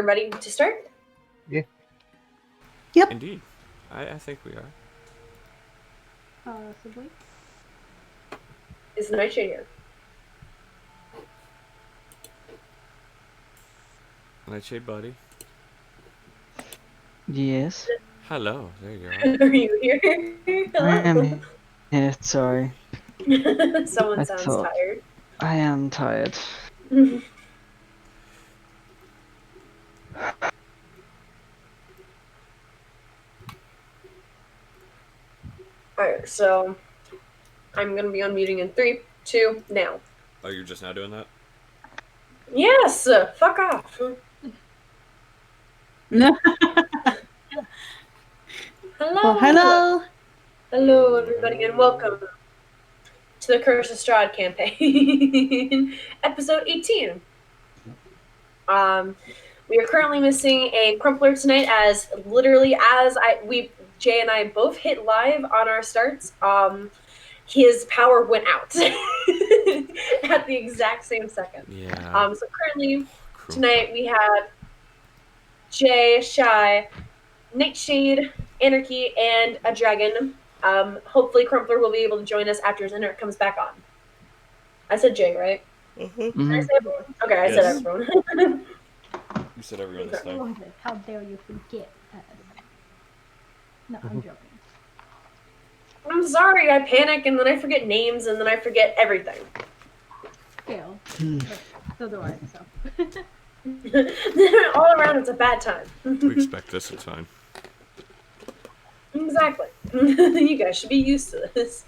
ready to start? Yeah. Yep. Indeed. I think we are. Possibly. Is Nightshade here? Nightshade, buddy. Yes. Hello. There you are. Are you here? Hello? Yeah, sorry. Someone I sounds thought- tired. I am tired. Alright, so I'm gonna be unmuting in 3, 2, now. Oh, you're just now doing that? Yes! Fuck off! No. Hello! Well, hello. Hello, everybody, and welcome to the Curse of Strahd campaign, episode 18. We are currently missing a Crumpler tonight, as literally as Jay and I both hit live on our starts, his power went out at the exact same second. Yeah. So currently tonight we have Jay, Shy, Nightshade, Anarchy, and a Dragan. Hopefully Crumpler will be able to join us after his internet comes back on. I said Jay, right? Did I say everyone? Okay, I said Yes. everyone. You said everyone this time. What? How dare you forget us? No, I'm joking. I'm sorry, I panic and then I forget names and then I forget everything. Still. But so do I, so. All around it's a bad time. We expect this at time. Exactly. You guys should be used to this.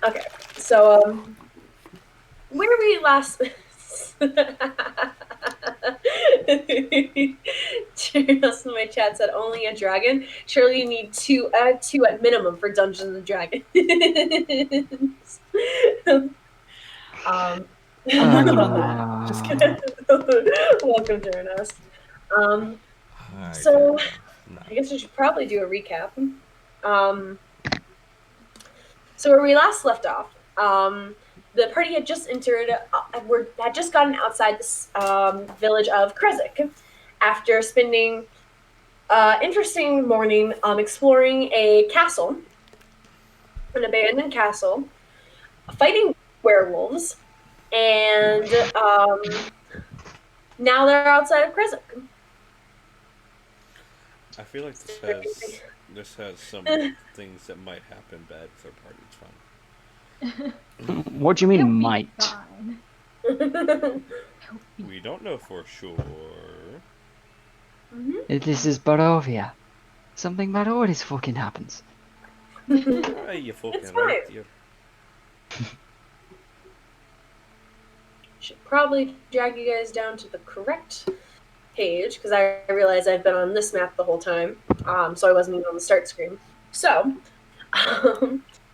Okay, so where we last Cheers in my chat said only a dragon. Surely you need two at minimum for Dungeons and Dragons. Just kidding. Welcome to Ernest. Hi, So no. I guess we should probably do a recap. So where we last left off, the party had just entered, had just gotten outside this village of Krezk after spending interesting morning exploring a castle, an abandoned castle, fighting werewolves, and now they're outside of Krezk. I feel like this has some things that might happen bad with our party. It's fine. What do you mean, It'll be might? fine. We don't know for sure. This is Barovia. Something bad always fucking happens. Hey, you fucking It's right. fine. You. Should probably drag you guys down to the correct page because I realize I've been on this map the whole time, so I wasn't even on the start screen. So,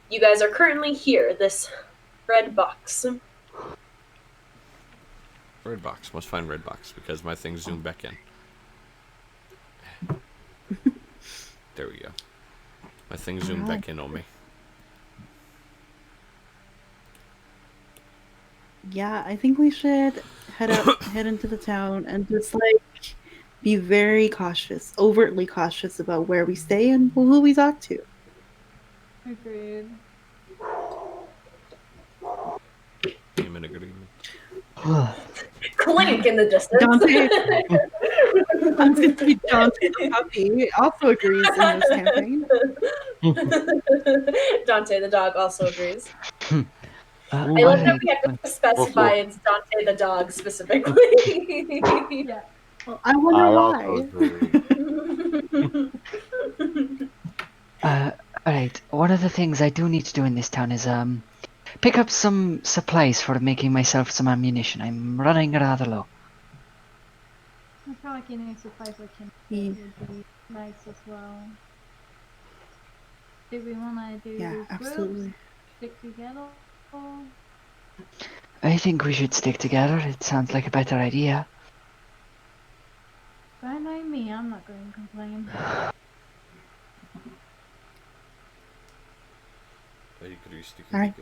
you guys are currently here, this red box. Red box. Must find red box because my thing zoomed back in. There we go. My thing zoomed back in on me. Yeah, I think we should head into the town and just like be very cautious, overtly cautious about where we stay and who we talk to. Agreed. Amen, agreement. Klink in the distance. Dante, Dante the puppy also agrees in this campaign. Dante the dog also agrees. I love Alright. that we have to specify it's Dante the dog specifically. Yeah. Well, I wonder why. Alright, one of the things I do need to do in this town is, pick up some supplies for making myself some ammunition. I'm running rather low. I feel like any supplies I can Yeah. get would be nice as well. Do we wanna do Yeah, groups? absolutely. Stick together? I think we should stick together. It sounds like a better idea. Fine by me, I'm not going to complain. Alright.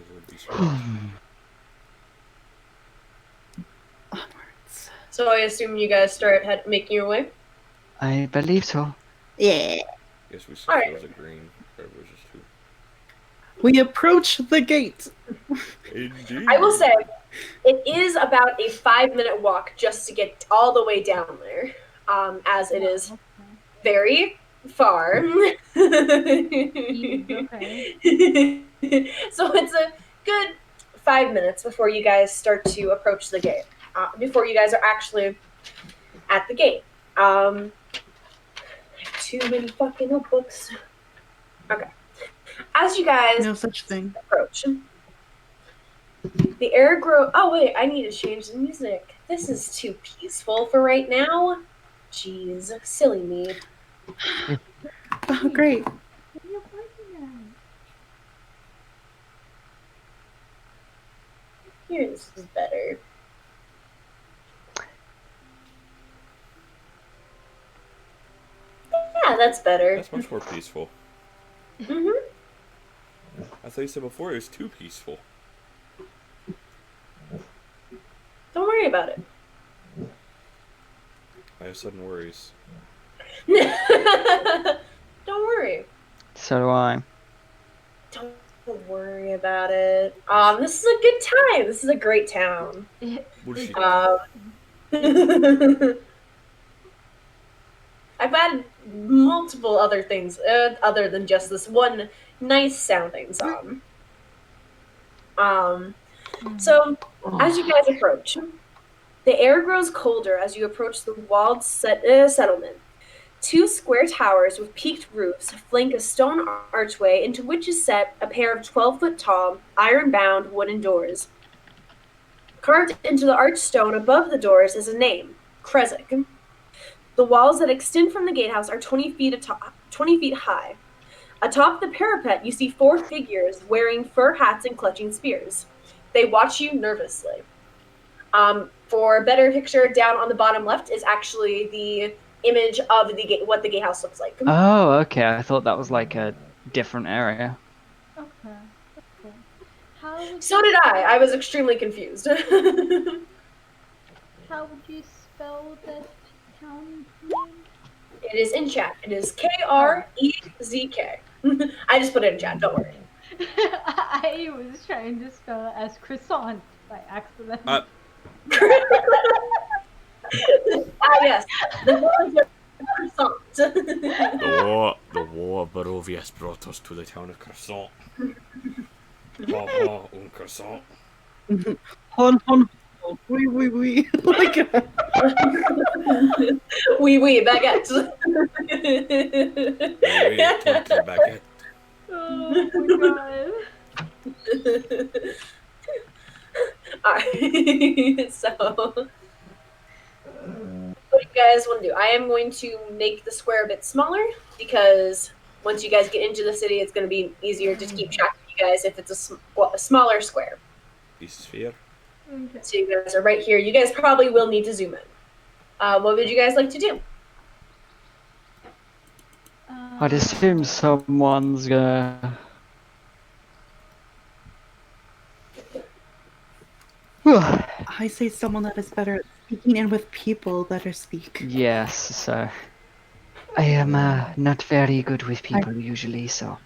So So I assume you guys start making your way. I believe so. Yeah. Guess we should Alright. those a green. Or was just two. We approach the gate. Indeed. I will say, it is about a 5-minute walk just to get all the way down there, as it is very far. Okay. So it's a good 5 minutes before you guys start to approach the gate. Before you guys are actually at the gate. I have too many fucking notebooks. Okay. As you guys No such thing. approach, the air grows. Oh wait, I need to change the music. This is too peaceful for right now. Jeez, silly me. Oh, great. What are you working on? Here, this is better. Yeah, that's better. That's much more peaceful. Mhm. I thought you said before it was too peaceful. Don't worry about it. I have sudden worries. Don't worry. So do I. Don't worry about it. This is a good time. This is a great town. What is she? I've had multiple other things other than just this one nice sounding song. So as you guys approach, the air grows colder as you approach the walled settlement. 2 square towers with peaked roofs flank a stone archway into which is set a pair of 12-foot tall, iron-bound wooden doors. Carved into the arched stone above the doors is a name, Krezk. The walls that extend from the gatehouse are 20 feet high. Atop the parapet, you see 4 figures wearing fur hats and clutching spears. They watch you nervously. For a better picture, down on the bottom left is actually the image of the gate, what the gatehouse looks like. Oh, okay. I thought that was like a different area. Okay. That's cool. How would So did I. I was extremely confused. How would you spell that town name? It is in chat. It is Krezk. I just put it in chat. Don't worry. I was trying to spell it as croissant by accident. Yes. The village of Croissant. The war of Barovius brought us to the town of Croissant. Un croissant. Hon, hon, hon. Oui. Like, Oui, baguette. Ton baguette. Oh my god. Alright. So, what do you guys want to do? I am going to make the square a bit smaller because once you guys get into the city, it's going to be easier to keep track of you guys if it's a smaller square. Sphere. Okay. So you guys are right here. You guys probably will need to zoom in. What would you guys like to do? I'd assume someone's gonna. I say someone that is better at speaking and with people better speak. Yes, so I am not very good with people usually, so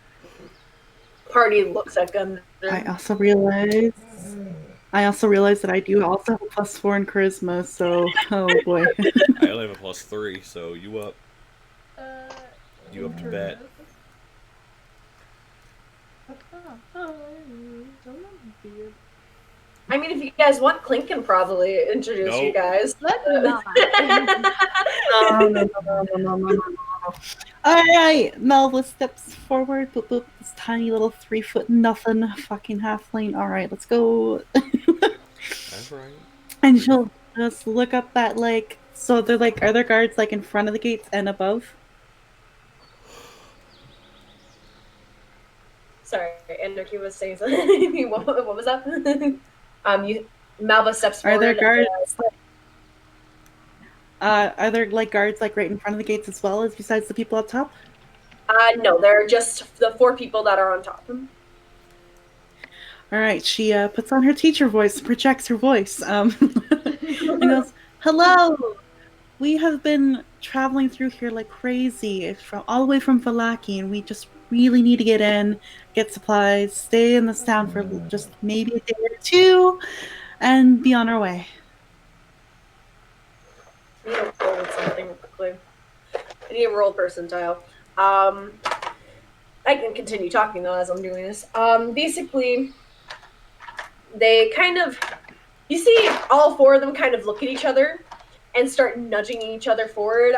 Party looks at Gudrun. I also realize that I do also have a +4 in charisma, so oh boy. I only have a +3, so you up. You up to bat. I mean, if you guys want, Klink can probably introduce you Nope. guys. Let's not. No. Alright, Malva steps forward, boop boop, this tiny little 3-foot nothing fucking halfling. Alright, let's go. That's right. And she'll just look up that, like, so they're like, are there guards like in front of the gates and above? Sorry, Anarchy was saying something. What was that? Malva steps forward. Are there guards? Are there like guards like right in front of the gates as well as besides the people up top? No, they're just the 4 people that are on top. All right, she puts on her teacher voice, projects her voice, and goes, Hello! We have been traveling through here like crazy, from all the way from Valaki, and we just really need to get in, get supplies, stay in this town for just maybe a day or two, and be on our way. I need to roll something quickly. I need a roll percentile. Um, I can continue talking though as I'm doing this. Basically, they kind of, you see all four of them kind of look at each other and start nudging each other forward.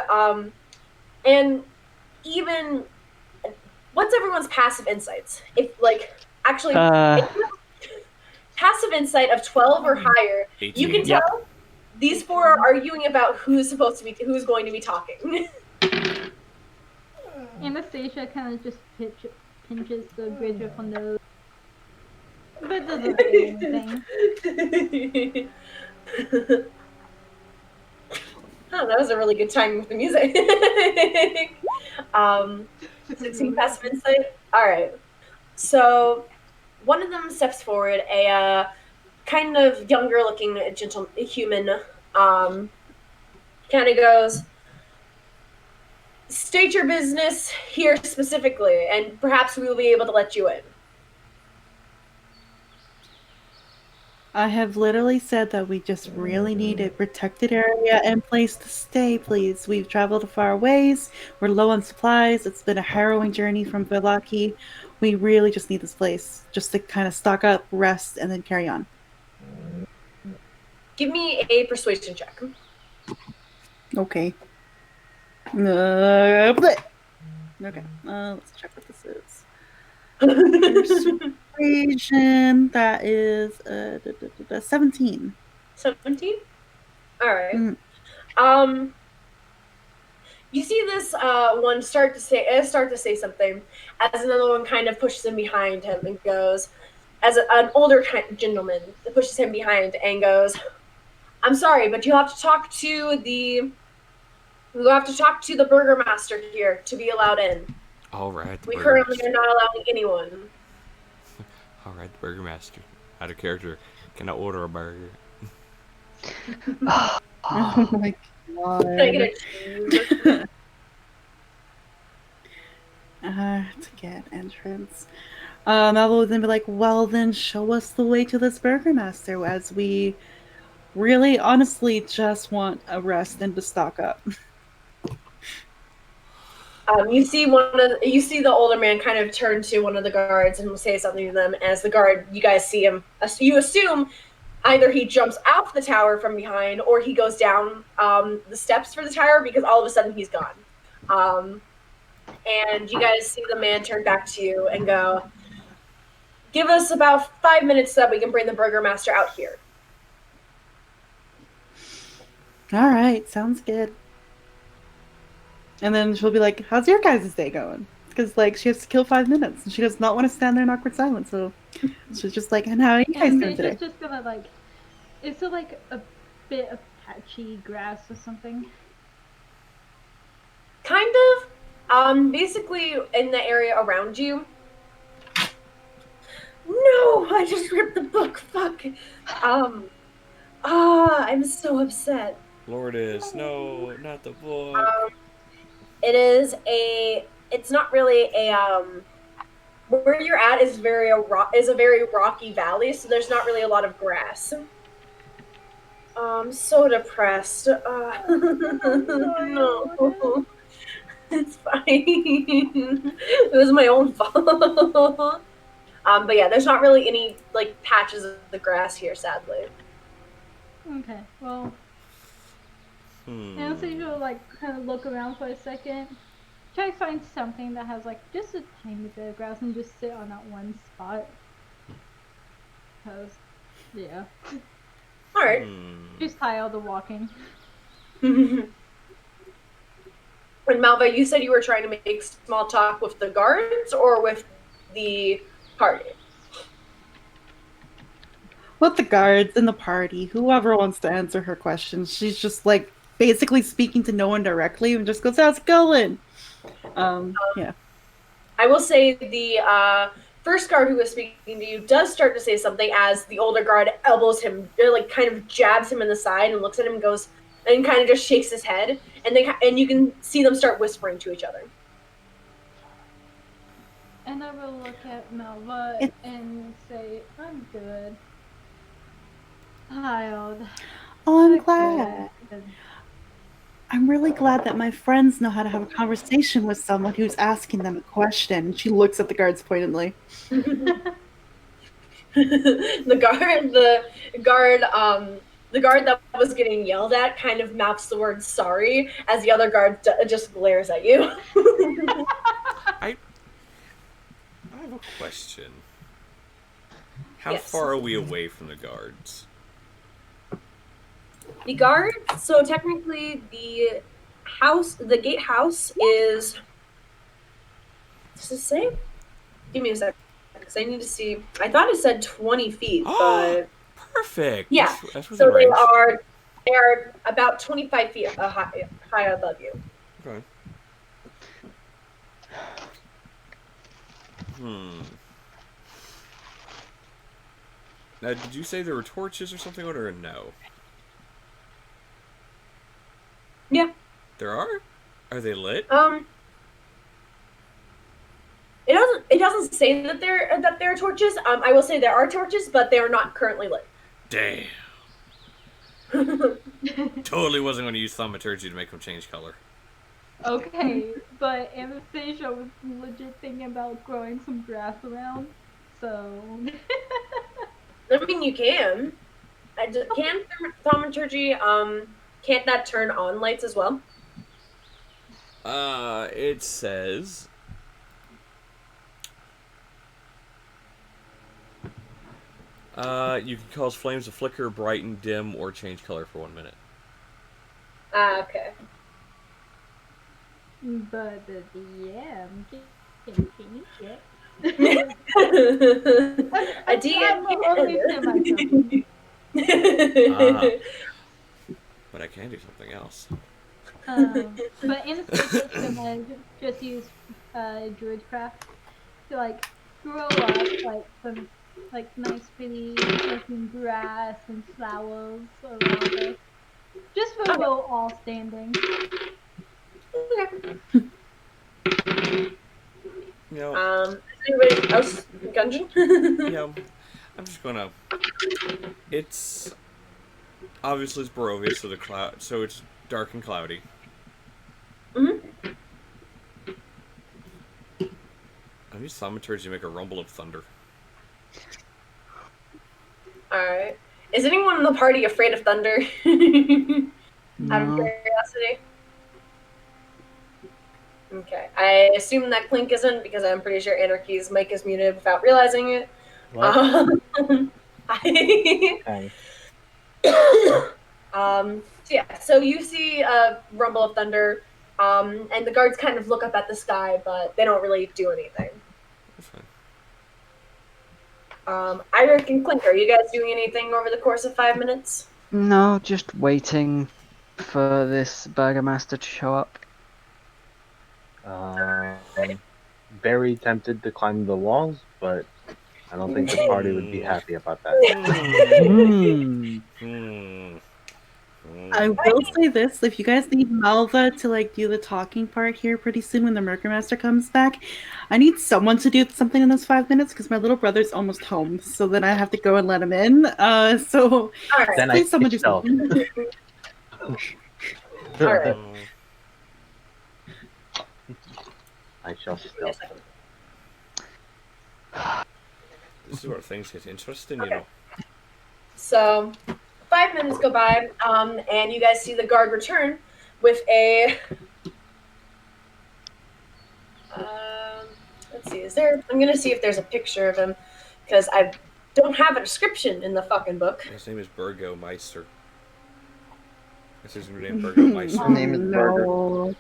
And even, what's everyone's passive insights? If actually, if you have passive insight of 12 or higher, 18. you can tell these four are arguing about who's going to be talking. Anastasia kind of just pinches the Gudrun on the, but doesn't say anything. Oh, that was a really good time with the music. 16 passive insight. All right. So one of them steps forward, a kind of younger-looking human. Kind of goes, "State your business here specifically, and perhaps we will be able to let you in." I have literally said that we just really need a protected area and place to stay, please. We've traveled a far ways. We're low on supplies. It's been a harrowing journey from Velaki. We really just need this place just to kind of stock up, rest, and then carry on. Give me a persuasion check. Okay. Okay. Let's check what this is. Persuasion. That is 17. 17? All right. You see this one start to say something, as another one kind of pushes him behind him and goes, as an older gentleman pushes him behind and goes, "I'm sorry, but you have to talk to the burgermaster here to be allowed in. All right. We currently are not allowing anyone." All right, the burgermaster. Out of character. Can I order a burger? Oh my god. Can I get a cheese? To get entrance. Malva would then be like, "Well, then show us the way to this burgermaster, as we really, honestly, just want a rest and to stock up." You see the older man kind of turn to one of the guards and say something to them. As the guard, you guys see him. You assume either he jumps out the tower from behind or he goes down the steps for the tower, because all of a sudden he's gone. And you guys see the man turn back to you and go, "Give us about 5 minutes so that we can bring the burgermaster out here." All right, sounds good. And then she'll be like, "How's your guys' day going?" Because she has to kill 5 minutes, and she does not want to stand there in awkward silence. So she's just like, "And how are you guys doing today?" Just gonna is it a bit of patchy grass or something? Kind of. Basically in the area around you. No, I just ripped the book. Fuck. I'm so upset. Lourdes, no, not the book. It's not really where you're at is a very rocky valley, so there's not really a lot of grass. I'm so depressed. No. It's fine. It was my own fault. But yeah, there's not really any patches of the grass here, sadly. Okay, well, Anastasia will kind of look around for a second, try to find something that has just a tiny bit of grass and just sit on that one spot. Cause, yeah. All right. Just tired of walking. And Malva, you said you were trying to make small talk with the guards or with the party? With the guards and the party, whoever wants to answer her questions. She's just basically speaking to no one directly and just goes, "How's it going?" Yeah. I will say the first guard who was speaking to you does start to say something as the older guard elbows him, kind of jabs him in the side and looks at him and goes, and kind of just shakes his head, and you can see them start whispering to each other. And I will look at Malva and say, I'm good. Child. Oh, I'm We're glad. good. I'm really glad that my friends know how to have a conversation with someone who's asking them a question. She looks at the guards pointedly. The guard that was getting yelled at kind of mouths the word sorry as the other guard just glares at you. I have a question. How Yes. far are we away from the guards? The guards, so technically the gatehouse is, does it say? Give me a second, because I need to see. I thought it said 20 feet, but Perfect. yeah. That's within So range. they are about 25 feet high above you. Okay. Now, did you say there were torches or something, or no? Yeah. There are? Are they lit? It doesn't say that there are torches. I will say there are torches, but they are not currently lit. Damn. Totally wasn't going to use thaumaturgy to make them change color. Okay, but Anastasia was legit thinking about growing some grass around, so... I mean, you can. Can thaumaturgy, can't that turn on lights as well? It says... you can cause flames to flicker, brighten, dim, or change color for 1 minute. Okay. But the DM can change it. A DM But I can do something else. But Anastasia's gonna just use Druidcraft to like grow up like some like nice pretty looking grass and flowers around us. Just for we're all standing. You know, is anybody else Gudrun? I'm just gonna. It's obviously it's Barovia, so it's dark and cloudy. I need thaumaturgy to make a rumble of thunder. Alright. Is anyone in the party afraid of thunder? Out of curiosity? Okay. I assume that Klink isn't, because I'm pretty sure Anarchy's mic is muted without realizing it. What? So you see a rumble of thunder, and the guards kind of look up at the sky, but they don't really do anything. That's fine. Airic and Klink, are you guys doing anything over the course of 5 minutes? No, just waiting for this burgomaster to show up. Very tempted to climb the walls, but I don't think the party would be happy about that. I will say this: if you guys need Malva to like do the talking part here pretty soon when the Burgomaster comes back, I need someone to do something in those 5 minutes because my little brother's almost home. So then I have to go and let him in. So Then please, someone do stealth. something. Alright. I shall stealth. This is where things get interesting, Okay. you know. So 5 minutes go by, and you guys see the guard return with a. Let's see. I'm gonna see if there's a picture of him, because I don't have a description in the fucking book. His name is Burgomeister. That's his new name, Burgomeister. His name is Burger.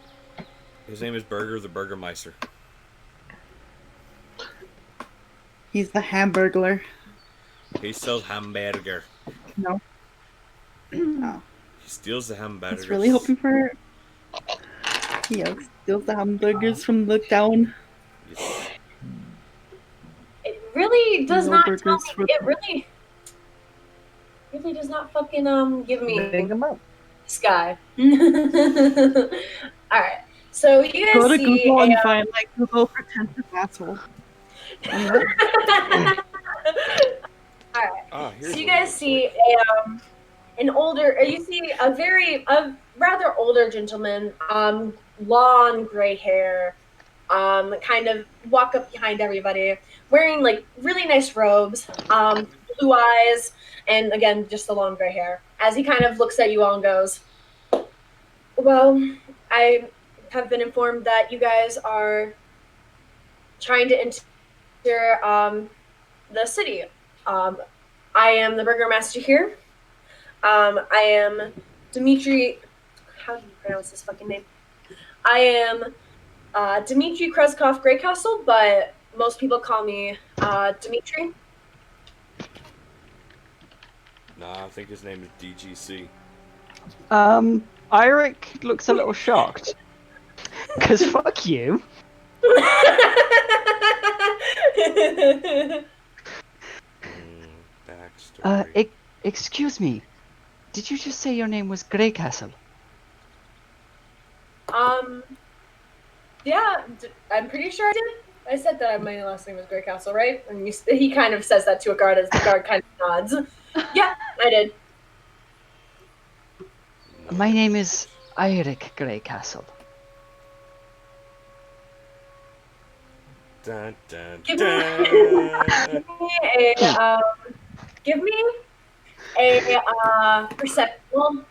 His name is Burger the Burgermeister. He's the Hamburglar. He sells hamburger. No. Oh. He steals the I hamburgers. was really hoping for. Yes, steals the hamburgers from the town. Yes. It really does not tell Burgers me. It really does not fucking give me. Big him up. Sky. All right. So you Go guys to see Google a. and find like Google pretentious asshole. And what? All right. Ah, here's So you what he guys looks see like. an older. You see a rather older gentleman, long gray hair, kind of walk up behind everybody, wearing like really nice robes, blue eyes, and again just the long gray hair. As he kind of looks at you all and goes, "Well, I have been informed that you guys are trying to enter the city. Um, I am the burgomaster here. I am Dimitri. How do you pronounce this fucking name? I am Dimitri Krezkov Greycastle, but most people call me Dimitri. Nah, I think his name is DGC. Airic looks a little shocked. Cause fuck you. Backstory. Excuse me. Did you just say your name was Greycastle? Yeah, I'm pretty sure I did. I said that my last name was Greycastle, right? And he kind of says that to a guard as the guard kind of nods. Yeah, I did. My name is Airic Greycastle. Dun, dun, Give dun. give me a perception. Well,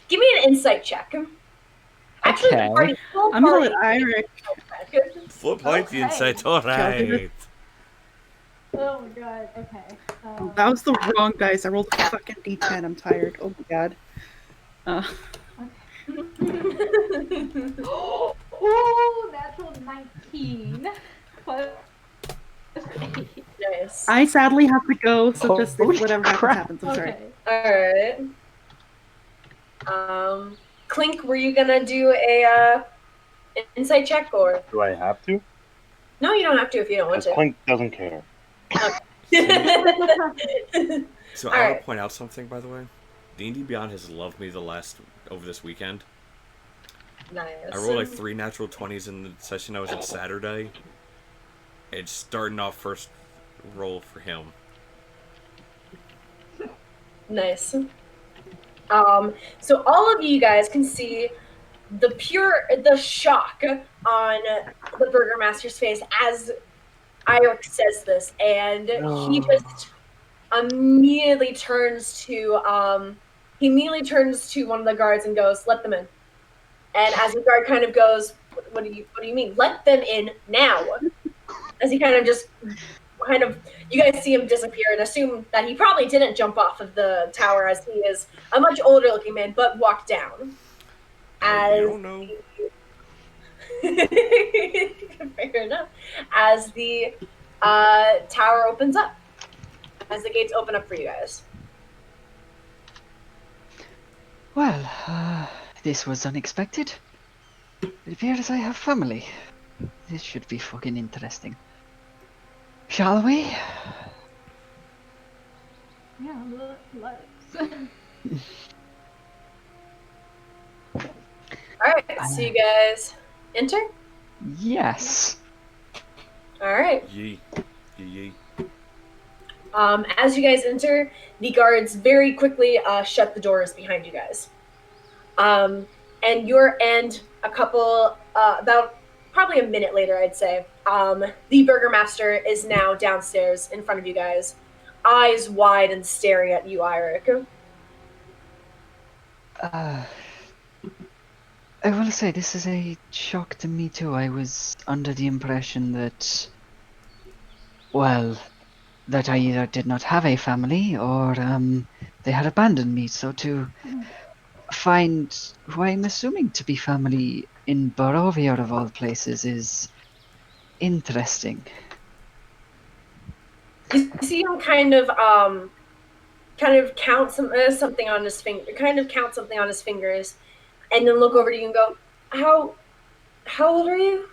give me an insight check. Actually, Okay. I'm gonna let Airic. Flip like the Okay. insight. I'll give Alright. Oh my god. Okay. That was the wrong dice. I rolled a fucking d10. I'm tired. Oh my god. Oh, natural 19. Plus 8. Nice. I sadly have to go, so just if Holy whatever crap. happens, I'm sorry. Okay. All right. Klink, were you gonna do a insight check or? Do I have to? No, you don't have to if you don't want Because to. Klink doesn't care. So All I want right. to point out something, by the way. D&D Beyond has loved me over this weekend. Nice. I rolled like 3 natural 20s in the session I was at Saturday. It's starting off first roll for him. Nice. So all of you guys can see the shock on the Burgermaster's face as Airic says this, and he just immediately turns to one of the guards and goes, "Let them in." And as the guard kind of goes, "What do you mean? Let them in now?" As he you guys see him disappear and assume that he probably didn't jump off of the tower, as he is a much older looking man, but walked down. As You don't know. fair enough. As the tower opens up, as the gates open up for you guys. Well, this was unexpected. It appears I have family. This should be fucking interesting. Shall we? Yeah, let's. All right, so you guys enter. Yes. All right. Yee. Yee. As you guys enter, the guards very quickly shut the doors behind you guys. And a couple, about probably a minute later, I'd say, the Burgermaster is now downstairs in front of you guys, eyes wide and staring at you, Airic. I will say this is a shock to me too. I was under the impression that, well, that I either did not have a family or they had abandoned me. So to find who I'm assuming to be family in Barovia of all places is interesting. You see him kind of count something on his finger, count something on his fingers, and then look over to you and go, "How old are you?"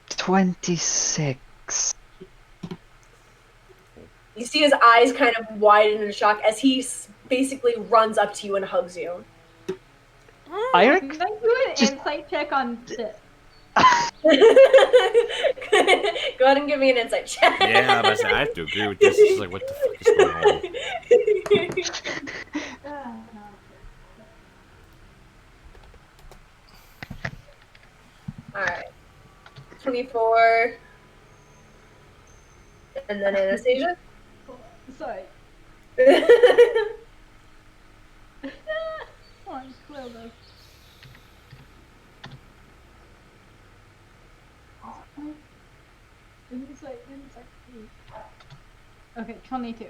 26. You see his eyes kind of widen in shock as he basically runs up to you and hugs you. Airic? Can I do an Just- insight check on this? Go ahead and give me an insight check. Yeah, but I have to agree with this. It's like, what the fuck is going on? Alright. 24. And then Anastasia. Sorry. Come on, clear those. Insight. Okay, 22.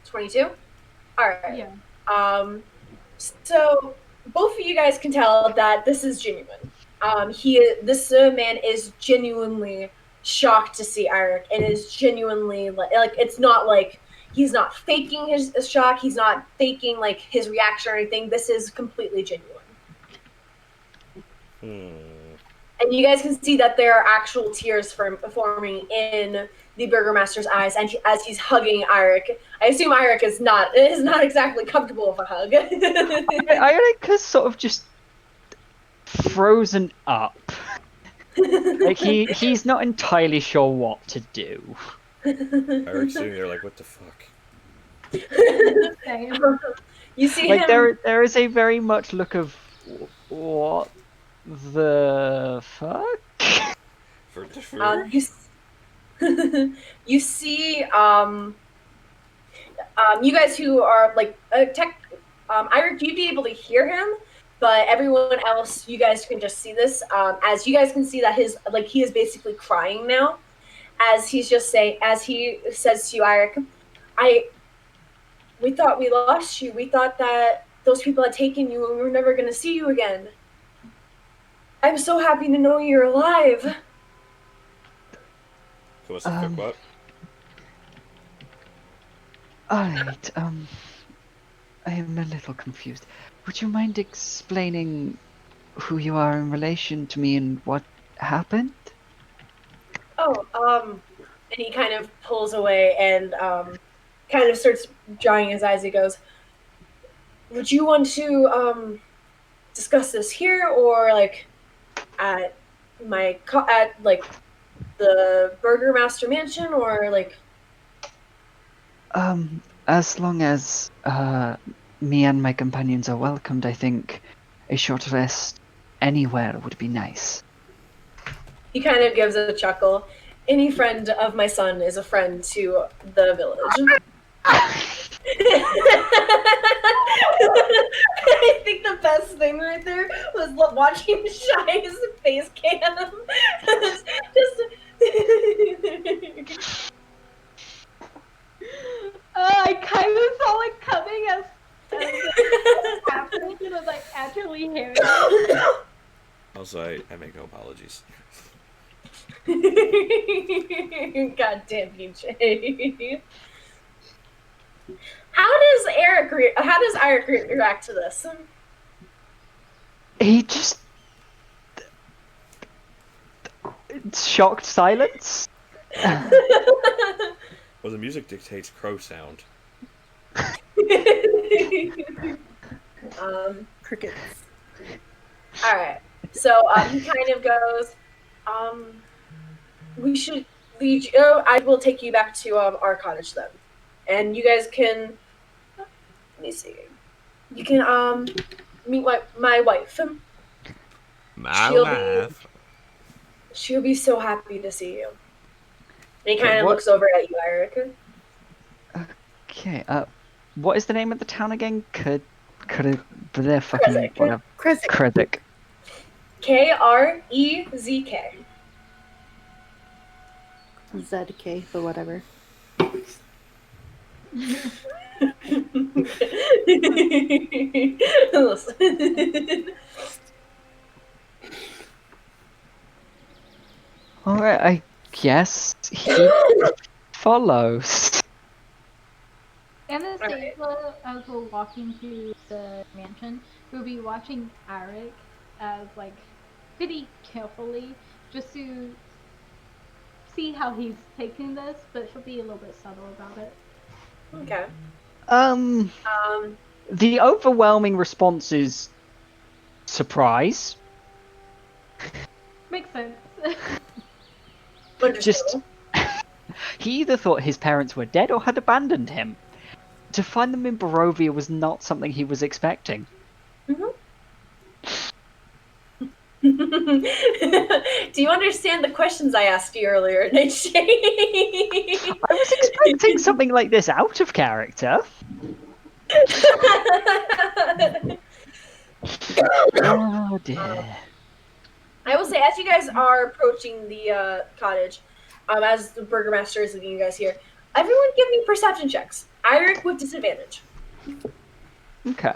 22? Alright. Yeah. So both of you guys can tell that this is genuine. This man is genuinely shocked to see Airic, and is genuinely like it's not like he's not faking his shock. He's not faking like his reaction or anything. This is completely genuine. And you guys can see that there are actual tears forming in the Burgermaster's eyes, and as he's hugging Airic. I assume Airic is not exactly comfortable with a hug. Airic has sort of just frozen up. Like he's not entirely sure what to do. Airic's sitting there like, what the fuck? You see Like him. there is a very much look of what the fuck? You see, you guys who are like Airic, you'd be able to hear him, but everyone else, you guys can just see this. As you guys can see that he is basically crying now, as he says to you, Airic, we thought we lost you. We thought that those people had taken you and we were never going to see you again. I'm so happy to know you're alive. What's the fuck, what? Alright, I am a little confused. Would you mind explaining who you are in relation to me and what happened? Oh, and he kind of pulls away and kind of starts drying his eyes. He goes, would you want to discuss this here or like at the Burgermaster Mansion or like? As long as me and my companions are welcomed, I think a short rest anywhere would be nice. He kind of gives a chuckle. Any friend of my son is a friend to the village. I think the best thing right there was watching Shy's face cam. I kind of saw it coming as it happened, and I was like actually hearing it. Also, I make no apologies. God damn you, Jay. How does Airic react to this? He just... shocked silence? Well, the music dictates crow sound. Crickets. Alright. So he kind of goes, we should lead you. I will take you back to our cottage then. And you guys can, let me see. You can meet my wife. She'll be so happy to see you. And he kind of looks over at you, Airic. Okay, what is the name of the town again? Krezk. Krezk. ZK, but whatever. Alright, I guess he follows. Anastasia, as we're walking to the mansion, will be watching Airic as like pretty carefully, just to see how he's taking this, but she'll be a little bit subtle about it. Okay. Um, The overwhelming response is surprise. Makes sense. Just understandable. he either thought his parents were dead or had abandoned him. To find them in Barovia was not something he was expecting. Do you understand the questions I asked you earlier, Nightshade? I was expecting something like this out of character. Oh dear. I will say, as you guys are approaching the cottage, as the burgomaster is leading you guys here, everyone give me perception checks. Airic with disadvantage. Okay.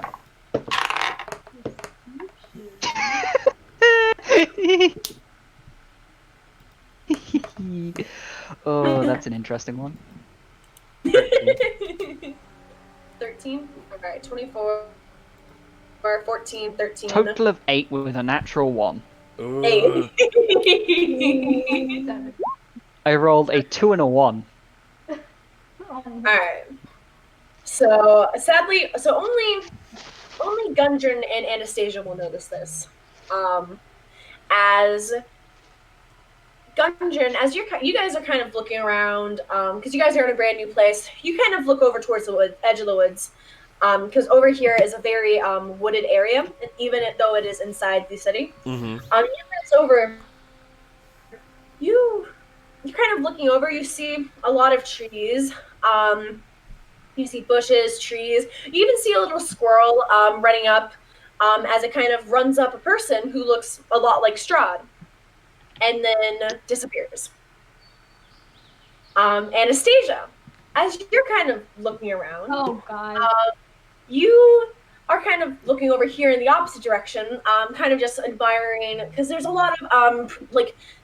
Oh, that's an interesting one. 13? Alright, 24, 14, 13. Total of 8 with a natural 1. 8. Seven. I rolled a 2 and a 1. Alright. So, sadly, only Gudrun and Anastasia will notice this. As Gudrun, as you guys are kind of looking around, because you guys are in a brand new place, you kind of look over towards the edge of the woods, because over here is a very wooded area, even though it is inside the city. Mm-hmm. It's over. You're kind of looking over. You see a lot of trees. You see bushes, trees. You even see a little squirrel running up as it kind of runs up a person who looks a lot like Strahd, and then disappears. Anastasia, as you're kind of looking around, Oh god. you are kind of looking over here in the opposite direction, kind of just admiring, because there's a lot of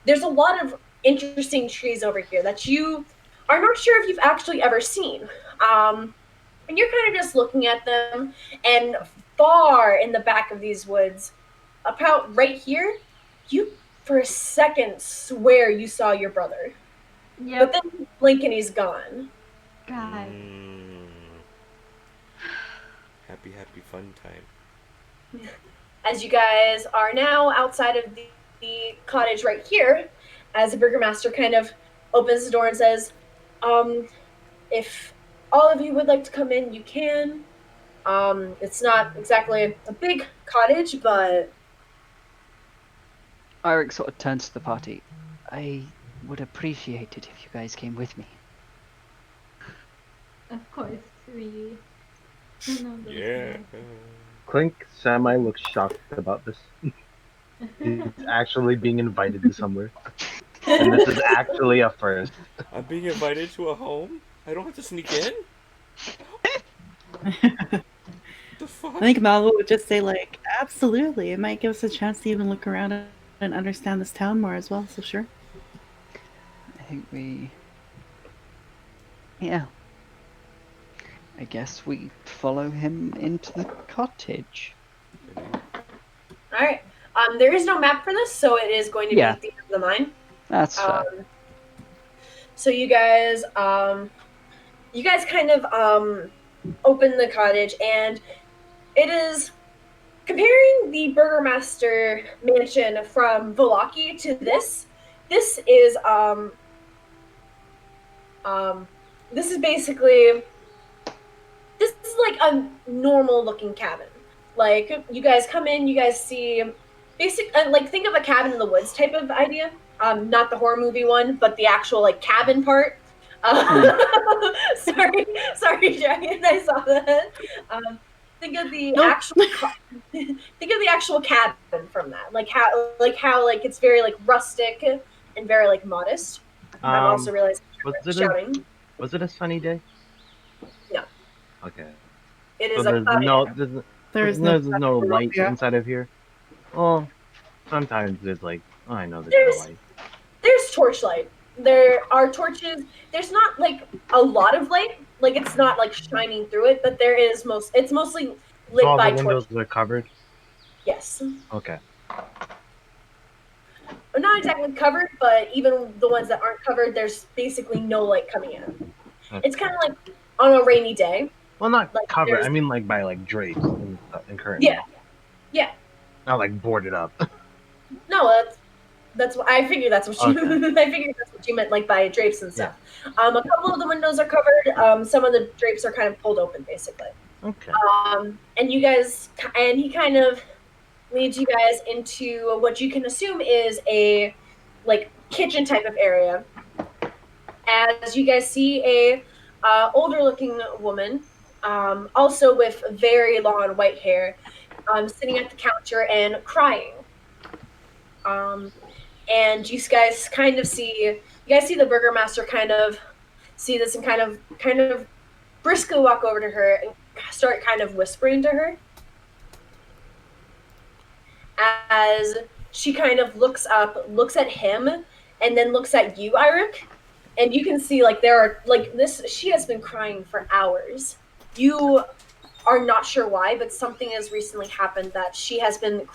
there's a lot of interesting trees over here that you are not sure if you've actually ever seen. And you're kind of just looking at them, and far in the back of these woods, about right here, you for a second swear you saw your brother. Yep. But then blink and he's gone. God. Happy fun time. As you guys are now outside of the cottage right here, as the burgomaster kind of opens the door and says, if all of you would like to come in, you can. It's not exactly a big cottage, but... Airic sort of turns to the party. I would appreciate it if you guys came with me. Of course, we. Yeah. Klink semi looks shocked about this. He's actually being invited to somewhere. And this is actually a first. I'm being invited to a home? I don't have to sneak in? The fuck? I think Malva would just say, like, absolutely. It might give us a chance to even look around and understand this town more as well, so sure. I think we... Yeah. I guess we follow him into the cottage. Alright. There is no map for this, so it is going to be at the end of the mine. That's fair. So you guys kind of open the cottage, and it is comparing the burgomaster mansion from Volaki to this. This is basically like a normal looking cabin. Like, you guys come in, you guys see like, think of a cabin in the woods type of idea. Not the horror movie one, but the actual like cabin part. Sorry, Dragan, I saw that. Think of the actual cabin from that. Like how it's very like rustic and very like modest. I'm also realizing shouting. Was it a sunny day? No. Okay. It is so there's no light Yeah. inside of here. Well, sometimes there's like, oh, I know there's no light. There's torchlight. There are torches. There's not like a lot of light. Like, it's not like shining through it, but there is it's mostly lit All by the windows torches. are covered. Yes. Okay. Not exactly covered, but even the ones that aren't covered, there's basically no light coming in. Okay. It's kind of like on a rainy day. Well, not Like, covered. there's- I mean, like by like drapes and curtains. Yeah, yeah. Not like boarded up. No, that's what I figured. That's what you. Okay. I figured that's what you meant, like by drapes and stuff. A couple of the windows are covered. Some of the drapes are kind of pulled open, basically. Okay. And you guys, and he kind of leads you guys into what you can assume is a like kitchen type of area. As you guys see a older looking woman, also with very long white hair, sitting at the counter and crying. And you guys kind of see the burgermaster kind of see this and kind of briskly walk over to her and start kind of whispering to her as she kind of looks up, looks at him, and then looks at you, Airic. And you can see like there are like this. She has been crying for hours. You are not sure why, but something has recently happened that she has been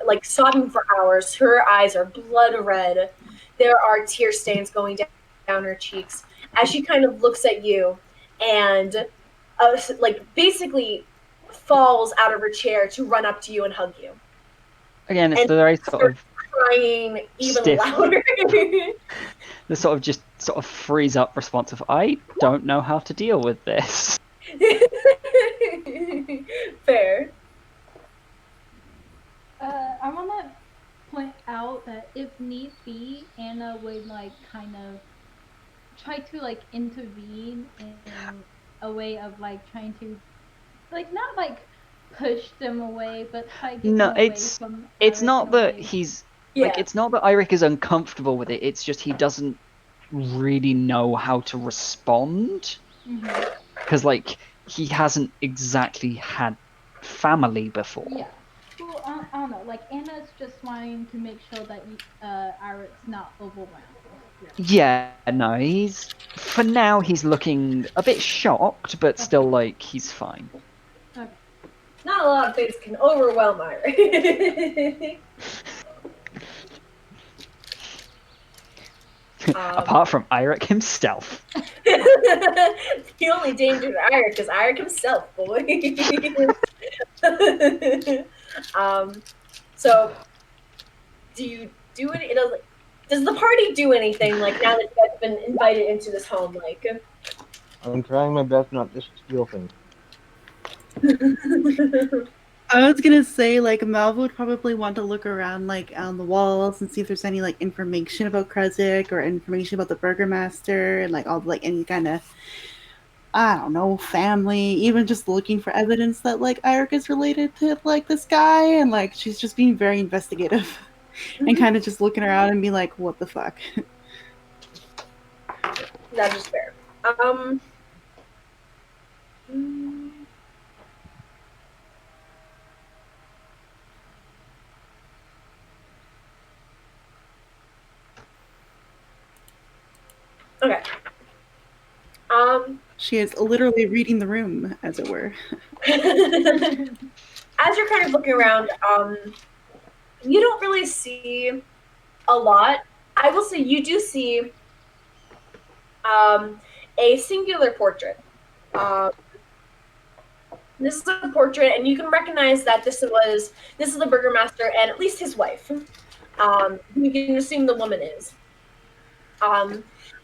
like sobbing for hours. Her eyes are blood red. There are tear stains going down her cheeks as she kind of looks at you and like basically falls out of her chair to run up to you and hug you. Again, it's And the very sort of crying even stiff. louder. the sort of just sort of freeze up response of I don't know how to deal with this. Fair. I want to point out that if need be, Anna would like kind of try to like intervene in a way of like trying to like not like push them away, but try to get No, them away it's from it's Airic not in a that way. he's Yeah. like it's not that Airic is uncomfortable with it. It's just he doesn't really know how to respond because like he hasn't exactly had family before. Yeah. Well, I don't know. Like Anna's just wanting to make sure that Airic's not overwhelmed. Yeah, no, he's for now he's looking a bit shocked, but still like he's fine. Okay. Not a lot of things can overwhelm Airic. Apart from Airic himself. The only danger to Airic is Airic himself, boy. So, do you do it? Does the party do anything like now that you guys have been invited into this home? Like, I'm trying my best not to steal things. I was gonna say, like, Malva would probably want to look around, like, on the walls and see if there's any, like, information about Krezk or information about the Burgermaster and, like, all, like, any kind of, I don't know, family, even just looking for evidence that, like, Airic is related to, like, this guy, and, like, she's just being very investigative and kind of just looking around and be like, what the fuck? That is fair. Okay. She is literally reading the room, as it were. As you're kind of looking around, you don't really see a lot. I will say you do see a singular portrait. This is a portrait, and you can recognize that this is the Burgermaster and at least his wife. You can assume the woman is.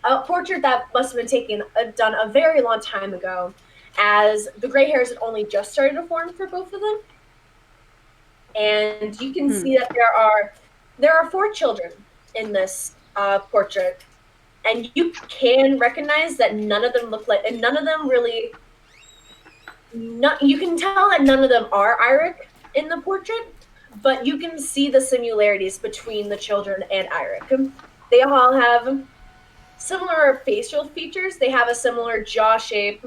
A portrait that must have been done a very long time ago, as the gray hairs had only just started to form for both of them. And you can see that there are 4 children in this portrait, and you can recognize that none of them look like, and none of them really. You can tell that none of them are Airic in the portrait, but you can see the similarities between the children and Airic. They all have similar facial features. They have a similar jaw shape,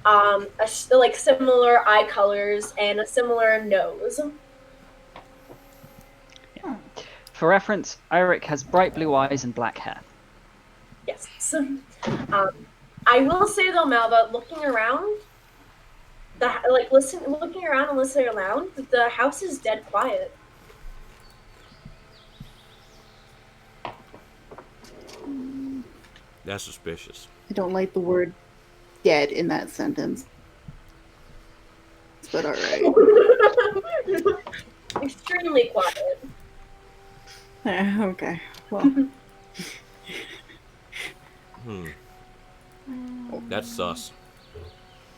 like similar eye colors, and a similar nose. For reference, Airic has bright blue eyes and black hair. Yes. I will say though, Malva, looking around, looking around and listening around, the house is dead quiet. That's suspicious. I don't like the word dead in that sentence. but all right. Extremely quiet. Okay. Well, That's sus.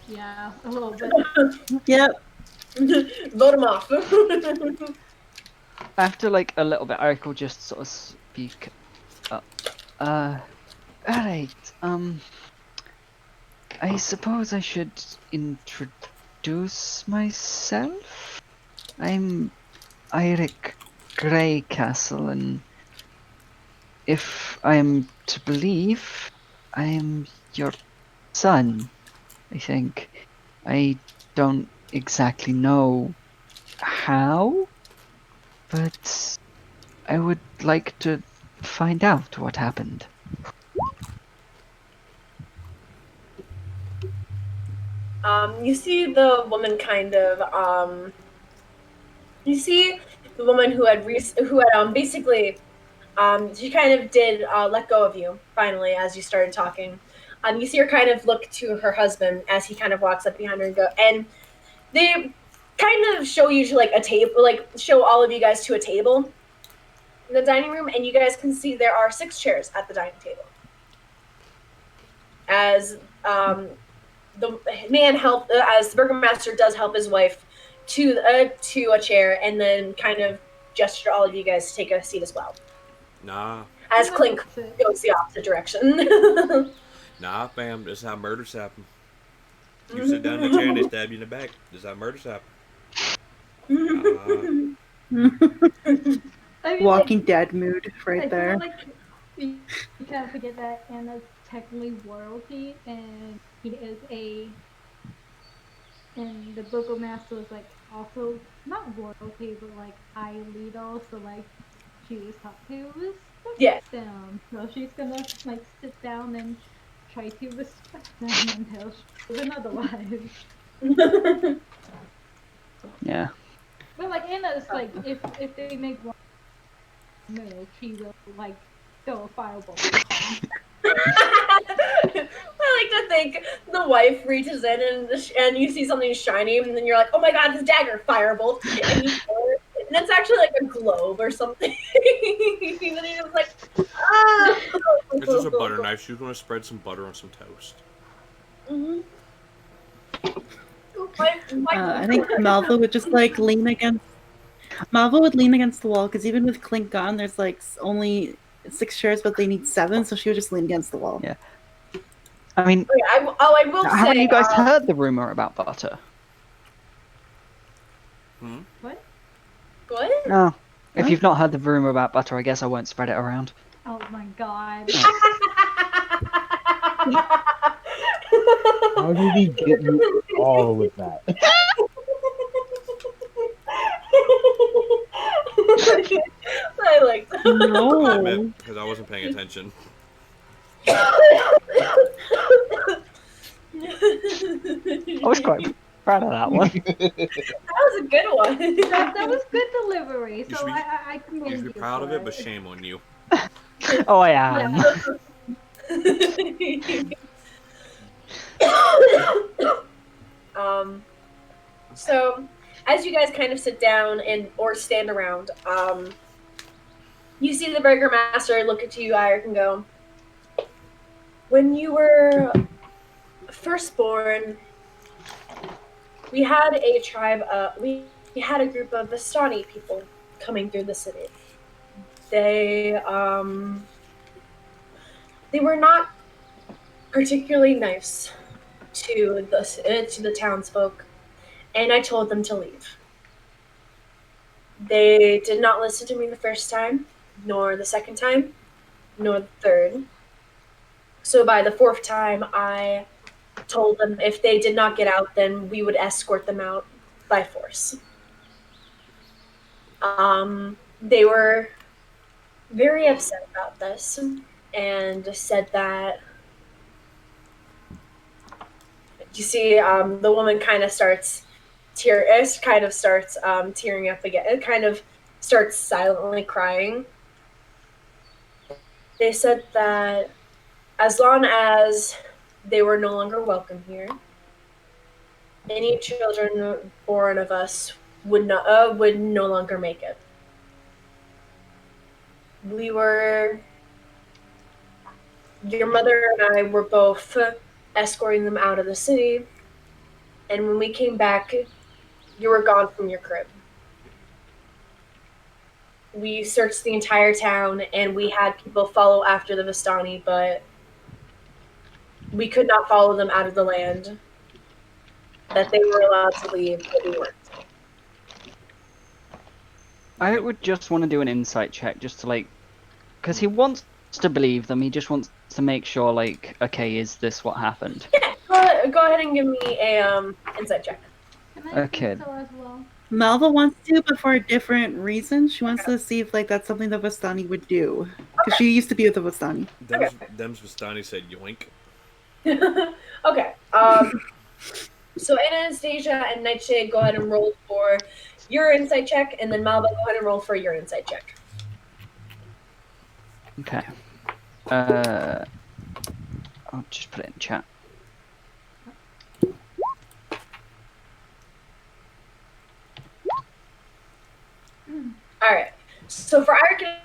Yeah, a little bit. yep. Vote him off. After like a little bit, Airic will just sort of speak up. Alright, I suppose I should introduce myself? I'm Airic Greycastle, and if I'm to believe, I'm your son, I think. I don't exactly know how, but I would like to find out what happened. You see the woman kind of you see the woman who had basically she kind of did let go of you finally as you started talking. You see her kind of look to her husband as he kind of walks up behind her and they kind of show you to like a table, like show all of you guys to a table in the dining room, and you guys can see there are 6 chairs at the dining table. As the man as the burgomaster does help his wife to a chair, and then kind of gesture all of you guys to take a seat as well. Nah, As Klink goes the opposite direction. nah, fam. This is how murders happen. You sit down in the chair and they stab you in the back. This is how murders happen. I mean, Walking Dead mood right I there. feel like you kind of forget that Anna's technically royalty, and he is and the burgomaster is like also not royalty, but like high leader, so like she was taught to respect them. So she's gonna like sit down and try to respect them until she's proven otherwise. Yeah. But like Anna's like if they make one move, she will like throw a fireball. I like to think the wife reaches in and you see something shiny, and then you're like, "Oh my god, this dagger!" Firebolt, and you throw it, and it's actually like a globe or something. And then he was like, "Ah." It's just a butter knife. She's gonna spread some butter on some toast. Mm-hmm. I think Malva would just like lean against. Malva would lean against the wall because even with Klink gone, there's like only 6 chairs, but they need 7, so she would just lean against the wall. Yeah. I mean, I will say. haven't you guys heard the rumor about butter? What? What? No. If you've not heard the rumor about butter, I guess I won't spread it around. Oh my god. How did he get you all with that? I like that. No. Because I wasn't paying attention. I was quite proud of that one. That was a good one. That was good delivery, so I commend You you should be proud of it, for but shame on you. Oh, I am. So as you guys kind of sit down or stand around, you see the burgomaster look at you, Airic, and go, "When you were first born, we had a tribe. We had a group of Vistani people coming through the city. They were not particularly nice to the townsfolk, and I told them to leave. They did not listen to me the first time, nor the second time, nor the third. So by the 4th time, I told them if they did not get out, then we would escort them out by force. They were very upset about this and said that, you see, the woman kind of starts tearing up again. It kind of starts silently crying. They said that as long as they were no longer welcome here, any children born of us would no longer make it. We were Your mother and I were both escorting them out of the city, and when we came back, you were gone from your crib. We searched the entire town, and we had people follow after the Vistani, but we could not follow them out of the land that they were allowed to leave, but we weren't. I would just want to do an insight check just to like, because he wants to believe them. He just wants to make sure, like, okay, is this what happened? Yeah, go ahead and give me a insight check. Can I Okay. do so as well? Malva wants to, but for a different reason. She wants to see if like that's something the Vistani would do, because she used to be with the Vistani. Them's Vistani said yoink. Okay. So Anastasia and Nightshade, go ahead and roll for your insight check, and then Malva, go ahead and roll for your insight check. Okay. I'll just put it in chat. All right. So for Airic and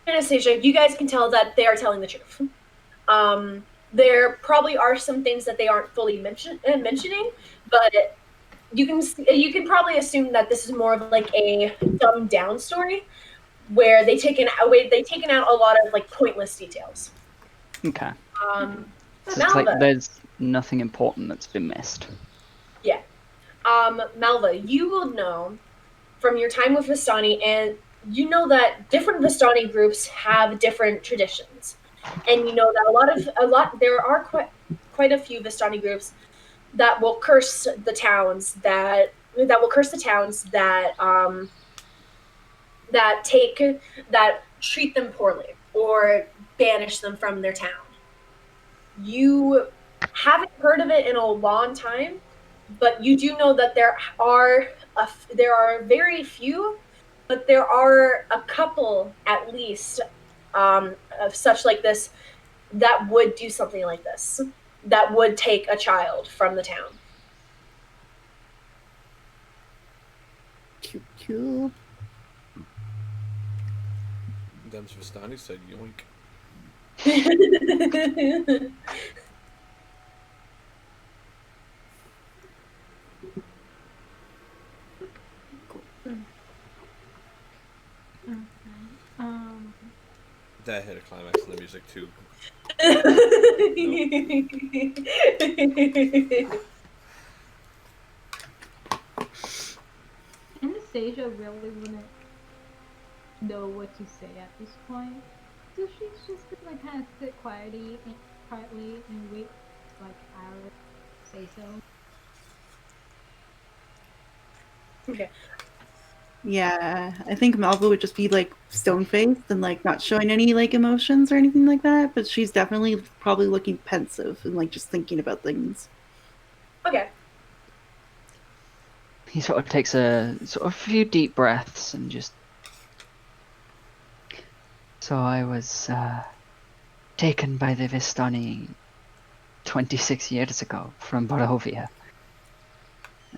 Anastasia, you guys can tell that they are telling the truth. There probably are some things that they aren't fully mentioning, but you can probably assume that this is more of like a dumbed down story where they've taken out a lot of like pointless details. Okay. So it's like there's nothing important that's been missed. Yeah. Malva, you will know from your time with Vistani, and you know that different Vistani groups have different traditions. And you know that there are quite a few Vistani groups that will curse the towns that treat them poorly or banish them from their town. You haven't heard of it in a long time, but you do know that there are very few, but there are a couple at least of such like this that would do something like this, that would take a child from the town. Cute. Them's Vistani said yoink. That hit a climax in the music too. Anastasia really wouldn't know what to say at this point, so she's just gonna kind of sit quietly and wait like Airic say so. Okay. Yeah, I think Malva would just be like stone-faced and like not showing any like emotions or anything like that, but she's definitely probably looking pensive and like just thinking about things. Okay. He sort of takes a few deep breaths and just. So I was taken by the Vistani 26 years ago from Barovia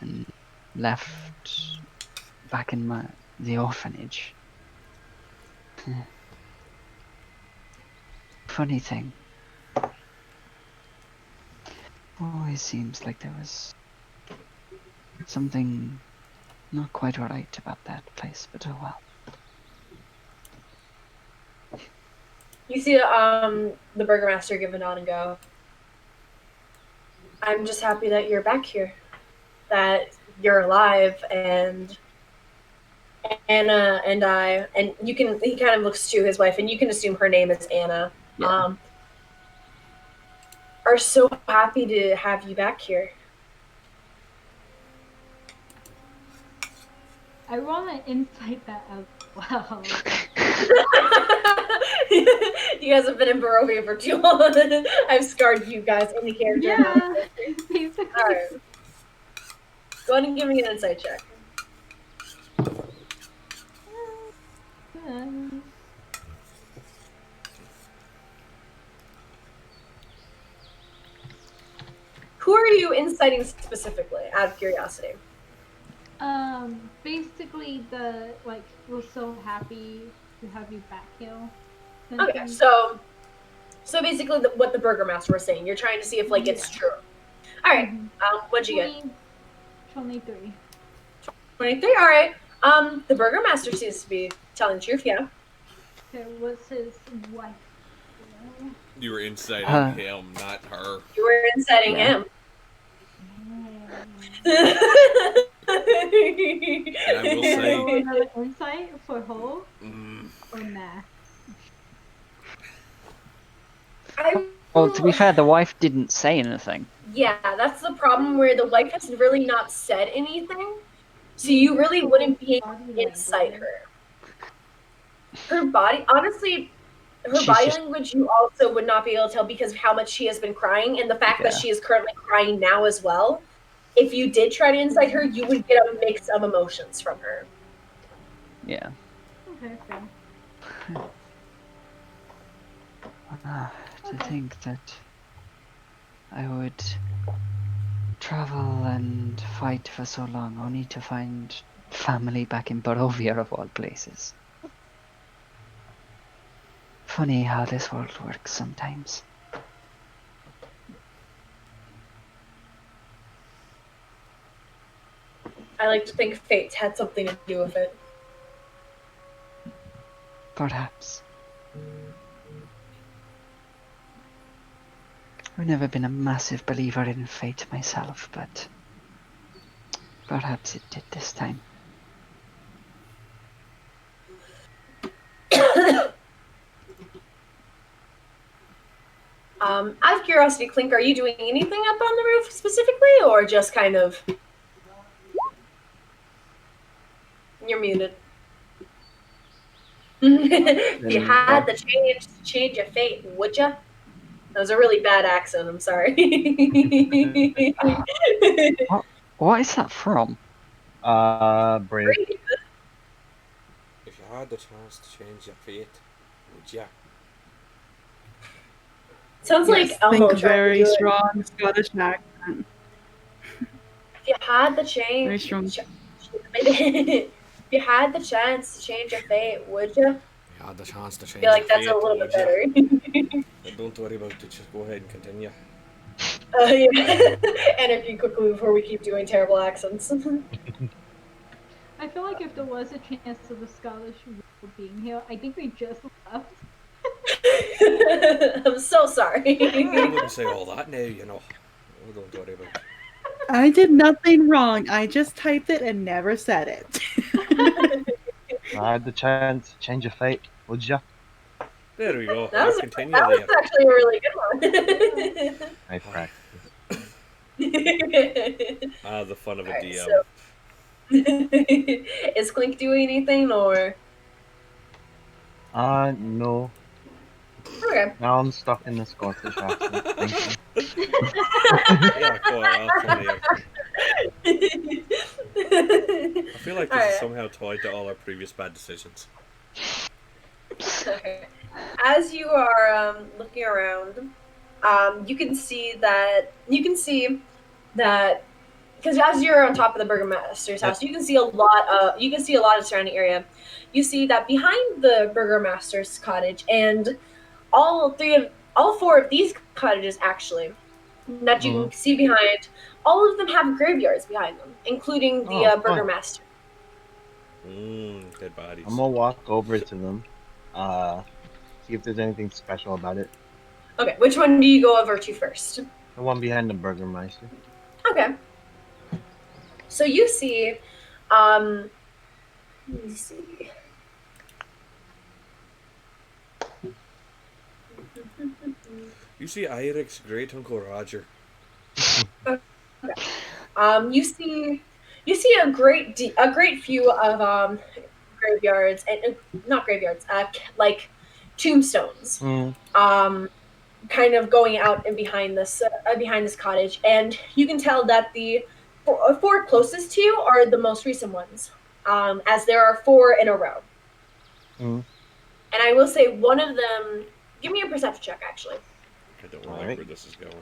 and left back in the orphanage. Funny thing. Always seems like there was something not quite right about that place, but oh well. You see the burgomaster give a nod and go, I'm just happy that you're back here, that you're alive, and Anna and I, and he kind of looks to his wife, and you can assume her name is Anna, Yeah. are so happy to have you back here. I want to insight that as well. You guys have been in Barovia for too long. I've scarred you guys in the character. Yeah, basically. All right. Go ahead and give me an insight check. Who are are you inciting specifically, out of curiosity? Basically we're so happy to have you back here. Okay, so basically what the Burgermaster was saying, you're trying to see if like it's true. All right, what'd you get? 23. 23. All right. The Burgermaster seems to be telling the truth. Yeah. Okay, what's his wife? You were inciting him, not her. You were inciting him. And I will say, another insight for her or nah. Well, to be fair, the wife didn't say anything. Yeah, that's the problem where the wife has really not said anything, so you really wouldn't be able to incite her. Her body, honestly, her body language you also would not be able to tell because of how much she has been crying and the fact that she is currently crying now as well. If you did try to incite her, you would get a mix of emotions from her. Yeah. Okay, fair. To think that I would travel and fight for so long only to find family back in Barovia of all places. Funny how this world works sometimes. I like to think fate had something to do with it. Perhaps. I've never been a massive believer in fate myself, but perhaps it did this time. Out of curiosity, Klink, are you doing anything up on the roof specifically, or just kind of... You're muted. If you had the chance to change your fate, would you? That was a really bad accent, I'm sorry. What is that from? Brave. if you had the chance to change your fate, would ya? Sounds like Elmo think trying very to do strong Scottish accent. If you had the Very strong. if you had the chance to change your fate, would you? If you had the chance to I change feel like your that's fate, a little would bit ya? better. But don't worry about it, just go ahead and continue. Yeah. Anarchy quickly before we keep doing terrible accents. I feel like if there was a chance of the Scottish being here, I think we just left. I'm so sorry. I wouldn't say all that now, you know. Oh, don't worry about it. I did nothing wrong. I just typed it and never said it. I had the chance to change your fate, would ya? There we go. That was Continue actually a really good one. I practiced. The fun of a DM. So, is Klink doing anything or? No. Okay. Now I'm stuck in the Scottish accent. Thank you. Yeah, quite funny. I feel like this is somehow tied to all our previous bad decisions. As you are looking around, you can see that because as you're on top of the Burgermaster's house, you can see a lot of surrounding area. You see that behind the Burgermaster's cottage and all four of these cottages actually that you can see behind, all of them have graveyards behind them, including the Burgermaster. Dead bodies. I'm gonna walk over to them, see if there's anything special about it. Okay, which one do you go over to first? The one behind the Burgermeister. Okay. So you see, let me see. You see Airic's great uncle Roger. Okay. You see a great few of graveyards and not graveyards, like tombstones. Kind of going out and behind this cottage, and you can tell that the four closest to you are the most recent ones, as there are 4 in a row. And I will say one of them. Give me a perception check, actually. I don't like where this is going.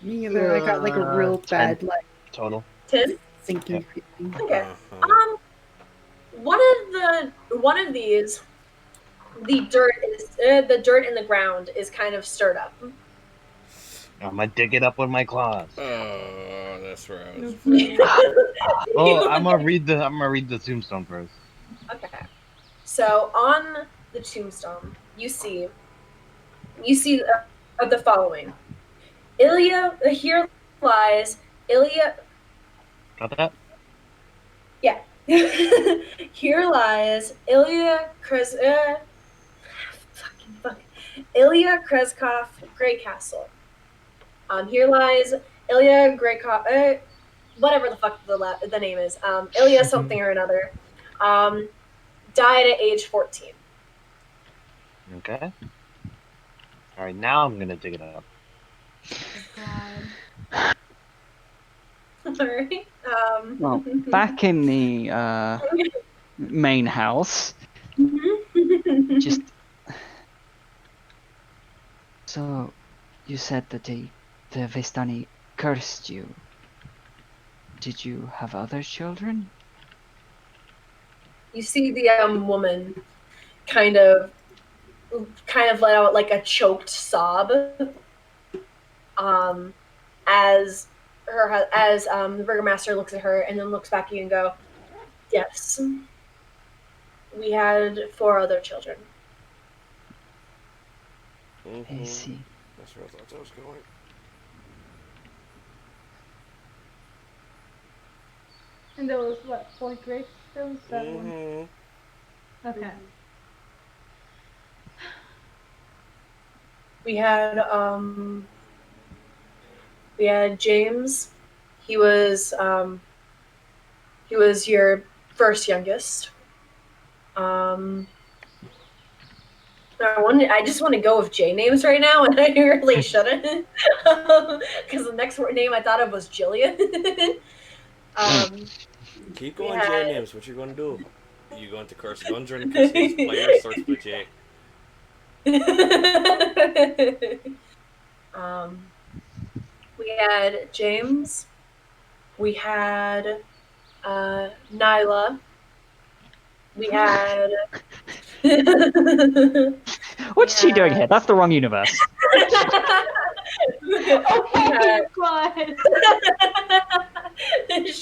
Me either. I got like a real 10 bad like total. 10. sinking feeling. Okay. Uh-huh. One of these, the dirt in the ground is kind of stirred up. I'm gonna dig it up with my claws. Oh, that's where I was. Oh, I'm gonna read the tombstone first. Okay. So on the tombstone, you see the following. Here lies Ilya. Got that? Yeah. Here lies Ilya Ilya Krezkov Grey Castle. Here lies Ilya Greykov, whatever the fuck the name is. Ilya something or another. Died at age 14. Okay. All right, now I'm gonna dig it up. God. Alright. Well, back in the main house, just so you said that the Vistani cursed you. Did you have other children? You see the woman kind of let out like a choked sob as the burgomaster looks at her and then looks back at you and go, yes, we had 4 other children. I see. That's where I thought that was going. And there was what, 4 gravestones? Mm-hmm. Okay. We had James. He was your first youngest. I just want to go with J names right now, and I really shouldn't, because the next name I thought of was Jillian. Keep going, J names. What you gonna do? You going to curse Gudrun because his player starts with J. We had James. We had Nyla. We had. What's she doing here? That's the wrong universe. Okay, fine.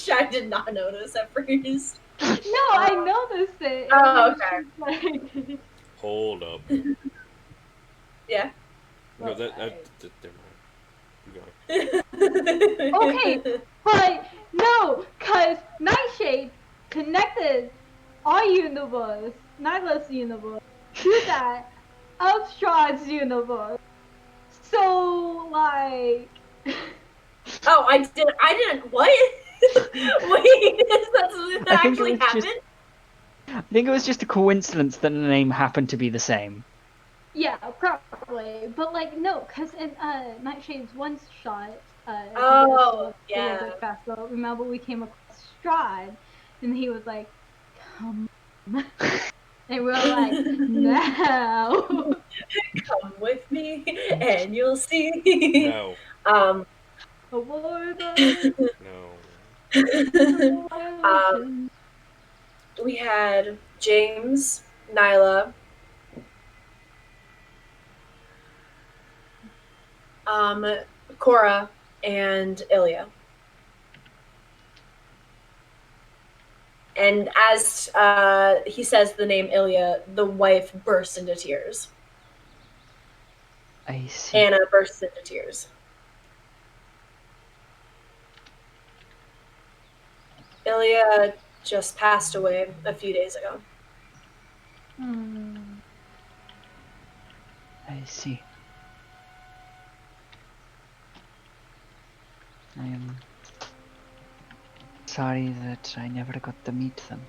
I did not notice at first. No, I noticed it. Oh, okay. Hold up. Yeah. No, that never mind. Okay, but no, cause Nightshade connected our universe, Nyla's universe, to that of Strahd's universe. So like. Oh, I didn't. What? Wait, that's something that actually happened? I think it was just a coincidence that the name happened to be the same. Yeah, probably. But like no, because in Nightshade's one shot, yeah. Castle, remember we came across Strahd, and he was like, "Come," and we were like, "Now, come with me, and you'll see." No. Avoid No. We had James, Nyla, Cora, and Ilya. And as he says the name Ilya, the wife bursts into tears. I see. Anna bursts into tears. Ilya just passed away a few days ago. I see. I am sorry that I never got to meet them.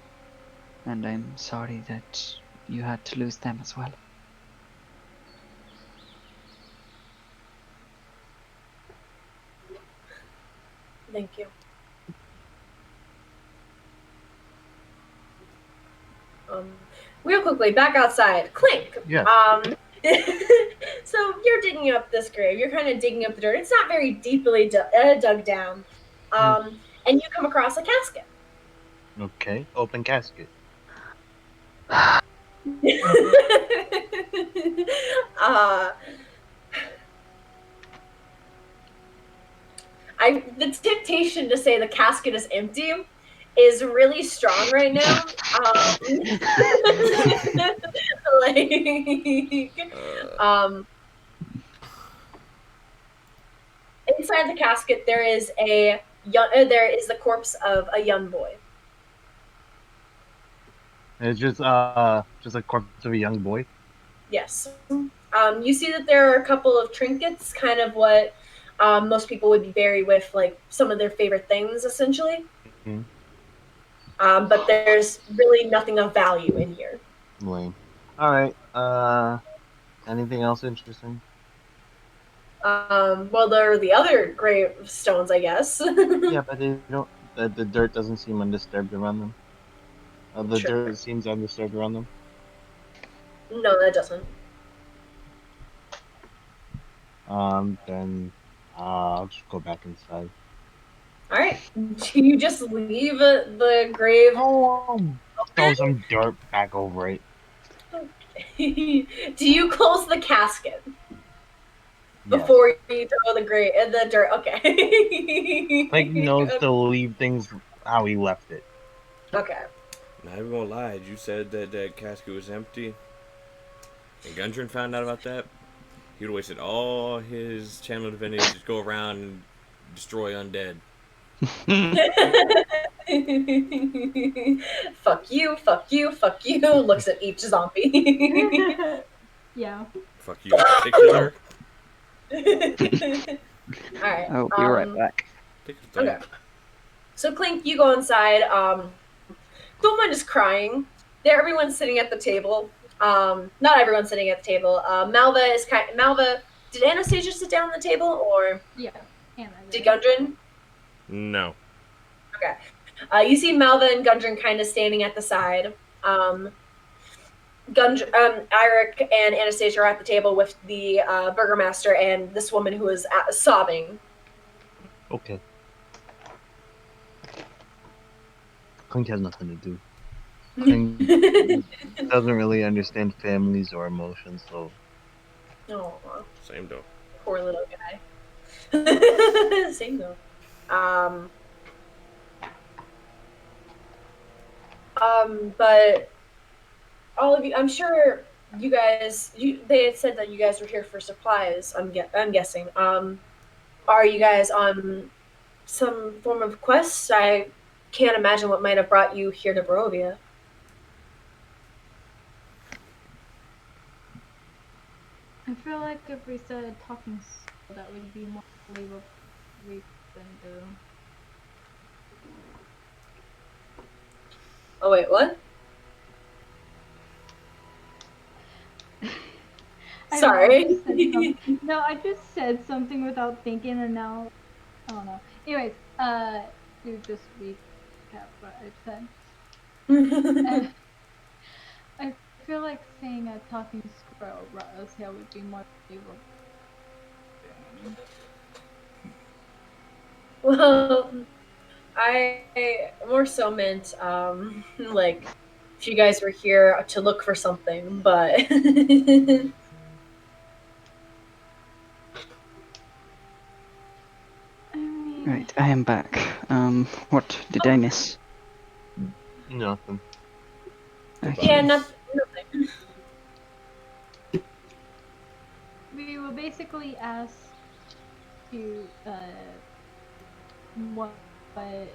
And I'm sorry that you had to lose them as well. Thank you. Real quickly, back outside. Klink. Yes. So you're digging up this grave. You're kind of digging up the dirt. It's not very deeply dug down. And you come across a casket. Okay, open casket. uh, the temptation to say the casket is empty is really strong right now. Like, um, inside the casket there is the corpse of a young boy. It's just a corpse of a young boy. Yes. You see that there are a couple of trinkets, kind of what most people would be buried with, like some of their favorite things, essentially. Mm-hmm. But there's really nothing of value in here. Lame. All right. Anything else interesting? Well, there are the other gravestones, I guess. Yeah, but they don't. The dirt doesn't seem undisturbed around them. The Sure. dirt seems undisturbed around them. No, that doesn't. Then I'll just go back inside. All right. Do you just leave the grave? Throw some dirt back over it. Do you close the casket Yes. before you throw the dirt? Okay. Like knows to leave things how he left it. Okay. Not even gonna lie, you said that that casket was empty. And Gudrun found out about that. He would have wasted all his channel divinity to just go around and destroy undead. Fuck you, fuck you, fuck you. Looks at each zombie. Yeah. Fuck you in particular. Alright. I'll be right back. Take your time. Okay. So Klink, you go inside. Thulman is crying. Everyone's sitting at the table. Not everyone's sitting at the table. Malva. Did Anastasia sit down at the table, or Yeah. Anna did did. Gudrun? No. Okay. You see Malva and Gudrun kind of standing at the side. Airic and Anastasia are at the table with the burgomaster and this woman who is sobbing. Okay. Klink has nothing to do. Klink doesn't really understand families or emotions, so Oh, Same though. poor little guy. Same though. But all of you, I'm sure you guys, they had said that you guys were here for supplies. I'm guessing. Are you guys on some form of quest? I can't imagine what might have brought you here to Barovia. I feel like if we said talking slow, that would be more believable than do. Oh wait, what? I Sorry. No, I just said something without thinking, and now I don't know. Anyways, you just recap what I said. I feel like saying a talking squirrel brought us here would be more believable. Well, I more so meant like if you guys were here to look for something, but Right, I am back. What did I miss? nothing. Okay. yeah, nothing. We were basically asked to what we're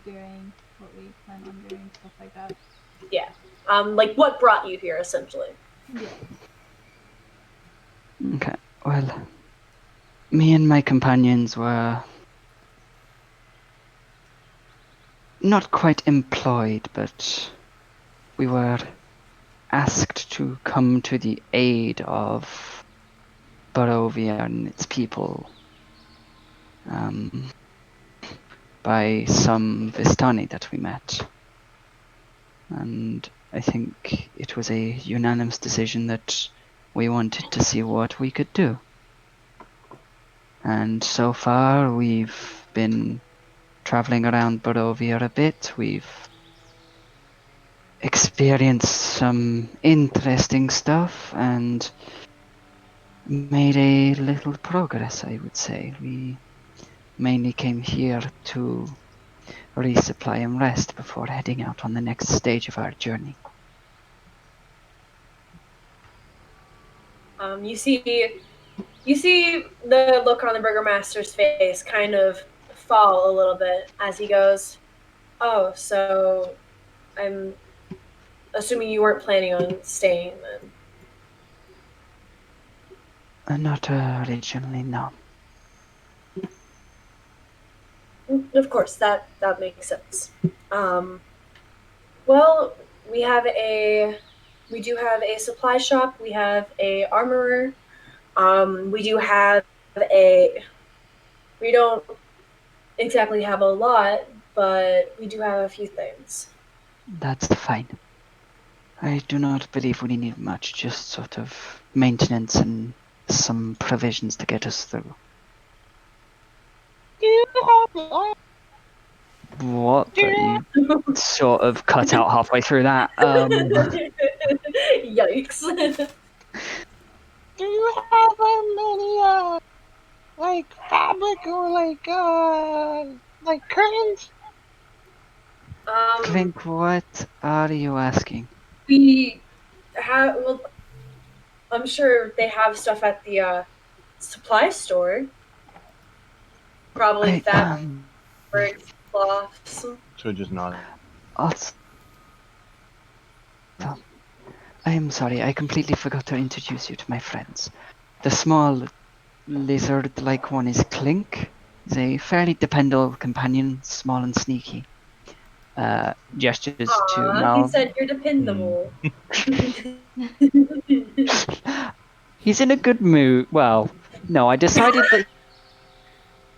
doing, what we plan on doing, stuff like that. Yeah. Like what brought you here, essentially. Yeah. Okay, well, me and my companions were not quite employed, but we were asked to come to the aid of Barovia and its people by some Vistani that we met. And I think it was a unanimous decision that we wanted to see what we could do. And so far, we've been traveling around Barovia a bit. We've experienced some interesting stuff and made a little progress, I would say. We mainly came here to resupply and rest before heading out on the next stage of our journey. You see the look on the burgomaster's face kind of fall a little bit as he goes, "Oh, so I'm assuming you weren't planning on staying then." Not originally, no. Of course, that makes sense. Well, we do have a supply shop. We have a armorer. We do have a. We don't exactly have a lot, but we do have a few things. That's fine. I do not believe we need much, just sort of maintenance and some provisions to get us through. What? You sort of cut out halfway through that. Yikes. Do you have any like fabric or like curtains? Klink, what are you asking? We have. Well, I'm sure they have stuff at the supply store. Probably fabric, cloths. So just not. I'm sorry, I completely forgot to introduce you to my friends. The small lizard-like one is Klink. He's a fairly dependable companion, small and sneaky. Gestures to Malva. He said you're dependable. He's in a good mood. Well, no, I decided that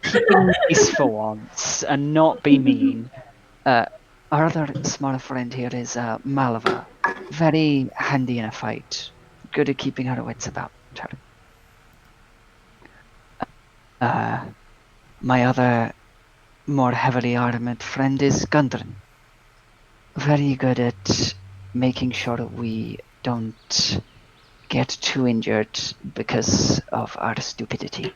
he'd be nice for once and not be mean. Our other smaller friend here is Malva. Very handy in a fight. Good at keeping her wits about her. My other, more heavily armored friend is Gudrun. Very good at making sure that we don't get too injured because of our stupidity.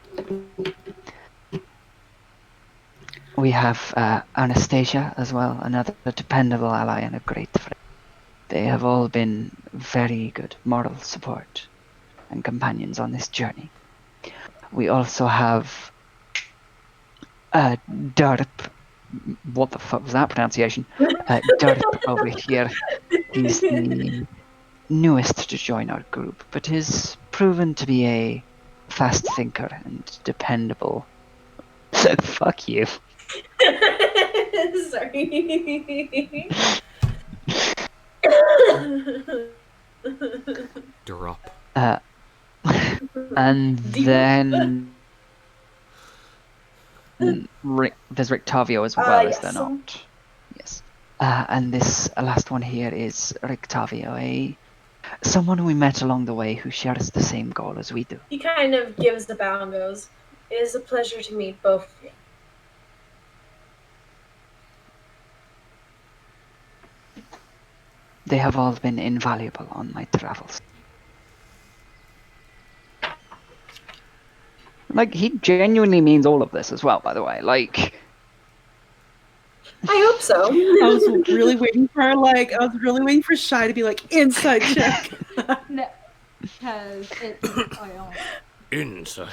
We have Anastasia as well, another dependable ally and a great friend. They have all been very good moral support and companions on this journey. We also have Derp. What the fuck was that pronunciation? Derp over here. He's the newest to join our group, but is proven to be a fast thinker and dependable. Fuck you. Sorry. Drop. And then there's Rictavio as well, is there yes. not? Yes. And this last one here is Rictavio, someone we met along the way who shares the same goal as we do. He kind of gives the bow and goes, "It is a pleasure to meet both of you." They have all been invaluable on my travels. Like, he genuinely means all of this as well, by the way. Like, I hope so. I was really waiting for Shy to be like, inside check. No, because it's oil. Inside.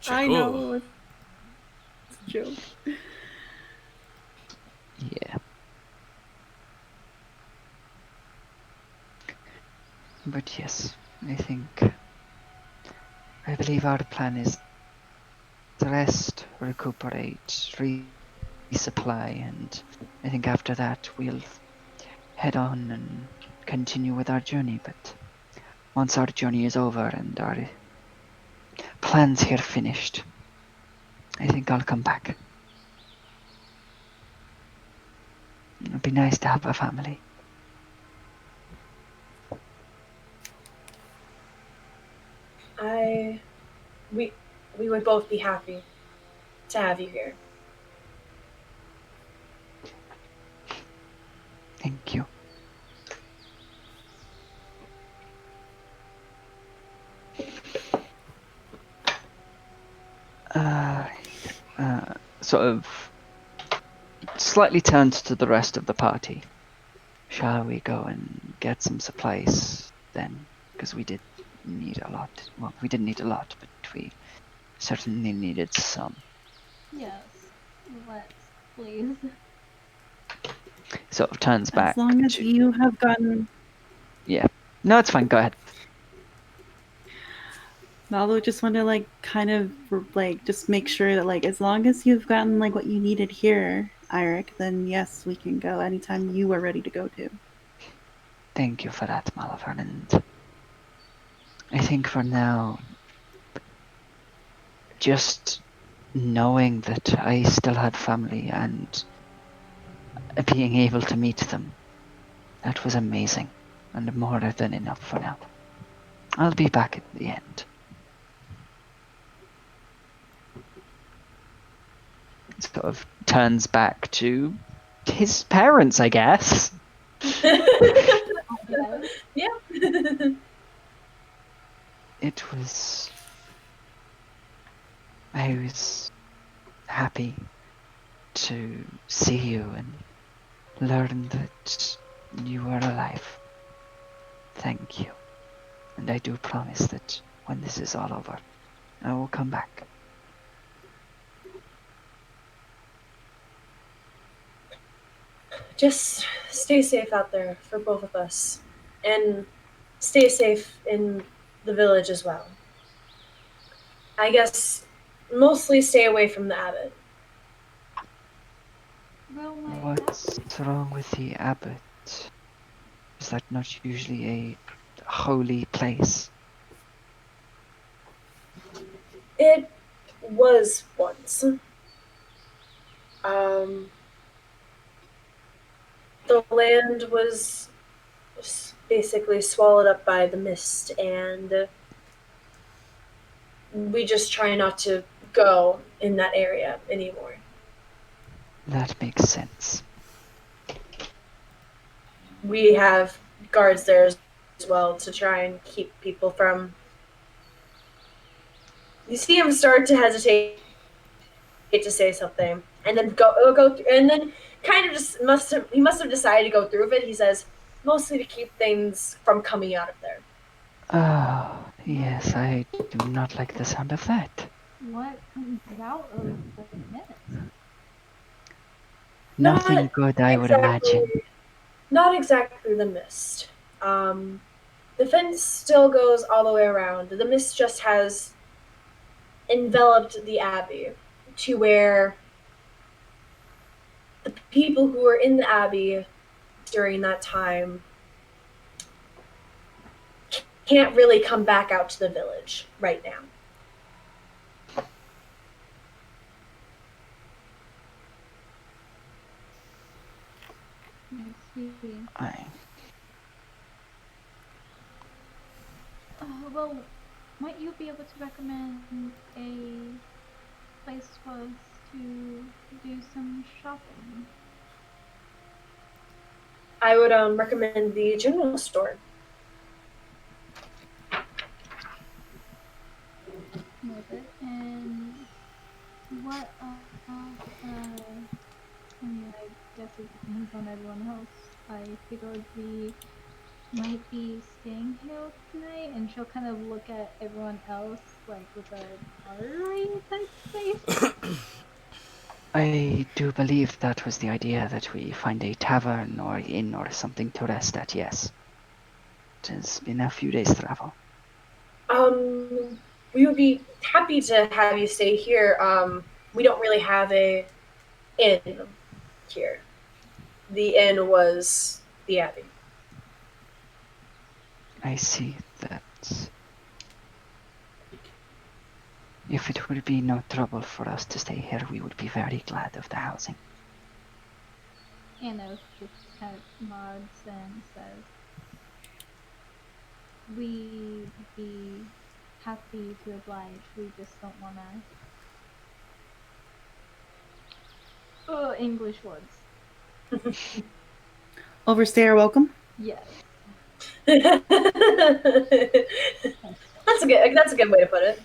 I know. It's a joke. yeah. But yes, I believe our plan is to rest, recuperate, resupply, and I think after that we'll head on and continue with our journey. But once our journey is over and our plans here finished, I think I'll come back. It'd be nice to have a family. would both be happy to have you here. Thank you. Sort of slightly turns to the rest of the party. Shall we go and get some supplies then? Because we did need a lot. Well, we didn't need a lot, but we certainly needed some. Yes. Let's, please. Sort of turns back. As long as you have gotten... Yeah. No, it's fine. Go ahead. Malva just wanted to, like, kind of, like, just make sure that, like, as long as you've gotten, like, what you needed here, Airic, then yes, we can go anytime you are ready to go to. Thank you for that, Malva. And I think for now, just knowing that I still had family and being able to meet them, that was amazing and more than enough for now. I'll be back at the end. Sort of turns back to his parents, I guess. Yeah. I was happy to see you and learn that you were alive. Thank you. And I do promise that when this is all over, I will come back. Just stay safe out there for both of us. And stay safe in the village as well. I guess mostly stay away from the abbot. Well, What's wrong with the abbot? Is that not usually a holy place? It was once. The land was basically swallowed up by the mist, and we just try not to go in that area anymore. That makes sense. We have guards there as well to try and keep people from. You see him start to hesitate to say something, and then go through, and then kind of just he must have decided to go through with it. He says mostly to keep things from coming out of there. Oh, yes, I do not like the sound of that. What comes out of the mist? Nothing good, I would imagine. Not exactly the mist. The fence still goes all the way around. The mist just has enveloped the abbey to where the people who were in the abbey during that time can't really come back out to the village right now. I see. Well, might you be able to recommend a place for us to do some shopping? I would recommend the general store. Noted. And what I mean, I guess it depends on everyone else. I figured we might be staying here tonight, and she'll kind of look at everyone else like with a artery type face. I do believe that was the idea, that we find a tavern or inn or something to rest at, yes. It has been a few days' travel. We would be happy to have you stay here. We don't really have a inn here. The inn was the abbey. I see that. If it would be no trouble for us to stay here, we would be very glad of the housing. Anna just kind of nods and says, "We'd be happy to oblige. We just don't wanna. Oh, English words. Overstayer, welcome. Yes. That's a good way to put it.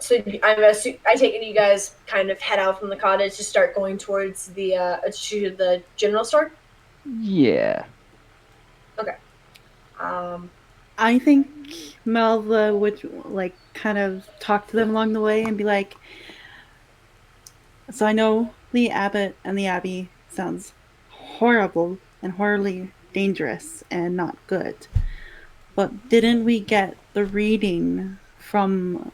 So I take it you guys kind of head out from the cottage to start going towards the general store. Yeah. Okay. I think Malva would like kind of talk to them along the way and be like, so I know the abbot and the abbey sounds horrible and horribly dangerous and not good. But didn't we get the reading from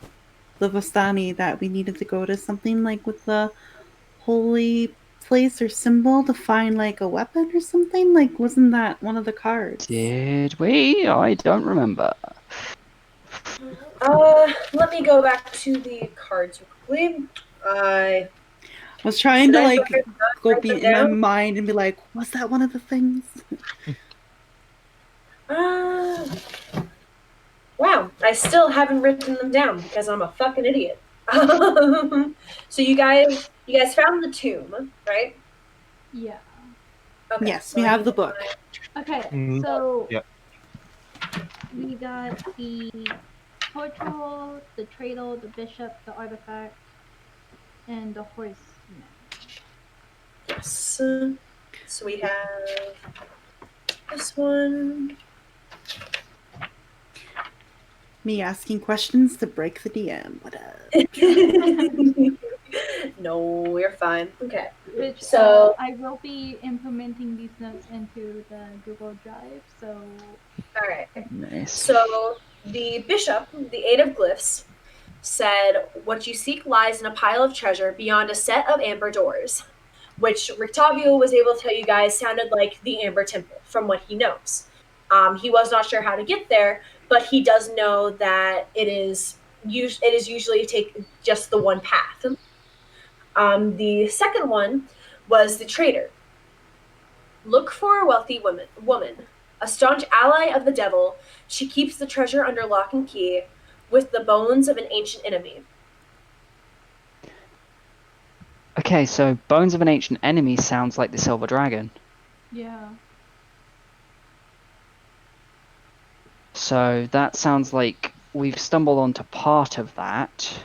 the Vistani that we needed to go to something like with the holy place or symbol to find like a weapon or something? Like, wasn't that one of the cards? Did we? I don't remember. Let me go back to the cards quickly. I was trying to like go write be them in my down? mind and be like, was that one of the things? Wow, I still haven't written them down because I'm a fucking idiot. So you guys found the tomb, right? Yeah. Okay, Yes, so we I have need the to book. Okay, Mm, so yeah. we got the portal, the tradle, the bishop, the artifact, and the horseman. Yes. So we have this one. Me asking questions to break the DM. What up? No, you're fine. Okay. Which So I will be implementing these notes into the Google Drive. So all right. Nice. So the bishop, the Eight of Glyphs, said, "What you seek lies in a pile of treasure beyond a set of amber doors," which Rictavio was able to tell you guys sounded like the Amber Temple from what he knows. He was not sure how to get there, but he does know that it is usually take just the one path. The second one was the traitor. Look for a wealthy woman, a staunch ally of the devil. She keeps the treasure under lock and key with the bones of an ancient enemy. Okay, so Bones of an Ancient Enemy sounds like the Silver Dragon. yeah. So that sounds like we've stumbled onto part of that,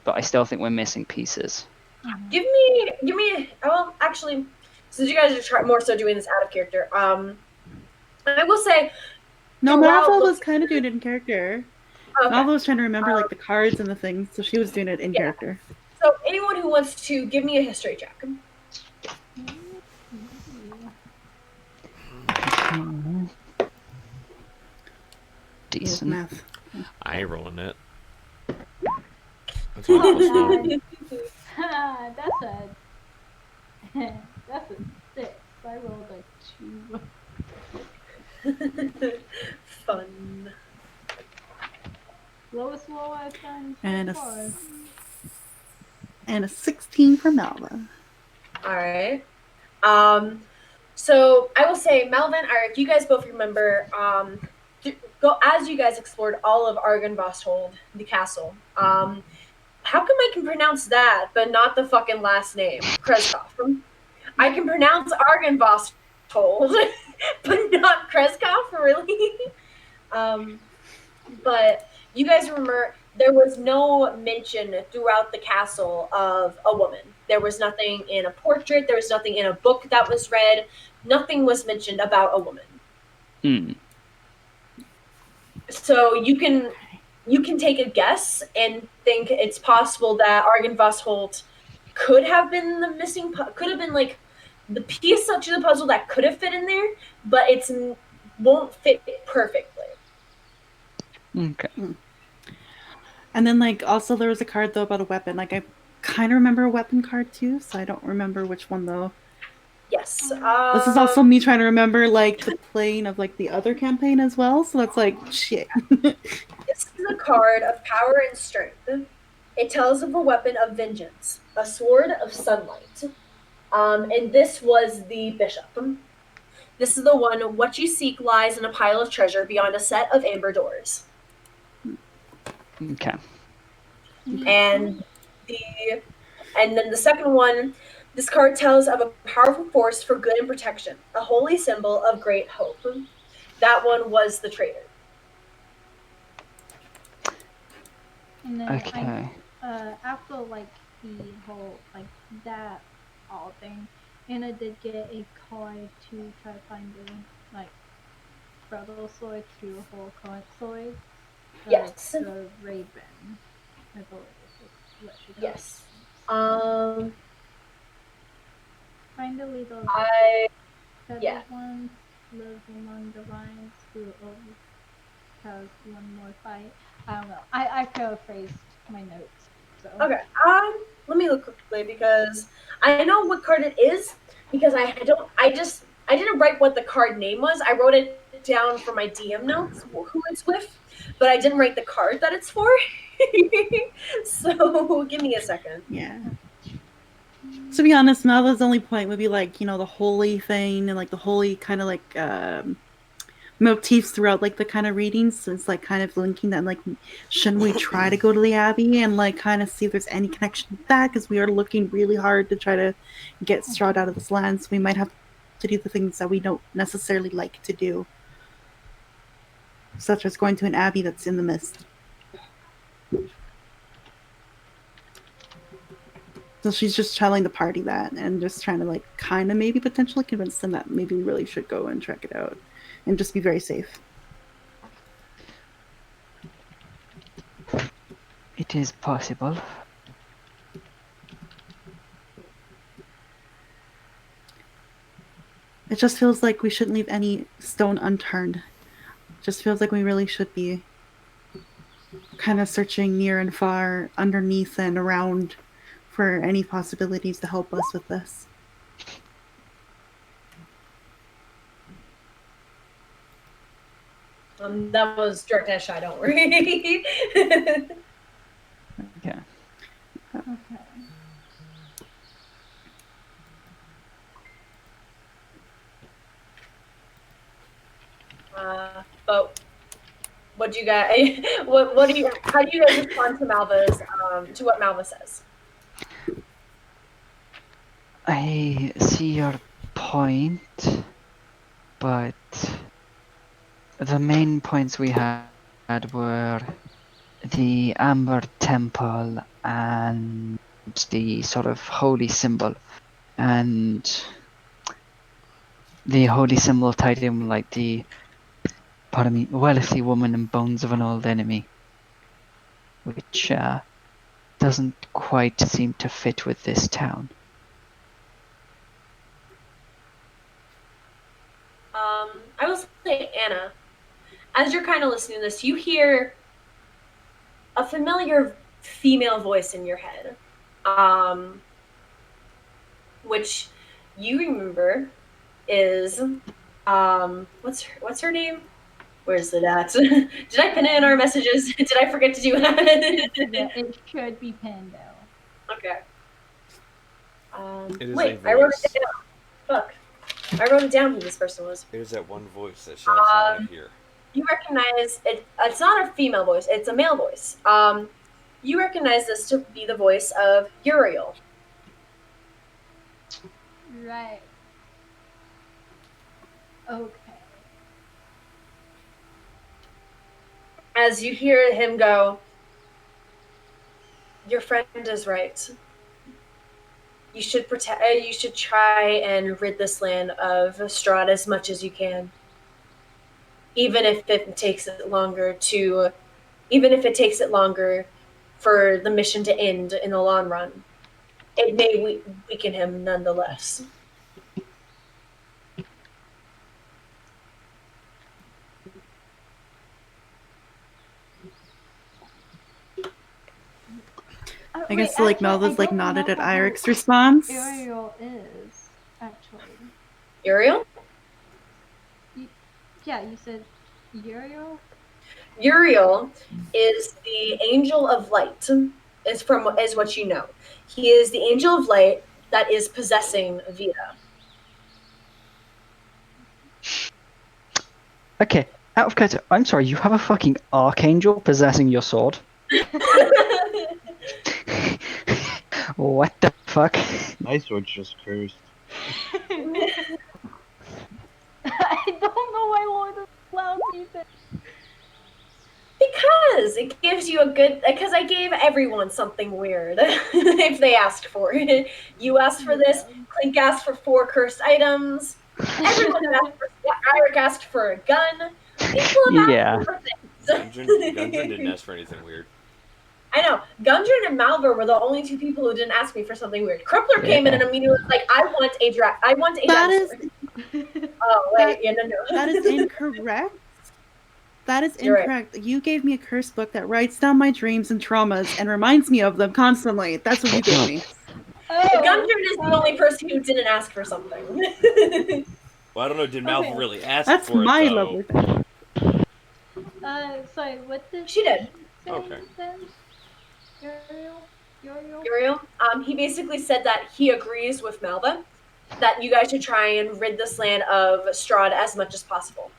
but I still think we're missing pieces. Give me. Well, actually, since you guys are more so doing this out of character, I will say. No, throughout Malva the- was kind of doing it in character. Okay. Malva was trying to remember like the cards and the things, so she was doing it in Yeah. character. So anyone who wants to give me a history check. Decent. Math. I ain't rolling it. That's Oh, my God. That's a 6. I rolled a 2. Fun. Lowest roll I've done so And far. a 16 for Malva. All right. So I will say, Malva and Airic, you guys both remember. Go as you guys explored all of Argynvosthold, the castle. How come I can pronounce that but not the fucking last name, Krezk? I can pronounce Argynvosthold, but not Krezk, really. But you guys remember there was no mention throughout the castle of a woman. There was nothing in a portrait. There was nothing in a book that was read. Nothing was mentioned about a woman. Hmm. So you can take a guess and think it's possible that Argynvostholt could have been the missing, could have been like the piece to the puzzle that could have fit in there, but it's won't fit perfectly. Okay. And then like also there was a card though about a weapon. Like I kind of remember a weapon card too, so I don't remember which one though. Yes. This is also me trying to remember like the playing of like the other campaign as well. So that's like shit. This is a card of power and strength. It tells of a weapon of vengeance, a sword of sunlight. And this was the bishop. This is the one. What you seek lies in a pile of treasure beyond a set of amber doors. Okay. And then the second one, this card tells of a powerful force for good and protection, a holy symbol of great hope. That one was the traitor. And then Okay. after like the whole like that all thing, Anna did get a card to try to find the like brother sword to whole current sword. Yes. The Raven, I believe is what she got. Yes. Find a little I feathered yeah. ones live among the vines who has one more fight. I don't know. I paraphrased my notes. So Okay. Let me look quickly because I know what card it is because I didn't write what the card name was. I wrote it down for my DM notes who it's with, but I didn't write the card that it's for. So give me a second. Yeah. To be honest, Malva's only point would be like, the holy thing and like the holy kind of like motifs throughout like the kind of readings. So it's like kind of linking that like, shouldn't we try to go to the Abbey and like kind of see if there's any connection with that? Because we are looking really hard to try to get Strahd out of this land. So we might have to do the things that we don't necessarily like to do, such as going to an Abbey that's in the mist. So she's just telling the party that and just trying to like kind of maybe potentially convince them that maybe we really should go and check it out and just be very safe. It is possible. It just feels like we shouldn't leave any stone unturned. It just feels like we really should be kind of searching near and far, underneath and around, for any possibilities to help us with this. That was direct at Shy, don't worry. Okay. okay. But what do you guys? What do you? How do you guys respond to Malva's? To what Malva says? I see your point, but the main points we had were the Amber Temple and the sort of holy symbol. And the holy symbol tied in like the, wealthy woman and bones of an old enemy, which doesn't quite seem to fit with this town. I will say, Anna, as you're kind of listening to this, you hear a familiar female voice in your head, which you remember is what's her name? Where's it at? Did I pin it in our messages? Did I forget to do that? Yeah, it should be pinned out. Okay. It is wait, a I wrote voice. it down. Fuck. I wrote it down who this person was. It is that one voice that shouts out of here. You recognize it. It's not a female voice. It's a male voice. You recognize this to be the voice of Uriel. Right. Okay. As you hear him go, your friend is right. You should protect. You should try and rid this land of Strahd as much as you can, even if it takes it longer for the mission to end in the long run. It may weaken him nonetheless. I guess like Malva's like nodded at Airic's response. Uriel is actually. Uriel? Yeah, you said Uriel? Uriel is the angel of light, is what you know. He is the angel of light that is possessing Vita. Okay, out of character, I'm sorry, you have a fucking archangel possessing your sword? What the fuck? My sword's just cursed. I don't know why Lord allowed me to. Because it gives you a good. Because I gave everyone something weird if they asked for it. You asked for this. Klink asked for 4 cursed items. Everyone asked for. Airic asked for a gun. People have Yeah. asked for things. Gudrun didn't ask for anything weird. I know. Gudrun and Malva were the only 2 people who didn't ask me for something weird. Crumpler came in and immediately was like, "I want a I want a That dinosaur." is Oh wait, that- yeah, no. that is incorrect. That is You're right. incorrect. You gave me a curse book that writes down my dreams and traumas and reminds me of them constantly. That's what you gave me. Gudrun is the only person who didn't ask for something. Well, I don't know. Did Malva really ask That's for it my though? lovely thing. Sorry, what did She did. say Okay. then? Uriel? Uriel, he basically said that he agrees with Malva that you guys should try and rid this land of Strahd as much as possible.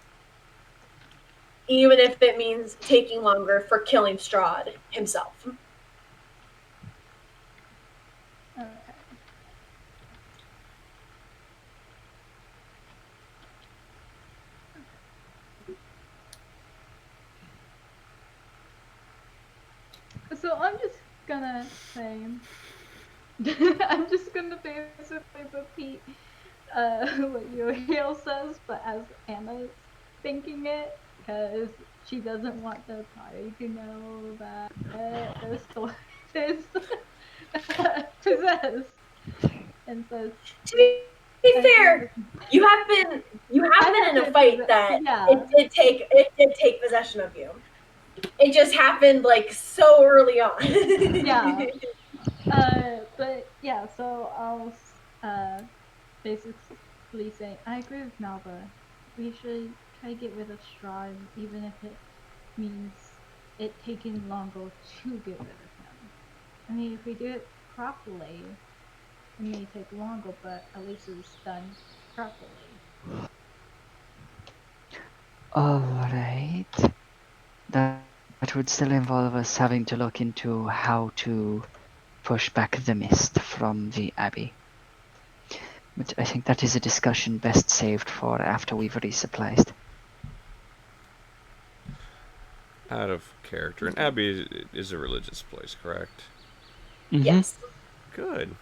Even if it means taking longer for killing Strahd himself. Okay. So I'm just gonna say, I'm just gonna basically repeat what Uriel says, but as Anna's thinking it, because she doesn't want the party to know that their sword is possessed, and says, To be fair, you have been in a fight that it did take possession of you. It just happened like so early on. Yeah. But yeah, so I'll basically say I agree with Malva. We should try to get rid of Strahd, even if it means it taking longer to get rid of him. I mean, if we do it properly, it may take longer, but at least it's done properly. Alright. That would still involve us having to look into how to push back the mist from the Abbey. But I think that is a discussion best saved for after we've resupplied. Out of character, an abbey is a religious place, correct? Mm-hmm. Yes. Good.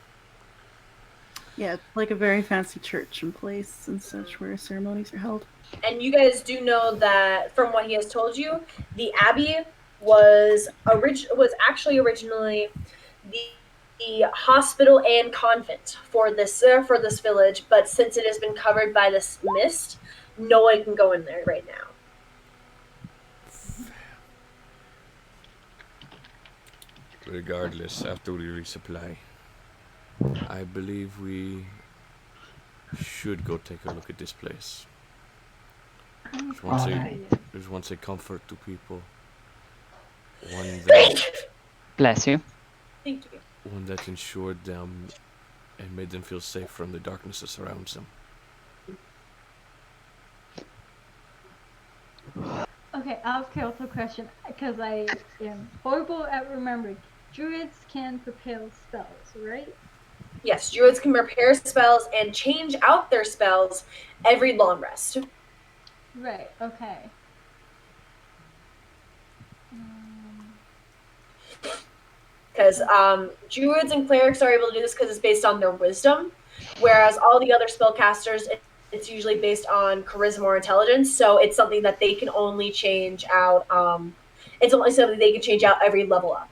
Yeah, it's like a very fancy church and place and such where ceremonies are held. And you guys do know that from what he has told you, the abbey was actually originally the hospital and convent for this village, but since it has been covered by this mist, no one can go in there right now. Regardless, after we resupply, I believe we should go take a look at this place. There's once a comfort to people. One that Bless you. Thank you. one that ensured them and made them feel safe from the darkness that surrounds them. Okay, I'll ask Carol a question because I am horrible at remembering. Druids can prepare spells, right? Yes, druids can repair spells and change out their spells every long rest. Right. Okay. Because druids and clerics are able to do this because it's based on their wisdom, whereas all the other spellcasters, it's usually based on charisma or intelligence. So it's something that they can only change out. It's only something they can change out every level up.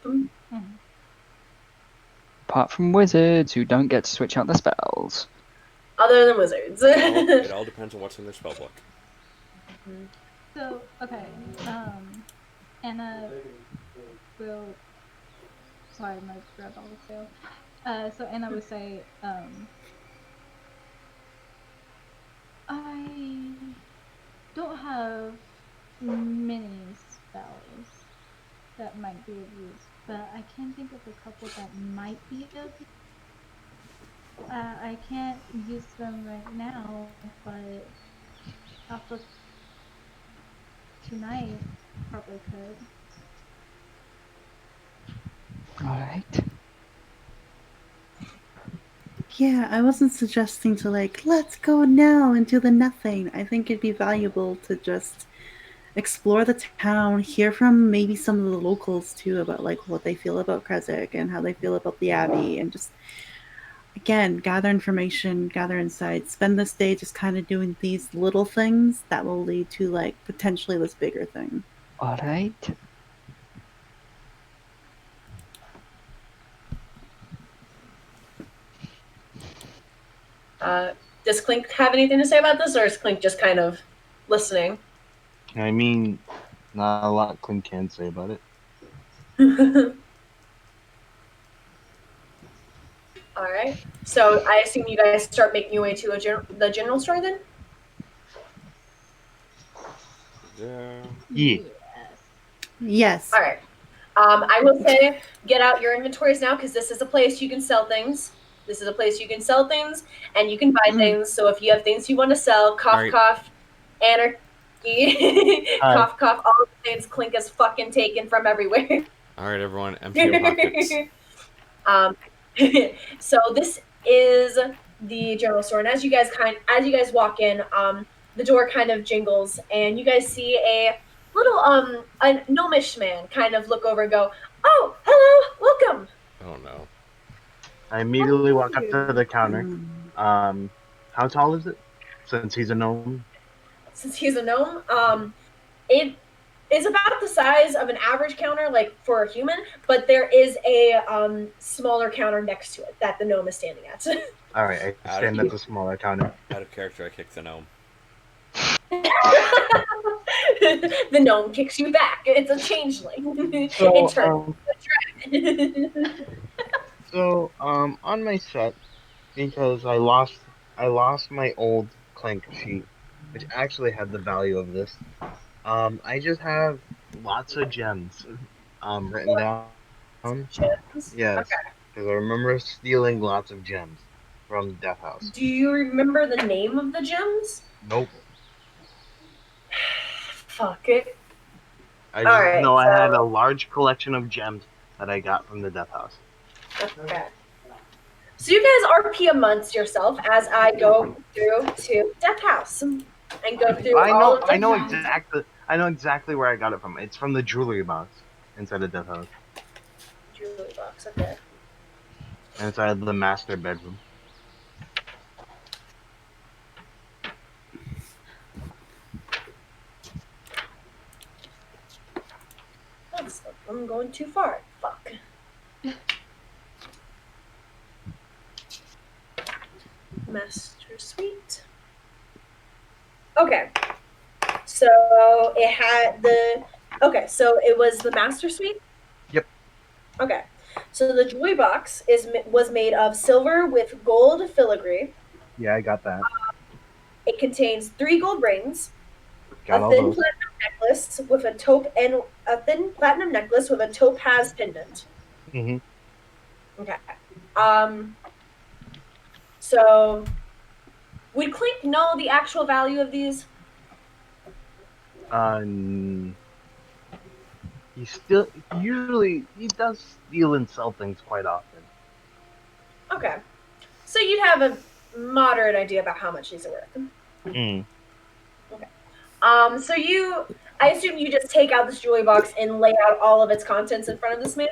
Apart from wizards who don't get to switch out the spells. Other than wizards. It all depends on what's in their spellbook. So, okay, Anna will... Sorry, my grab all failed. So Anna would say, I don't have many spells that might be of use, but I can think of a couple that might be of use. I can't use them right now, but after tonight, probably could. All right. Yeah, I wasn't suggesting to let's go now into the nothing. I think it'd be valuable to just explore the town, hear from maybe some of the locals too about what they feel about Krezk and how they feel about the Abbey, and just again gather information, gather insights, spend this day just kind of doing these little things that will lead to potentially this bigger thing. All right. Does Klink have anything to say about this, or is Klink just kind of listening? I mean, not a lot Klink can say about it. All right. So I assume you guys start making your way to the general store then? Yeah. Yeah. Yes. All right. I will say get out your inventories now because this is a place you can sell things. This is a place you can sell things and you can buy things. So if you have things you want to sell, cough, Right. cough, Anarchy, Hi. cough, cough, all the things Klink is fucking taken from everywhere. All right, everyone, empty your pockets. So this is the general store, and as you guys walk in, the door kind of jingles, and you guys see a little a gnomish man kind of look over and go, "Oh, hello, welcome." Oh no. I immediately walk up to the counter. How tall is it? Since he's a gnome. Since he's a gnome, it is about the size of an average counter, like for a human, but there is a smaller counter next to it that the gnome is standing at. All right, I stand at the smaller counter. Out of character, I kicked the gnome. The gnome kicks you back. It's a changeling. So, It turns into a dragon. So, on my set, because I lost my old Clank sheet, which actually had the value of this. I just have lots of gems, written down. Gems? Yes, Okay. because I remember stealing lots of gems from Death House. Do you remember the name of the gems? Nope. Fuck it. I just Alright, know I had so- a large collection of gems that I got from the Death House. Okay. So you guys RP amongst yourself as I go through to Death House and go through all of the I know exactly where I got it from. It's from the jewelry box inside the Death House. jewelry box. Okay. Inside the master bedroom. I'm going too far. Fuck. Master Suite. Okay. So it had the. Okay, so it was the Master Suite? Yep. Okay. So the jewelry box was made of silver with gold filigree. Yeah, I got that. It contains 3 gold rings, Got a all thin those. platinum necklace with a thin platinum necklace with a topaz pendant. Mhm. Okay. So would Klink know the actual value of these? He does steal and sell things quite often. Okay. So you'd have a moderate idea about how much these are worth. Mm. So I assume you just take out this jewelry box and lay out all of its contents in front of this man?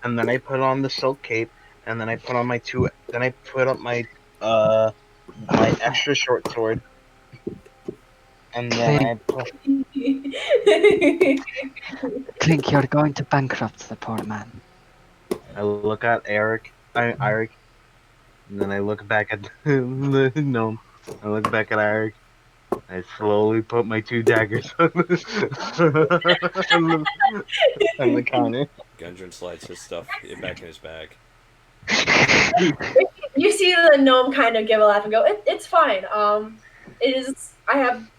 And then I put on the silk cape, and then I put on then I put up my my extra short sword. And then I put... Klink, you're going to bankrupt the poor man. I look at Airic, and then I look back at the gnome. I look back at Airic. I slowly put my 2 daggers on the counter. Gudrun slides his stuff back in his bag. You see the gnome kind of give a laugh and go, "It's fine. It is. I have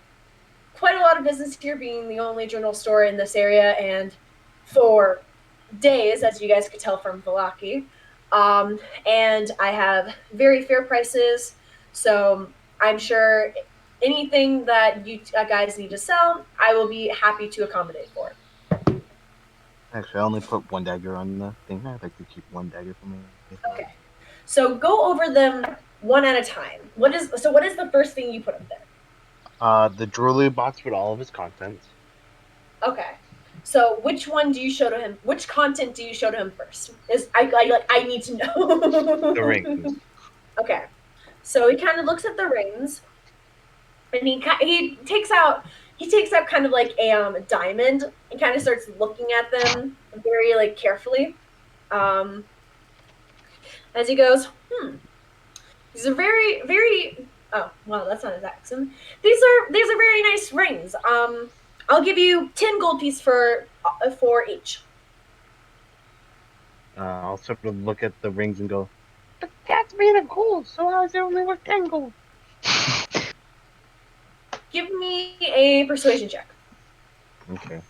quite a lot of business here, being the only general store in this area, and for days, as you guys could tell from Valaki, and I have very fair prices. So I'm sure anything that you guys need to sell, I will be happy to accommodate for. Actually, I only put one dagger on the thing. I'd like to keep one dagger for myself. Okay. So go over them one at a time. What is the first thing you put up there? The jewelry box with all of its contents. Okay. So which one do you show to him? Which content do you show to him first? I need to know. The rings. Okay. So he kind of looks at the rings, and he takes out kind of like a diamond and kind of starts looking at them very like carefully. As he goes, these are very, very. Oh, well, that's not his accent. These are very nice rings. I'll give you 10 gold piece for each. I'll sort of look at the rings and go, But that's made of gold, so how is it only worth 10 gold? Give me a persuasion check. okay.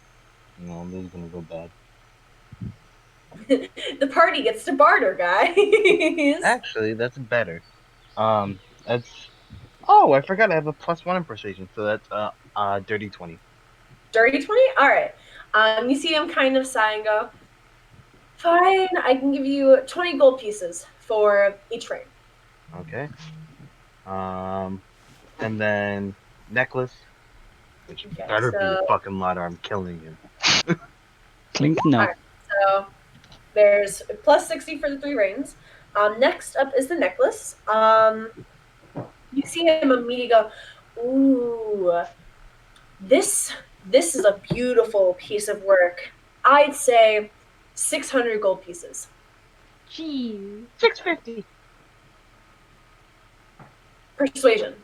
No, this is gonna go bad. The party gets to barter, guys. Actually, that's better. That's. Oh, I forgot I have a +1 in persuasion, so that's dirty 20. Dirty 20? All right. You see him kind of sigh and go, fine, I can give you 20 gold pieces for each ring. Okay. And then necklace, which better be a fucking lot or I'm killing him. Klink, no. Alright, so there's +60 for the 3 rings. Next up is the necklace. You see him immediately go, ooh, this is a beautiful piece of work. I'd say 600 gold pieces. Jeez. 650. Persuasion.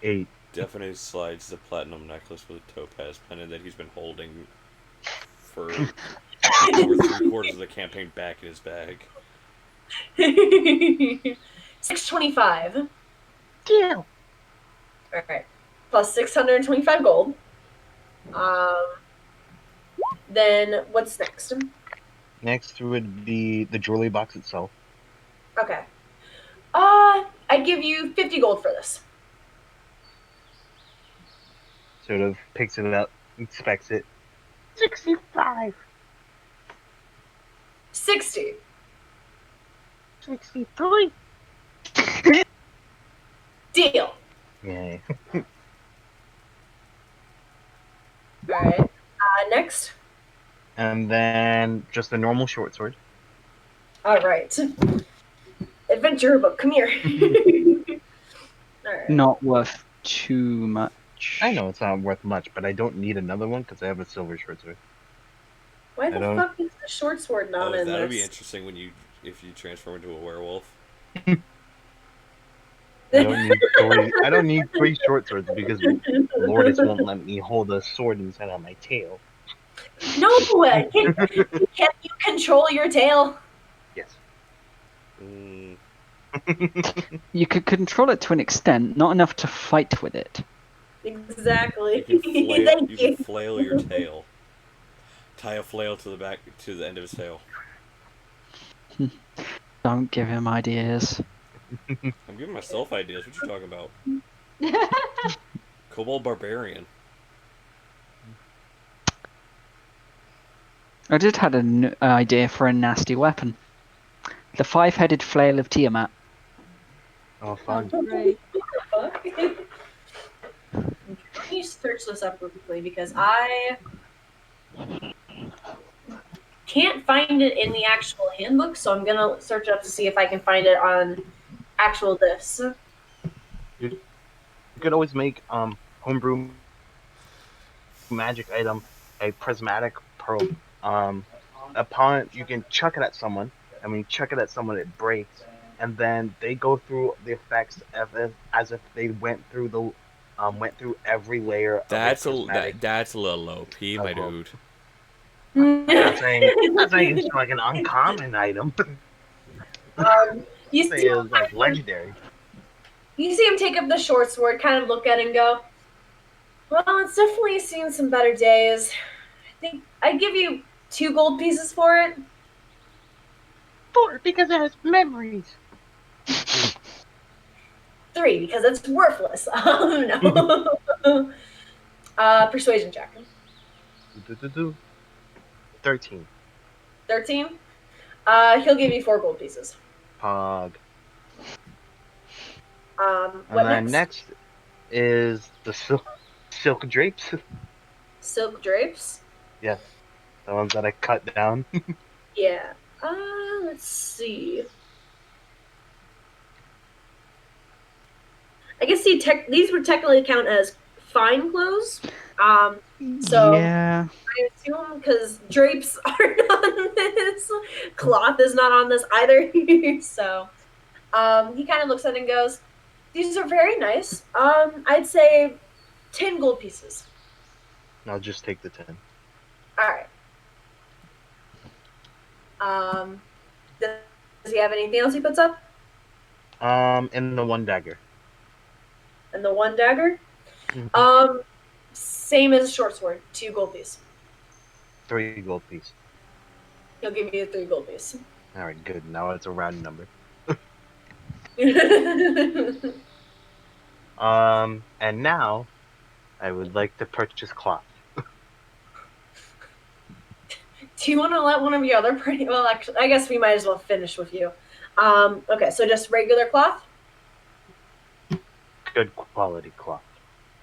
8. Definitely slides the platinum necklace with a topaz pendant that he's been holding for over 3/4 of the campaign back in his bag. 625. Deal. All right. Plus 625 gold. Then what's next? Next would be the jewelry box itself. Okay. I'd give you 50 gold for this. Sort of picks it up, inspects it. 65. 60. 63. Deal. Yay. All right. Next. And then just a normal short sword. All right. Adventure book, come here. All right. Not worth too much. I know it's not worth much, but I don't need another one because I have a silver short sword. Why the fuck is the short sword not in That would this? be interesting if you transform into a werewolf. I don't need 3 short swords because Lordess won't let me hold a sword inside of my tail. No, can you control your tail? Yes. You could control it to an extent, not enough to fight with it. Exactly. You can flail, Thank you can flail your tail. Tie a flail to the end of his tail. Don't give him ideas. I'm giving myself ideas. What you talking about? Kobold Barbarian. I did had an idea for a nasty weapon. The 5-headed flail of Tiamat. Oh, fun. Right. What the fuck? Let me search this up real quickly because I can't find it in the actual handbook, so I'm gonna search up to see if I can find it on actual this. You could always make homebrew magic item a prismatic pearl. Upon you can chuck it at someone, and when you chuck it at someone, it breaks, and then they go through the effects as if they went through every layer. That's of that's a little low P, my dude. I'm not saying it's like an uncommon item. You see, It's like legendary. you see him take up the short sword, kind of look at it and go, well, it's definitely seen some better days. I think I'd give you 2 gold pieces for it. 4, because it has memories. 3 because it's worthless. No. Persuasion check. 13. 13. He'll give you 4 gold pieces. Pog. What And then next? next is the silk drapes. Silk drapes. Yes, the ones that I cut down. Yeah. Let's see. I guess these would technically count as fine clothes. So Yeah. I assume because drapes aren't on this, cloth is not on this either. So he kind of looks at it and goes, "These are very nice. I'd say 10 gold pieces." I'll just take the 10. All right. Does he have anything else he puts up? And the 1 dagger. And the 1 dagger? Mhm. Same as a short sword, 2 gold piece. 3 gold piece. He'll give you 3 gold piece. All right, good. Now it's a round number. And now I would like to purchase cloth. Do you want to let one of your other pretty? Well, actually, I guess we might as well finish with you. Okay, so just regular cloth. Good quality cloth.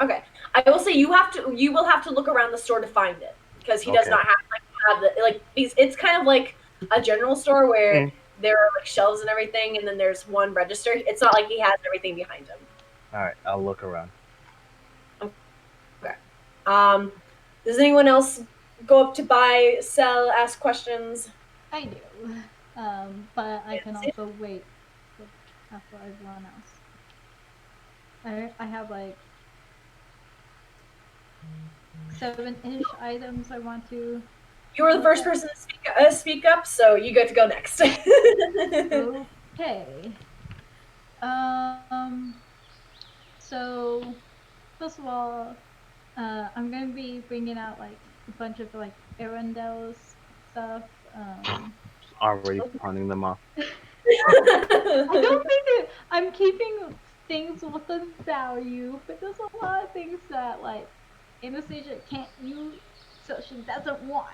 Okay, I will say you will have to look around the store to find it because he does Okay. not have the these. It's kind of like a general store where Mm. there are like shelves and everything, and then there's one register. It's not like he has everything behind him. All right, I'll look around. Okay. Does anyone else go up to buy, sell, ask questions? I do. But I can also wait after everyone else. I have like 7-ish items I want to. You were the first person to speak up, so you get to go next. Okay. So first of all, I'm gonna be bringing out like a bunch of like Arundel's stuff. Already pawning them off. I don't think that I'm keeping things with the value, but there's a lot of things that like Anastasia can't use, so she doesn't want.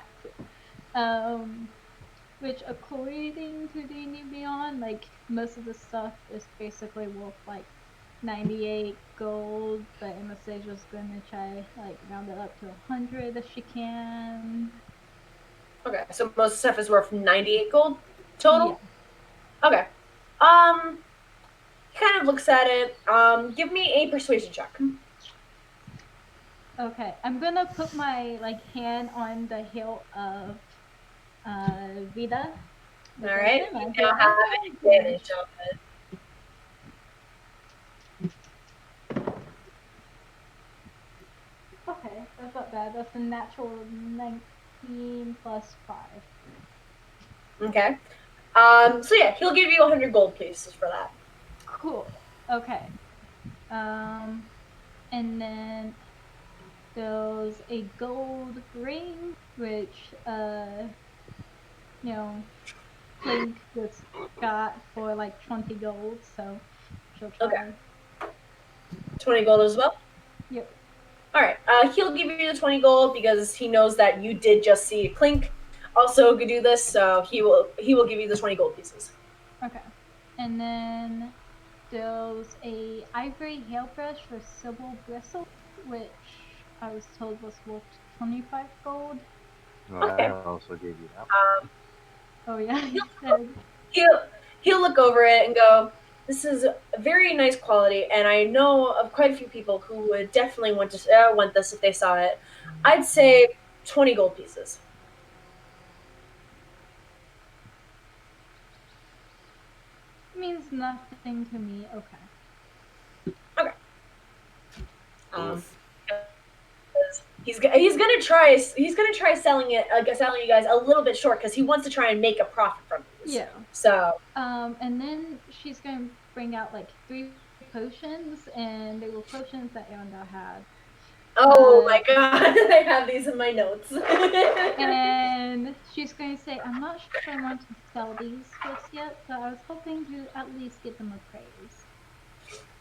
Which according to D&D Beyond, like most of the stuff is basically worth like 98 gold, but Anastasia's gonna try like round it up to 100 if she can. Okay, so most stuff is worth 98 gold total? Yeah. Okay. He kind of looks at it. Give me a persuasion check. Okay, I'm gonna put my like hand on the hilt of Vida. All right. I You feel now have an advantage of it. Okay, that's not bad. That's a natural 19 plus 5. Okay. So yeah, he'll give you 100 gold pieces for that. Cool. Okay. And then there's a gold ring, which Klink just got for like 20 gold, so she'll try. Okay. 20 gold as well? Yep. All right. He'll give you the 20 gold because he knows that you did just see Klink also could do this, so he will give you the 20 gold pieces. Okay. And then there's a ivory hairbrush for silver bristle, which I was told was worth 25 gold. Okay. I also gave you that. Oh yeah. He'll look over it and go, "This is a very nice quality, and I know of quite a few people who would definitely want this if they saw it. I'd say 20 gold pieces." Means nothing to me. Okay. Okay. He's gonna try selling you guys a little bit short because he wants to try and make a profit from these. Yeah. So. And then she's gonna bring out like 3 potions, and they were potions that Arundel had. Oh my god, I have these in my notes. And she's going to say, "I'm not sure I want to sell these just yet, but I was hoping to at least give them a praise."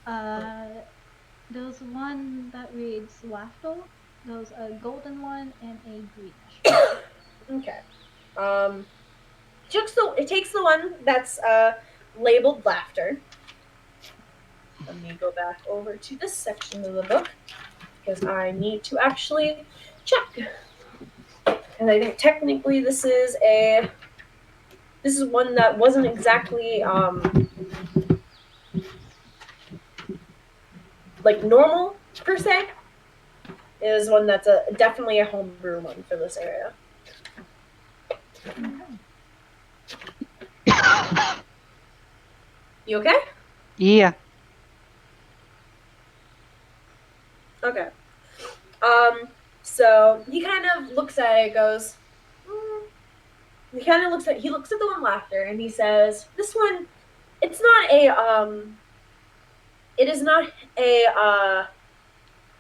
There's one that reads laughter. There's a golden one and a greenish. Okay. It takes the one that's labeled laughter. Let me go back over to this section of the book because I need to actually check. And I think technically this is one that wasn't exactly like normal per se. It is one that's definitely a homebrew one for this area. You okay? Yeah. Okay. So he kind of looks at it, goes, he looks at the one laughter, and he says, "This one, it's not it is not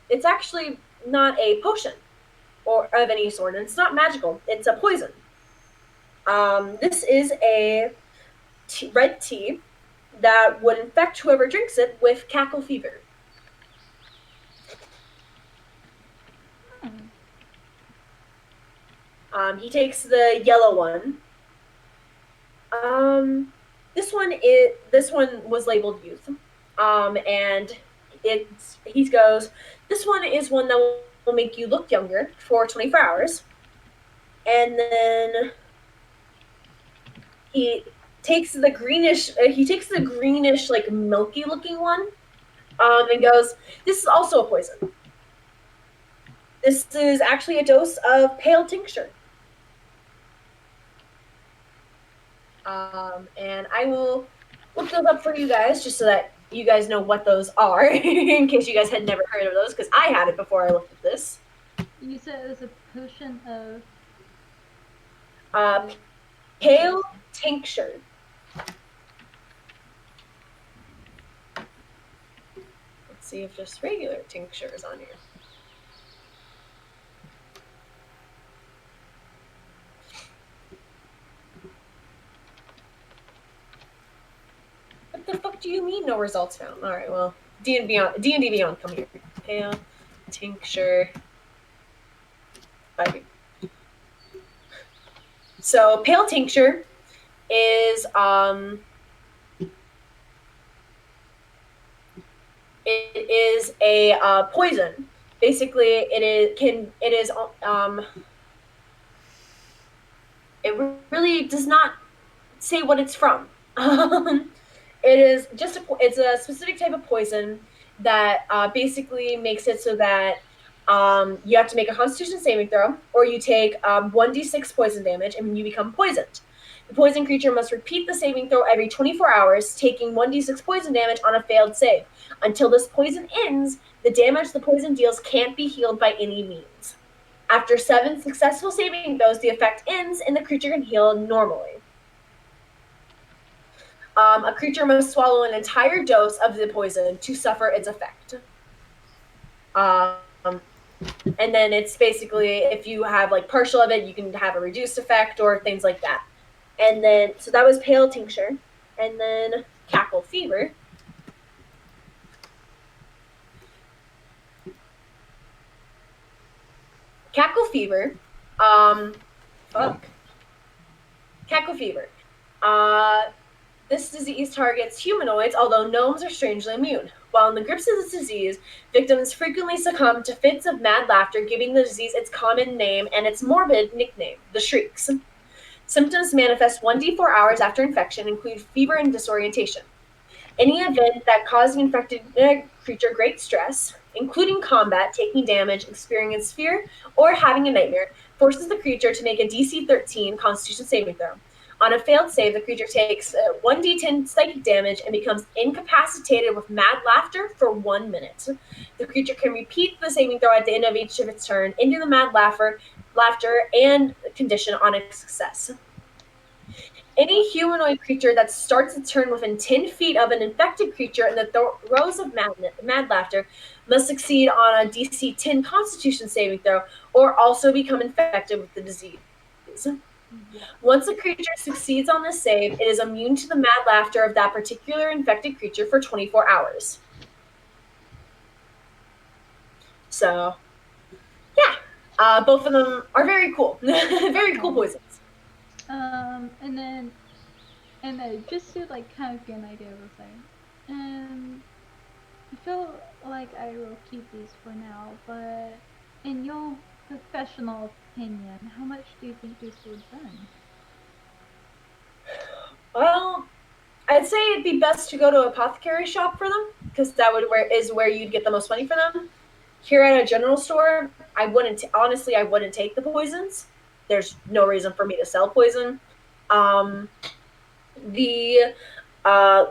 it's actually not a potion or of any sort, and it's not magical. It's a poison. This is a red tea that would infect whoever drinks it with cackle fever." He takes the yellow one. This one was labeled youth. And he goes, "This one is one that will make you look younger for 24 hours." And then he takes the greenish like milky looking one, and goes, "This is also a poison. This is actually a dose of pale tincture." And I will look those up for you guys just so that you guys know what those are in case you guys had never heard of those, because I had it before I looked at this. You said it was a potion of Pale tincture. Let's see if just regular tincture is on here. What the fuck do you mean no results found? All right, well, D&D Beyond, come here. Pale tincture. Okay. So pale tincture is it is a poison. Basically, it really does not say what it's from. It is just it's a specific type of poison that basically makes it so that you have to make a Constitution saving throw, or you take 1d6 poison damage, and you become poisoned. The poison creature must repeat the saving throw every 24 hours, taking 1d6 poison damage on a failed save. Until this poison ends, the damage the poison deals can't be healed by any means. After 7 successful saving throws, the effect ends, and the creature can heal normally. A creature must swallow an entire dose of the poison to suffer its effect. And then it's basically, if you have like partial of it, you can have a reduced effect or things like that. And then, so that was pale tincture. And then cackle fever. Cackle fever. Cackle fever. This disease targets humanoids, although gnomes are strangely immune. While in the grips of this disease, victims frequently succumb to fits of mad laughter, giving the disease its common name and its morbid nickname, the shrieks. Symptoms manifest 1d4 hours after infection, include fever and disorientation. Any event that caused the infected creature great stress, including combat, taking damage, experiencing fear, or having a nightmare, forces the creature to make a DC 13 Constitution saving throw. On a failed save, the creature takes 1d10 psychic damage and becomes incapacitated with mad laughter for 1 minute. The creature can repeat the saving throw at the end of each of its turn into the mad laughter and condition on a success. Any humanoid creature that starts its turn within 10 feet of an infected creature in the throes of mad laughter must succeed on a DC 10 Constitution saving throw or also become infected with the disease. Once a creature succeeds on this save, it is immune to the mad laughter of that particular infected creature for 24 hours. So, yeah, both of them are very cool. Very cool poisons. And then just to like kind of get an idea of the thing, I feel like I will keep these for now, but in your professional opinion, how much do you think these would burn? Well, I'd say it'd be best to go to an apothecary shop for them, because that is where you'd get the most money for them. Here at a general store, I wouldn't take the poisons. There's no reason for me to sell poison. The uh,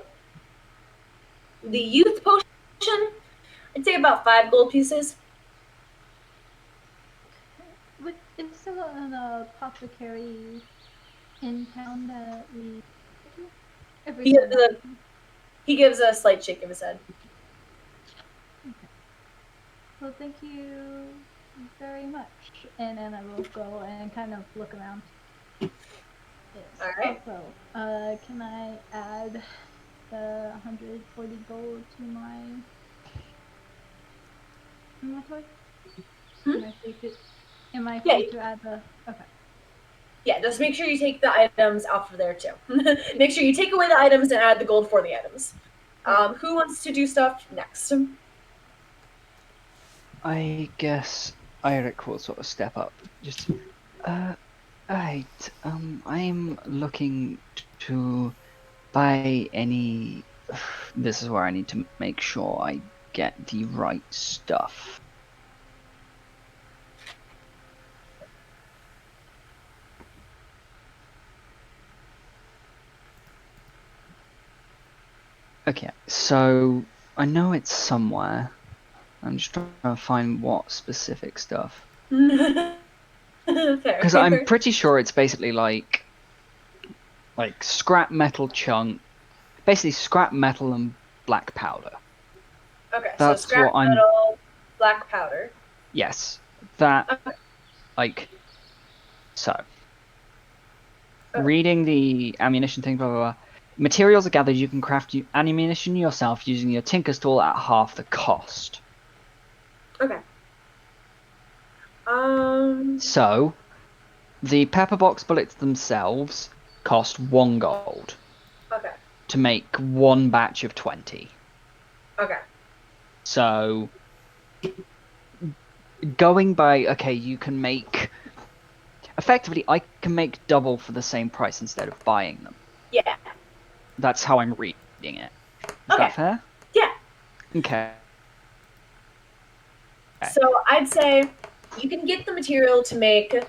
the youth potion, I'd say about 5 gold pieces. Is there an apothecary in town that we go to? He gives a slight shake of his head. Okay. Well, thank you very much. And then I will go and kind of look around. Yes. All right. Also, can I add the 140 gold to my inventory? Am I free to add the... Okay. Yeah, just make sure you take the items off of there too. Make sure you take away the items and add the gold for the items. Who wants to do stuff next? I guess Airic will sort of step up. Just, right, I'm looking to buy any... This is where I need to make sure I get the right stuff. Okay, so I know it's somewhere. I'm just trying to find what specific stuff. Because I'm pretty sure it's basically like scrap metal chunk, basically scrap metal and black powder. Okay, that's so scrap metal, black powder. Yes, that so. Okay. Reading the ammunition thing, blah blah blah. Materials are gathered. You can craft ammunition yourself using your tinker's tool at half the cost. Okay. So, the pepper box bullets themselves cost 1 gold. Okay. To make 1 batch of 20. Okay. So, going by, okay, you can make... Effectively, I can make double for the same price instead of buying them. Yeah. That's how I'm reading it. Is that fair? Yeah. Okay. So I'd say you can get the material to make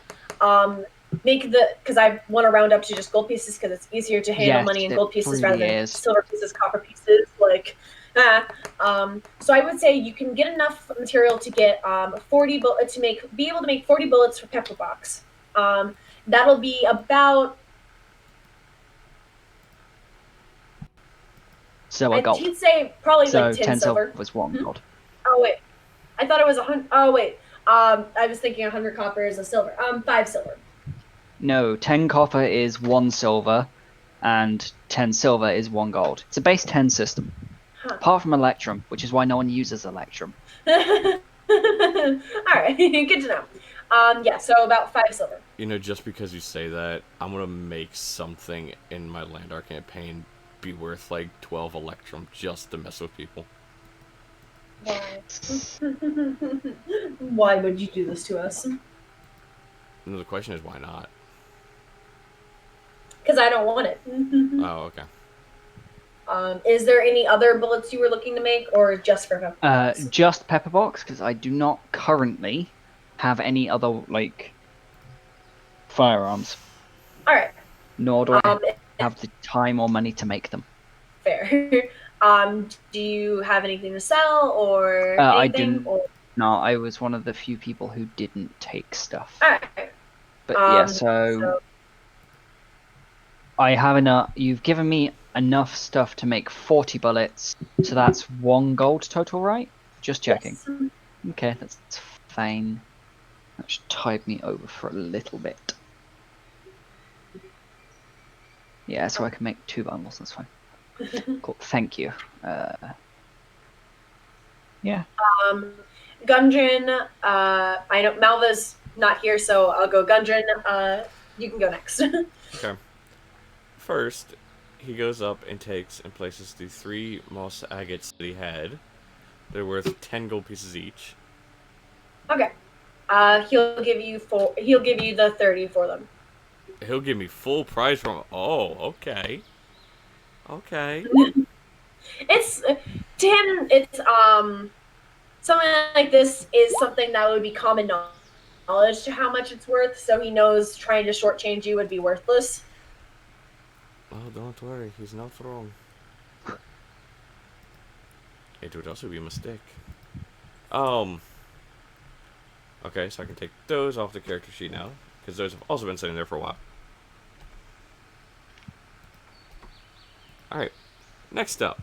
because I want to round up to just gold pieces because it's easier to handle money in gold pieces rather than silver pieces, copper pieces. So I would say you can get enough material to get 40 bullets be able to make 40 bullets for pepper box. That'll be about. So a gold. I'd say probably so 10 silver. Was 1 gold. Oh wait, I thought it was 100. Oh wait, I was thinking 100 copper is a silver. 5 silver. No, 10 copper is 1 silver, and 10 silver is 1 gold. It's a base 10 system. Huh. Apart from Electrum, which is why no one uses Electrum. Alright, good to know. Yeah, so about 5 silver. You know, just because you say that, I'm gonna make something in my Landar campaign be worth like 12 Electrum just to mess with people. Why? Why would you do this to us? No, the question is why not? Because I don't want it. Oh, okay. Is there any other bullets you were looking to make, or just for pepper box? Just pepper box, because I do not currently have any other firearms. All right. Nor do I have the time or money to make them. Fair. Do you have anything to sell or anything? I didn't. No, I was one of the few people who didn't take stuff. All right. But yeah, so I have enough. You've given me enough stuff to make 40 bullets, so that's 1 gold total, right? Just checking. Yes. Okay, that's fine. That should tide me over for a little bit. Yeah, so I can make 2 bundles. That's fine. Cool. Thank you. Yeah. Gudrun, I know Malva's not here, so I'll go Gudrun. You can go next. Okay. First, he goes up and takes and places the 3 moss agates that he had. They're worth 10 gold pieces each. Okay. He'll give you the 30 for them. He'll give me full price from. Oh, okay. Okay. It's to him. It's something like this is something that would be common knowledge to how much it's worth. So he knows trying to shortchange you would be worthless. Oh, don't worry. He's not wrong. It would also be a mistake. Okay, so I can take those off the character sheet now, because those have also been sitting there for a while. Alright, next up.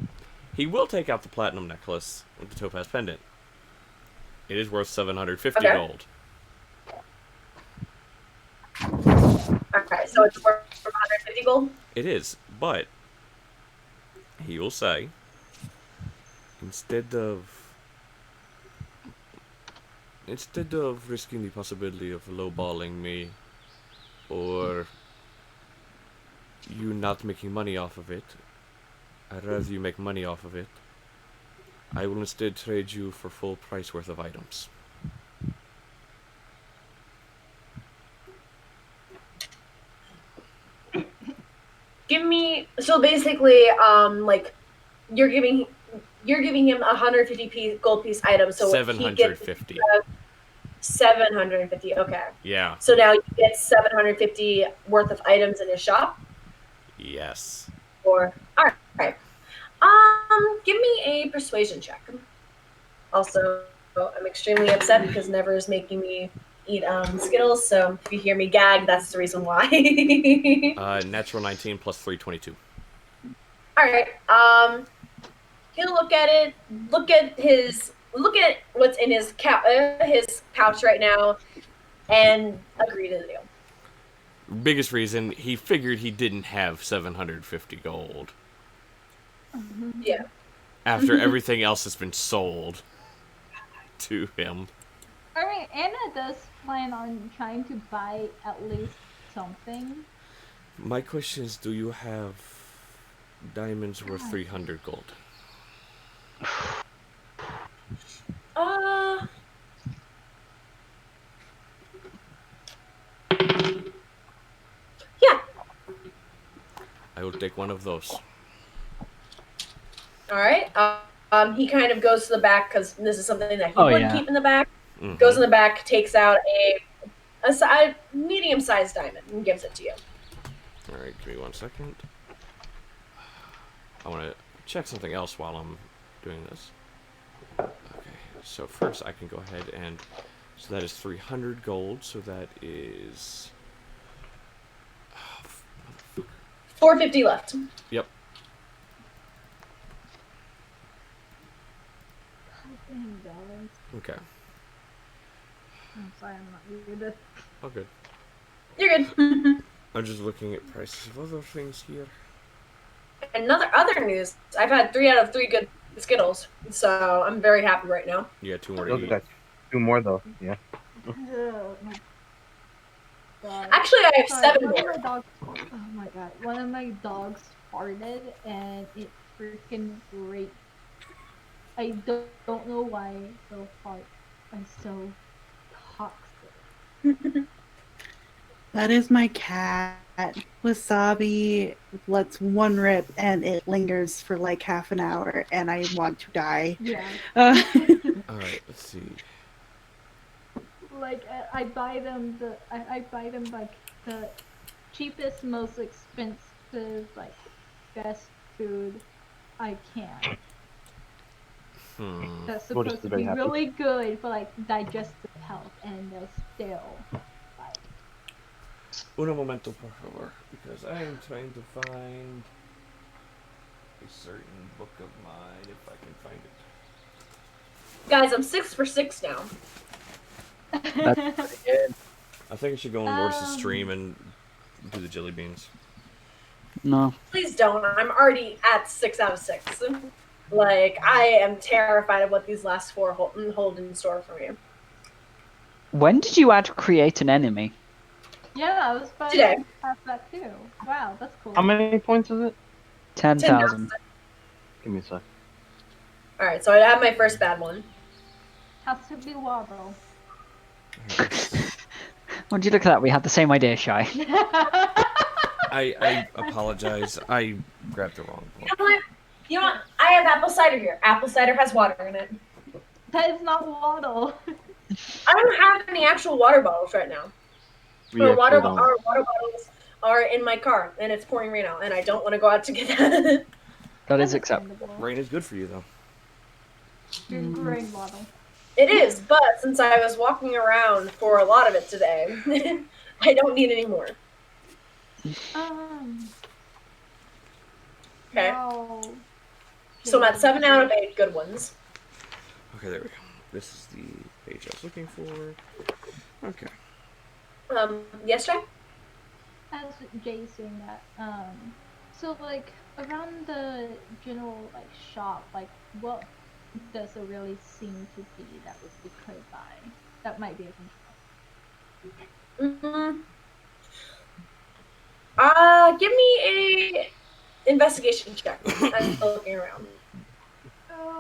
He will take out the platinum necklace with the topaz pendant. It is worth 750 gold. Okay, so it's worth 150 gold? It is, but he will say, instead of risking the possibility of lowballing me, or you not making money off of it, I'd rather you make money off of it. I will instead trade you for full price worth of items. Give me, so basically, like, you're giving him 150 gold piece item, so 750. He gets 750. Okay. Yeah. So now you get 750 worth of items in his shop. Yes. Or all right. Give me a persuasion check. Also, I'm extremely upset because Never is making me eat Skittles. So if you hear me gag, that's the reason why. Natural 19 plus 322. All right. He'll look at it. Look at what's in his pouch right now, and agree to the deal. Biggest reason, he figured he didn't have 750 gold. Yeah. After everything else has been sold to him. Alright, Anna does plan on trying to buy at least something. My question is, do you have diamonds worth 300 gold? Yeah. I will take one of those. All right. He kind of goes to the back because this is something that he wouldn't keep in the back. Mm-hmm. Goes in the back, takes out a medium-sized diamond, and gives it to you. All right, give me 1 second. I want to check something else while I'm doing this. Okay, so first I can go ahead and... So that is 300 gold, so that is... 450 left. Yep. Okay. I'm sorry, I'm not muted. Oh, good. You're good. I'm just looking at prices of other things here. Other news. I've had 3 out of 3 good Skittles, so I'm very happy right now. You got 2 more Look to at eat. that. 2 more though. Yeah. Oh my god. Actually, I have Sorry, 7 one of more. my dogs, oh my god. One of my dogs farted and it freaking raped. I don't know why the fart is so toxic. That is my cat. Wasabi lets one rip and it lingers for like half an hour and I want to die. Yeah. Alright, let's see. Like I buy them I buy them like the cheapest, most expensive, like best food I can. That's supposed to be really good for like digestive health, and they're still like. Uno momento, por favor, because I am trying to find a certain book of mine, if I can find it. Guys, I'm 6 for 6 now. That's pretty good. I think I should go on Lordess' stream and do the jelly beans. No. Please don't. I'm already at 6 out of 6. Like, I am terrified of what these last 4 hold in store for me. When did you add create an enemy? Yeah, I was about Today. to ask that too. Wow, that's cool. How many points is it? 10,000. Give me a sec. Alright, so I have my first bad one. Has to be Wobble. Would you look at that? We had the same idea, Shy. I apologize. I grabbed the wrong one. You know what? I have apple cider here. Apple cider has water in it. That is not Waddle. I don't have any actual water bottles right now. We Our water actually don't. bottles are in my car, and it's pouring rain out, and I don't want to go out to get that. That is acceptable. Understandable. Rain is good for you, though. You're green, Waddle. It is, but since I was walking around for a lot of it today, I don't need any more. Okay. Wow. So I'm at 7 out of 8 good ones. Okay, there we go. This is the page I was looking for. Okay. Yes, Jay? As Jay's saying that, so like around the general like shop, like what does there really seem to be that we could buy that might be of interest? Give me a investigation check. I'm still looking around.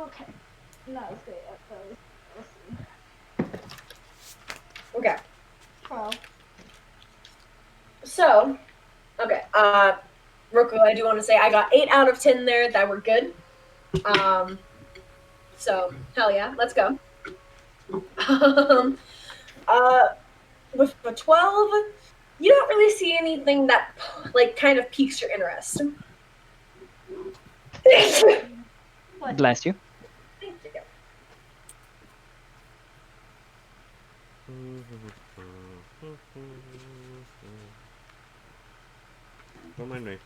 Okay, not as great at those. Let's see. Okay. 12. So, okay. Roku, I do want to say I got 8 out of 10 there that were good. So hell yeah, let's go. With a 12, you don't really see anything that like kind of piques your interest. Bless you. Thank you. Don't mind me.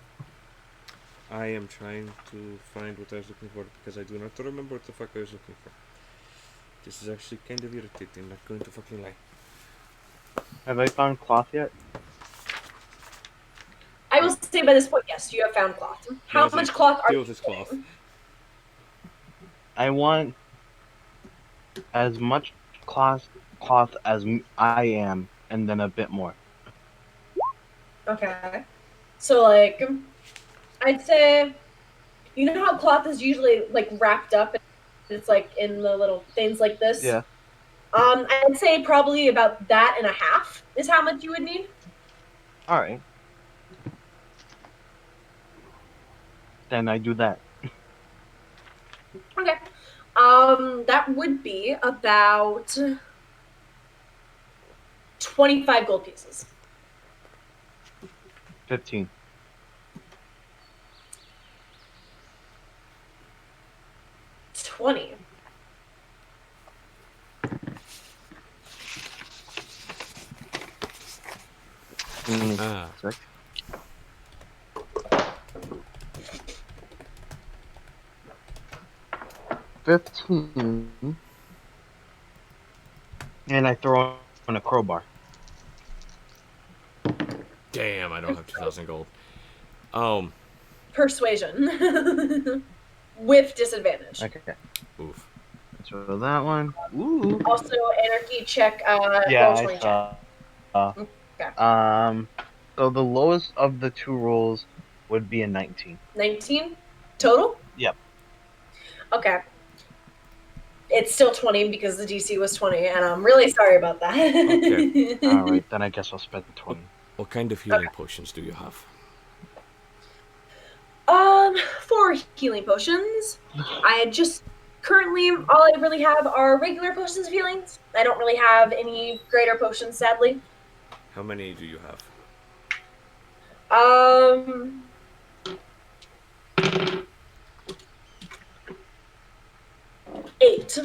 I am trying to find what I was looking for because I do not remember what the fuck I was looking for. This is actually kind of irritating, not going to fucking lie. Have I found cloth yet? I will say by this point, yes, you have found cloth. How Now, much cloth are deal you with this cloth. getting? I want as much cloth as I am, and then a bit more. Okay. So like, I'd say, you know how cloth is usually like wrapped up, and it's like in the little things like this. Yeah. I'd say probably about that and a half is how much you would need. All right. Then I do that. Okay. That would be about 25 gold pieces. 15. $20. Sec. 15. And I throw in a crowbar. Damn, I don't have 2,000 gold. Persuasion. With disadvantage. Okay. Oof. So that one. Ooh. Also, Anarchy check. Yeah, roll I 20 check. saw. Okay. So the lowest of the two rolls would be a 19. 19 total? Yep. Okay. It's still 20 because the DC was 20, and I'm really sorry about that. Okay. All right, then I guess I'll spend 20. What kind of healing potions do you have? 4 healing potions. I just currently all I really have are regular potions of healings. I don't really have any greater potions, sadly. How many do you have? 8.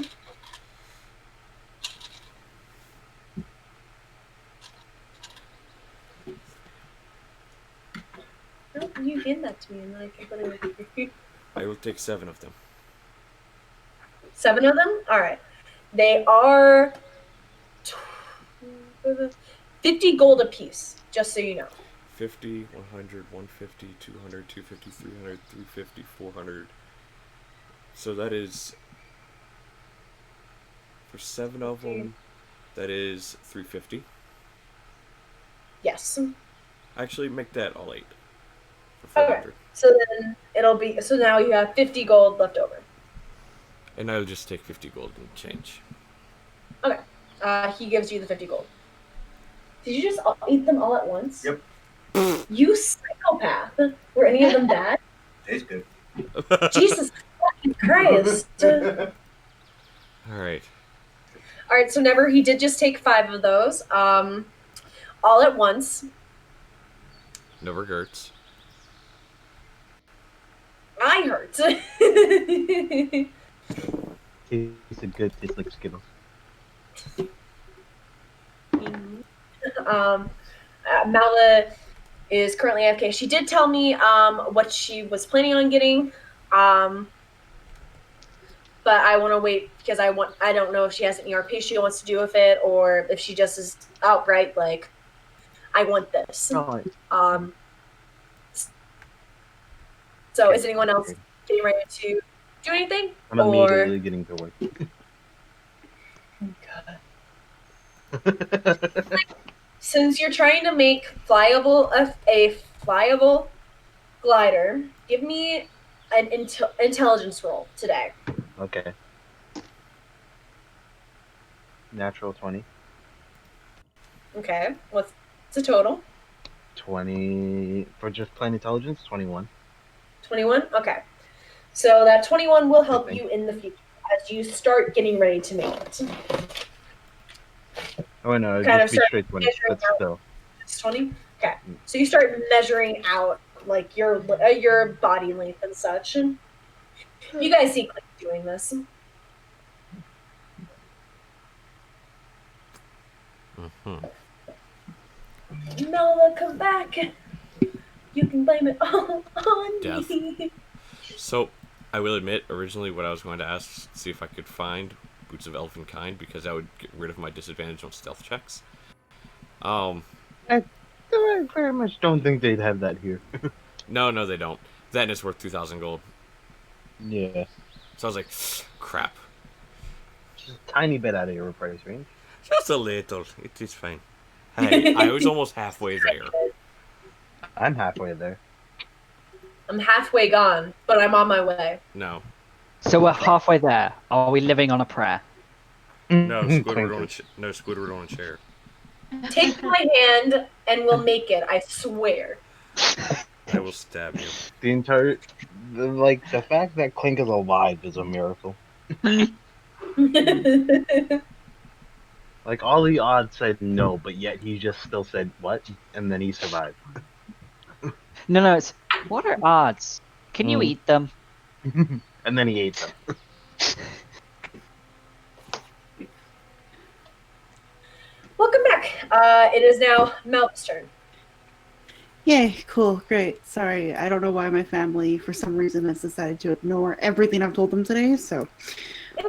No, you hand that to me and then I can put it in. I will take 7 of them. 7 of them? Alright. They are 50 gold apiece, just so you know. 50, 100, 150, 200, 250, 300, 350, 400, So that is for 7 of them. That is 350. Yes. Actually, make that all 8 for 400. Okay. So then it'll be. So now you have 50 gold left over. And I'll just take 50 gold and change. Okay. He gives you the 50 gold. Did you just eat them all at once? Yep. You psychopath. Were any of them bad? Tastes good. Jesus fucking Christ. Alright. Alright, so Never, he did just take 5 of those. All at once. No regrets. I hurt. Tasted good. Tastes like Skittles. Malva is currently AFK. She did tell me what she was planning on getting, but I want to wait because I don't know if she has an ERP she wants to do with it, or if she just is outright like, I want this. Oh, So is anyone else getting ready to do anything? I'm immediately getting to work. Since you're trying to make a flyable glider, give me an intelligence roll today. Okay. Natural 20. Okay. What's the total? 20 for just plain intelligence. 21. 21? Okay. So that 21 will help Okay. you in the future as you start getting ready to make it. Oh no, it'd Kind just of be straight 20. But still. It's 20? Okay. So you start measuring out like your body length and such. You guys see Klink doing this. Malva, come back. You can blame it all on Death. me. So, I will admit, originally what I was going to ask, see if I could find Boots of Elvenkind, because that would get rid of my disadvantage on stealth checks. I very much don't think they'd have that here. No, they don't. Then it's worth 2,000 gold. Yeah. So I was like, crap. Just a tiny bit out of your price range. Just a little. It is fine. Hey, I was almost halfway there. I'm halfway there. I'm halfway gone, but I'm on my way. No. So we're halfway there. Are we living on a prayer? No, Squidward on a chair. Take my hand and we'll make it, I swear. I will stab you. The fact that Klink is alive is a miracle. Like, all the odds said no, but yet he just still said, what? And then he survived. No, it's... What are odds? Can you eat them? And then he ate them. Welcome back. It is now Malva's turn. Yay, cool, great. Sorry, I don't know why my family, for some reason, has decided to ignore everything I've told them today, so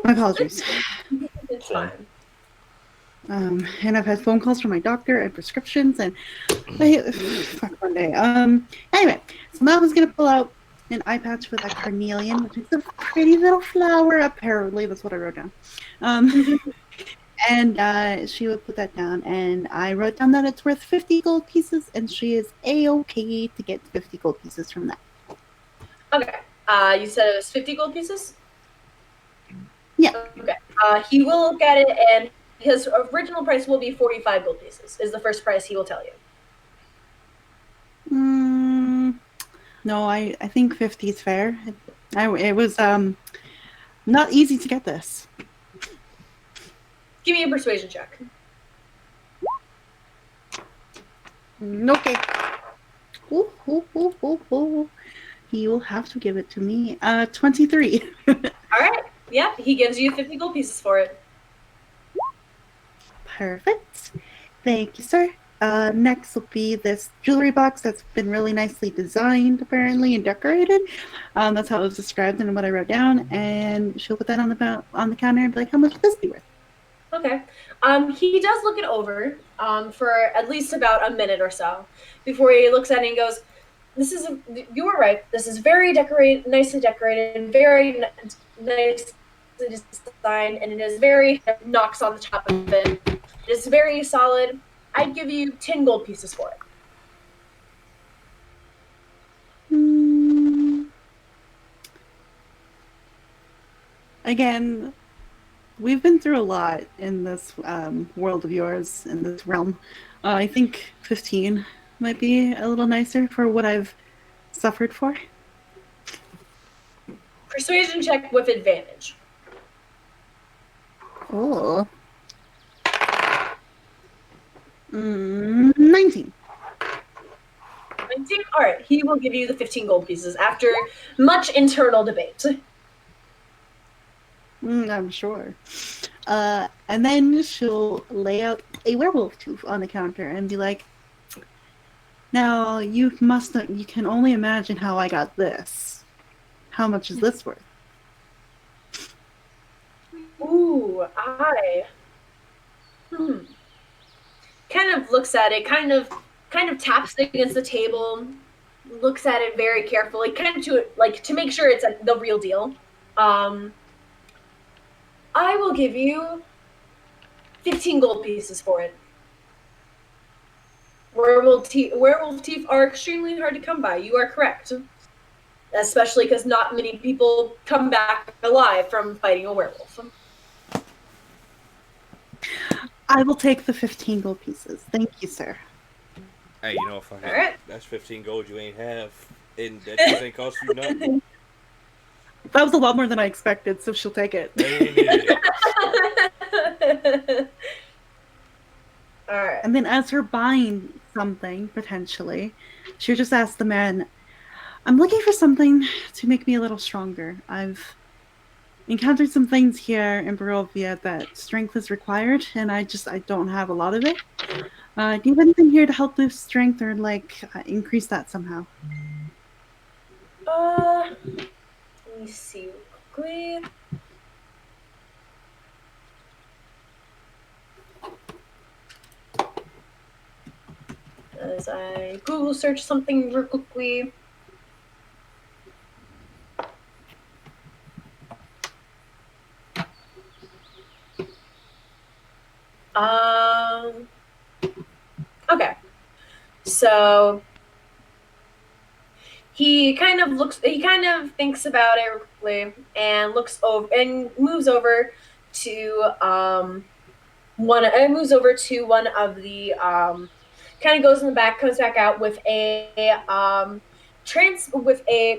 my apologies. It's fine. And I've had phone calls from my doctor and prescriptions, and fuck one day. Anyway, so Malva's gonna pull out an eye patch with a carnelian, which is a pretty little flower, apparently. That's what I wrote down. And she would put that down, and I wrote down that it's worth 50 gold pieces, and she is A-okay to get 50 gold pieces from that. Okay. You said it was 50 gold pieces? Yeah. Okay. He will look at it, and his original price will be 45 gold pieces, is the first price he will tell you. No, I think 50 is fair. It was not easy to get this. Give me a persuasion check. Okay. Ooh. He will have to give it to me. 23. All right. Yeah, he gives you 50 gold pieces for it. Perfect. Thank you, sir. Next will be this jewelry box that's been really nicely designed, apparently, and decorated. That's how it was described and what I wrote down. And she'll put that on the counter and be like, how much would this be worth? Okay. He does look it over for at least about a minute or so before he looks at it and goes, you were right. This is very nicely decorated, very nicely designed, and it is very knocks on the top of it. It is very solid. I'd give you 10 gold pieces for it. Again, we've been through a lot in this world of yours, in this realm. I think 15 might be a little nicer for what I've suffered for. Persuasion check with advantage. Oh. 19. 19? Alright, he will give you the 15 gold pieces after much internal debate. I'm sure. And then she'll lay out a werewolf tooth on the counter and be like, now, you can only imagine how I got this. How much is this worth? Ooh, kind of looks at it, kind of taps it against the table, looks at it very carefully, kind of to make sure it's the real deal. I will give you 15 gold pieces for it. Werewolf teeth are extremely hard to come by. You are correct. Especially because not many people come back alive from fighting a werewolf. I will take the 15 gold pieces. Thank you, sir. Hey, you know, fucking, Alright. that's 15 gold you ain't have, and that just ain't cost you nothing. That was a lot more than I expected, so she'll take it. Alright. And then as her buying something, potentially, she'll just ask the man, I'm looking for something to make me a little stronger. I've encountered some things here in Barovia that strength is required, and I don't have a lot of it. Do you have anything here to help boost strength or, increase that somehow? Let me see quickly. As I Google search something real quickly. Okay. So he kind of thinks about it quickly and looks over and moves over to one of the kind of goes in the back, comes back out with a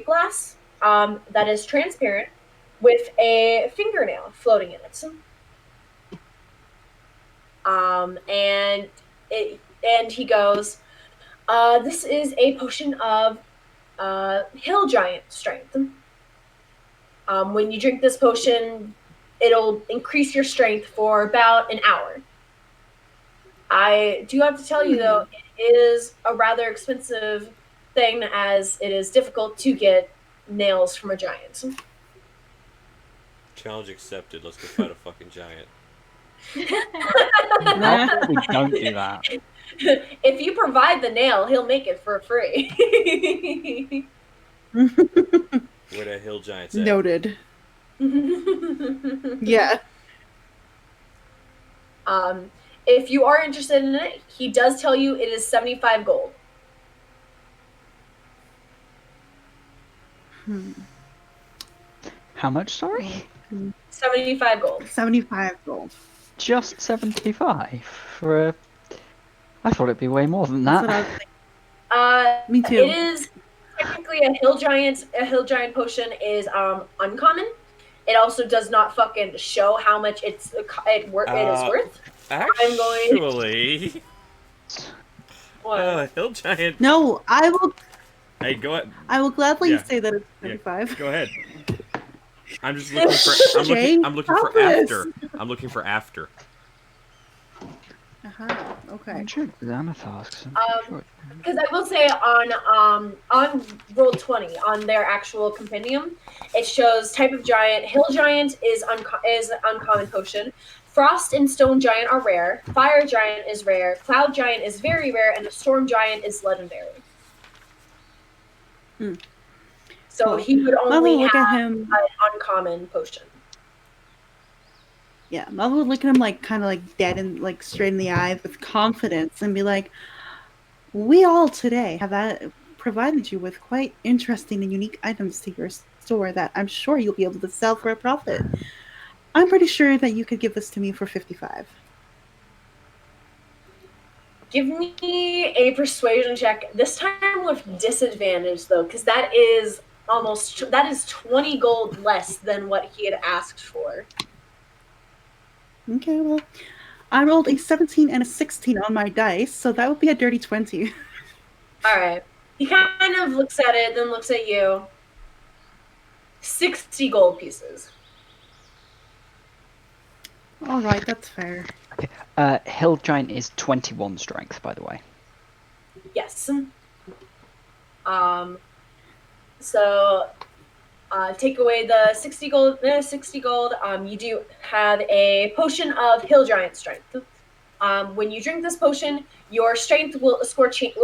glass that is transparent with a fingernail floating in it. And he goes, this is a potion of hill giant strength. When you drink this potion, it'll increase your strength for about an hour. I do have to tell you, though, it is a rather expensive thing, as it is difficult to get nails from a giant. Challenge accepted. Let's go fight a fucking giant. How about we don't do that? If you provide the nail, he'll make it for free. Where that hill giant's at? Noted. Yeah. If you are interested in it, he does tell you it is 75 gold. How much, sorry? 75 gold. 75 gold. Just 75 for a... I thought it'd be way more than That's that. what I was thinking. Me too. It is technically a hill giant potion is uncommon. It also does not fucking show how much it is worth. Actually, What? hill giant. No, I will. Hey, go ahead. I will gladly Yeah. say that it's 75. Go ahead. I'm just looking for. I'm looking for after. I'm looking for after. Okay. I'm sure Xana tasks. Because I will say on Roll20 on their actual compendium, it shows type of giant. Hill giant is uncommon potion. Frost and stone giant are rare. Fire giant is rare. Cloud giant is very rare, and the storm giant is legendary. Hmm. So Cool. he would Malva only would look at have him. an uncommon potion. Yeah, Malva would look at him like kind of like dead and like straight in the eyes with confidence and be like, "We all today have provided you with quite interesting and unique items to your store that I'm sure you'll be able to sell for a profit. I'm pretty sure that you could give this to me for 55." Give me a persuasion check. This time with disadvantage, though, because that is 20 gold less than what he had asked for. Okay, well, I rolled a 17 and a 16 on my dice, so that would be a dirty 20. All right. He kind of looks at it, then looks at you. 60 gold pieces. All right, that's fair. Hill Giant is 21 strength, by the way. Yes. So take away the 60 gold. 60 gold. You do have a potion of Hill Giant strength. When you drink this potion, your strength will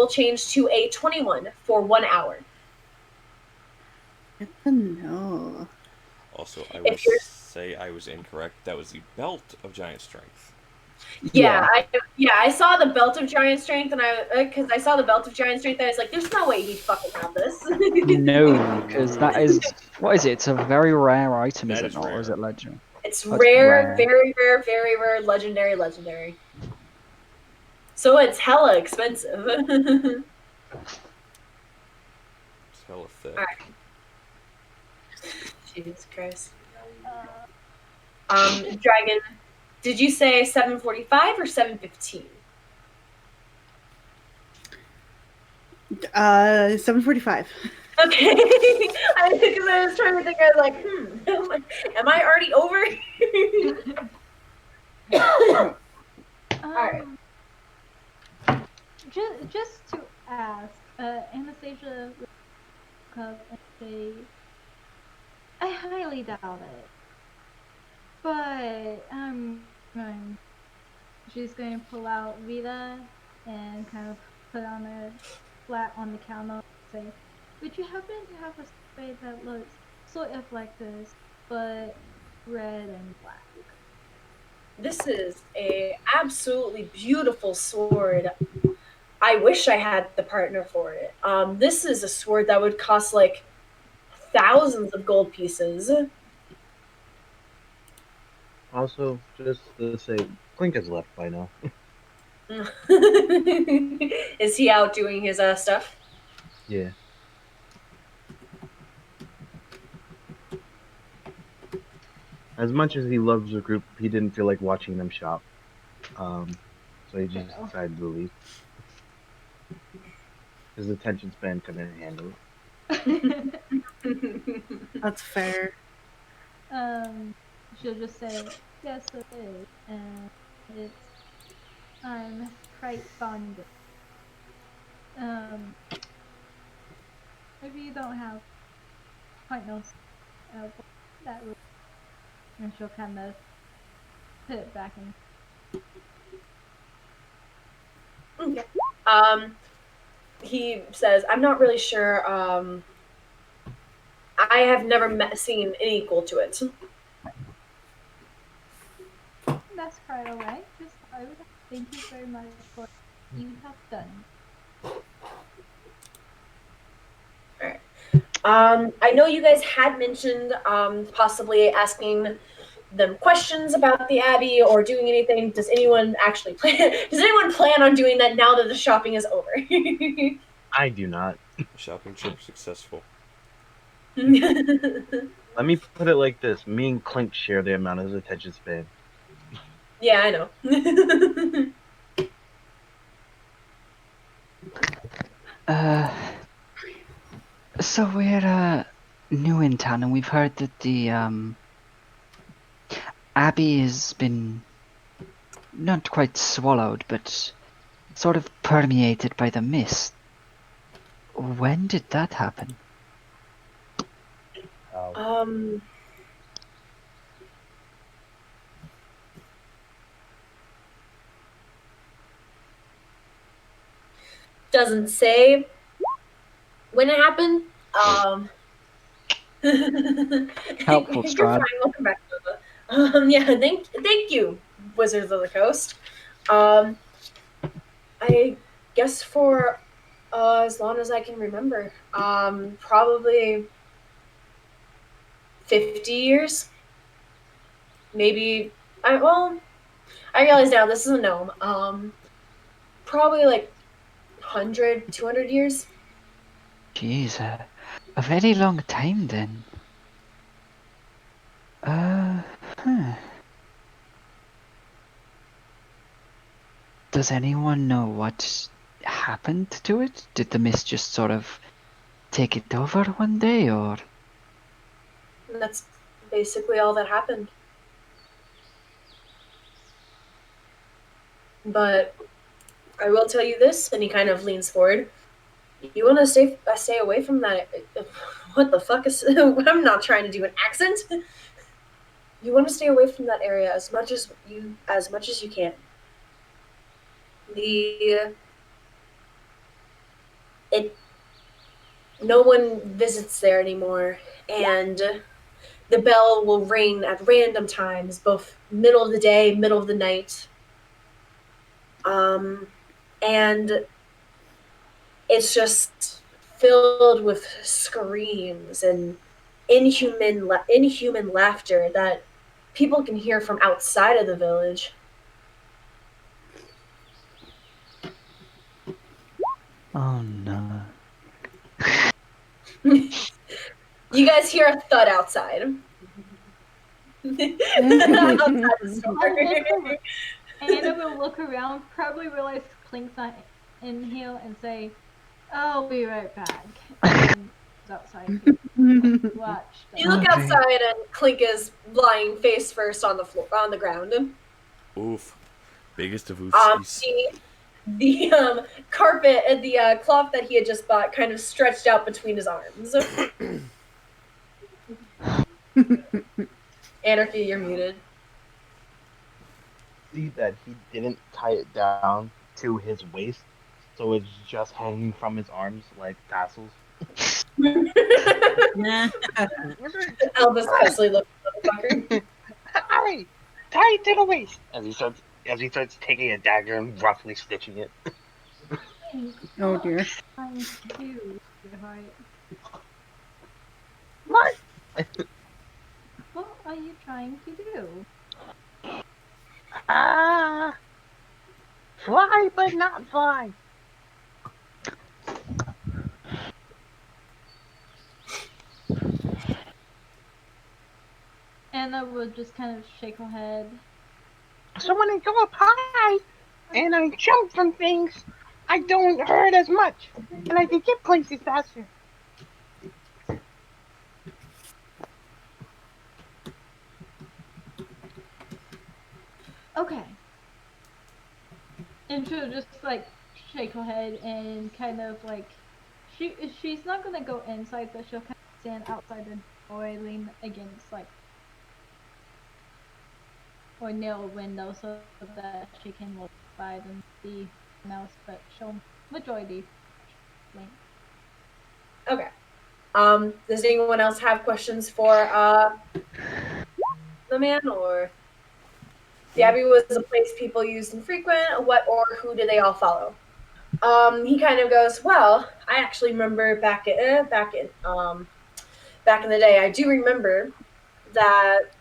change to a 21 for 1 hour. Good to know. Also, I will If you're say I was incorrect. That was the belt of giant strength. Yeah, I saw the belt of giant strength, and because I saw the belt of giant strength, I was like, "There's no way he'd fucking have this." No, because that is what is it? It's a very rare item, is That it is not? Or is rare. it legendary? It's Oh, it's rare, rare. very rare, very rare, legendary. So it's hella expensive. It's hella thick. Alright. Jesus Christ. Dragon, did you say 745 or 715? 745. Okay. Because I was trying to think, I was like, am I already over? Alright. Just to ask, Anastasia would look up and say, I highly doubt it, but she's going to pull out Vita and kind of put on her flat on the counter and say, would you happen to have a spray that looks sort of like this, but red and black? This is a absolutely beautiful sword. I wish I had the partner for it. This is a sword that would cost like thousands of gold pieces. Also, just to say, Klink has left by now. Is he out doing his stuff? Yeah. As much as he loves the group, he didn't feel like watching them shop. So he just decided to leave. His attention span couldn't handle it. That's fair. She'll just say, yes, it is, and I'm quite fond of it. Maybe you don't have quite no that would, and she'll kind of put it back in. Okay. He says, I'm not really sure. I have never seen an equal to it. That's quite alright. Just I would thank you very much for what you have done. Alright. I know you guys had mentioned possibly asking them questions about the Abbey or doing anything. Does anyone actually plan? Does anyone plan on doing that now that the shopping is over? I do not. Shopping trip successful. Let me put it like this: me and Klink share the amount of his attention span. Yeah, I know. So we're new in town, and we've heard that the Abbey has been not quite swallowed, but sort of permeated by the mist. When did that happen? Doesn't say when it happened. Um, Helpful, you're Strahd. fine. Welcome back, Nova. Yeah, thank you, Wizards of the Coast. I guess for as long as I can remember, probably 50 years, maybe. I realize now this is a gnome. Probably like 100, 200 years. Jeez, a very long time then. Huh. Does anyone know what happened to it? Did the mist just sort of take it over one day, or? And that's basically all that happened. But I will tell you this, and he kind of leans forward. You want to stay away from that? What the fuck is? I'm not trying to do an accent. You want to stay away from that area as much as you can. The it no one visits there anymore, and the bell will ring at random times, both middle of the day, middle of the night. And it's just filled with screams and inhuman laughter that people can hear from outside of the village. Oh no. You guys hear a thud outside. Outside the store. Anna will look around, probably realize Klink's not in here, and say, "I'll be right back." And outside, watch. You look outside, and Klink is lying face first on the floor, on the ground. Oof. Biggest of oofsies. The carpet and the cloth that he had just bought kind of stretched out between his arms. Anarchy, you're muted. See that he didn't tie it down to his waist, so it's just hanging from his arms like tassels. Elvis Presley looking motherfucker. Alright, tie it to the waist. As he starts taking a dagger and roughly stitching it. Oh dear. What? What are you trying to do? Fly but not fly. Anna will just kind of shake her head. So when I go up high and I jump from things, I don't hurt as much, and I can get places faster. Okay. And she'll just like shake her head and kind of like she's not gonna go inside, but she'll kind of stand outside the door, lean against like or near a window so that she can look by and see else, but she'll majority Klink. Okay. Does anyone else have questions for the man, or the Abbey was a place people used and frequent? What or who do they all follow? He kind of goes, well, I actually remember back in the day, I do remember that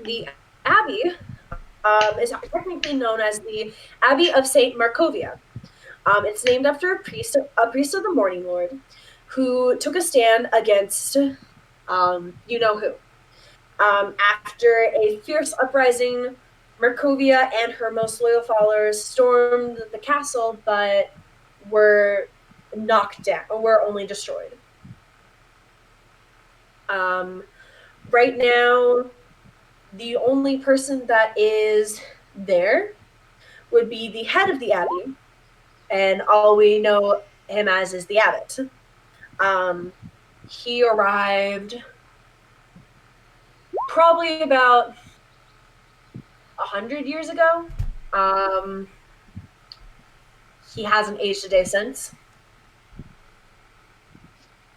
the Abbey is technically known as the Abbey of Saint Markovia. It's named after a priest of the Morning Lord, who took a stand against you know who. After a fierce uprising, Markovia and her most loyal followers stormed the castle, but were knocked down, or were only destroyed. Right now, the only person that is there would be the head of the abbey, and all we know him as is the abbot. He arrived probably about 100 years ago. He hasn't aged a day since.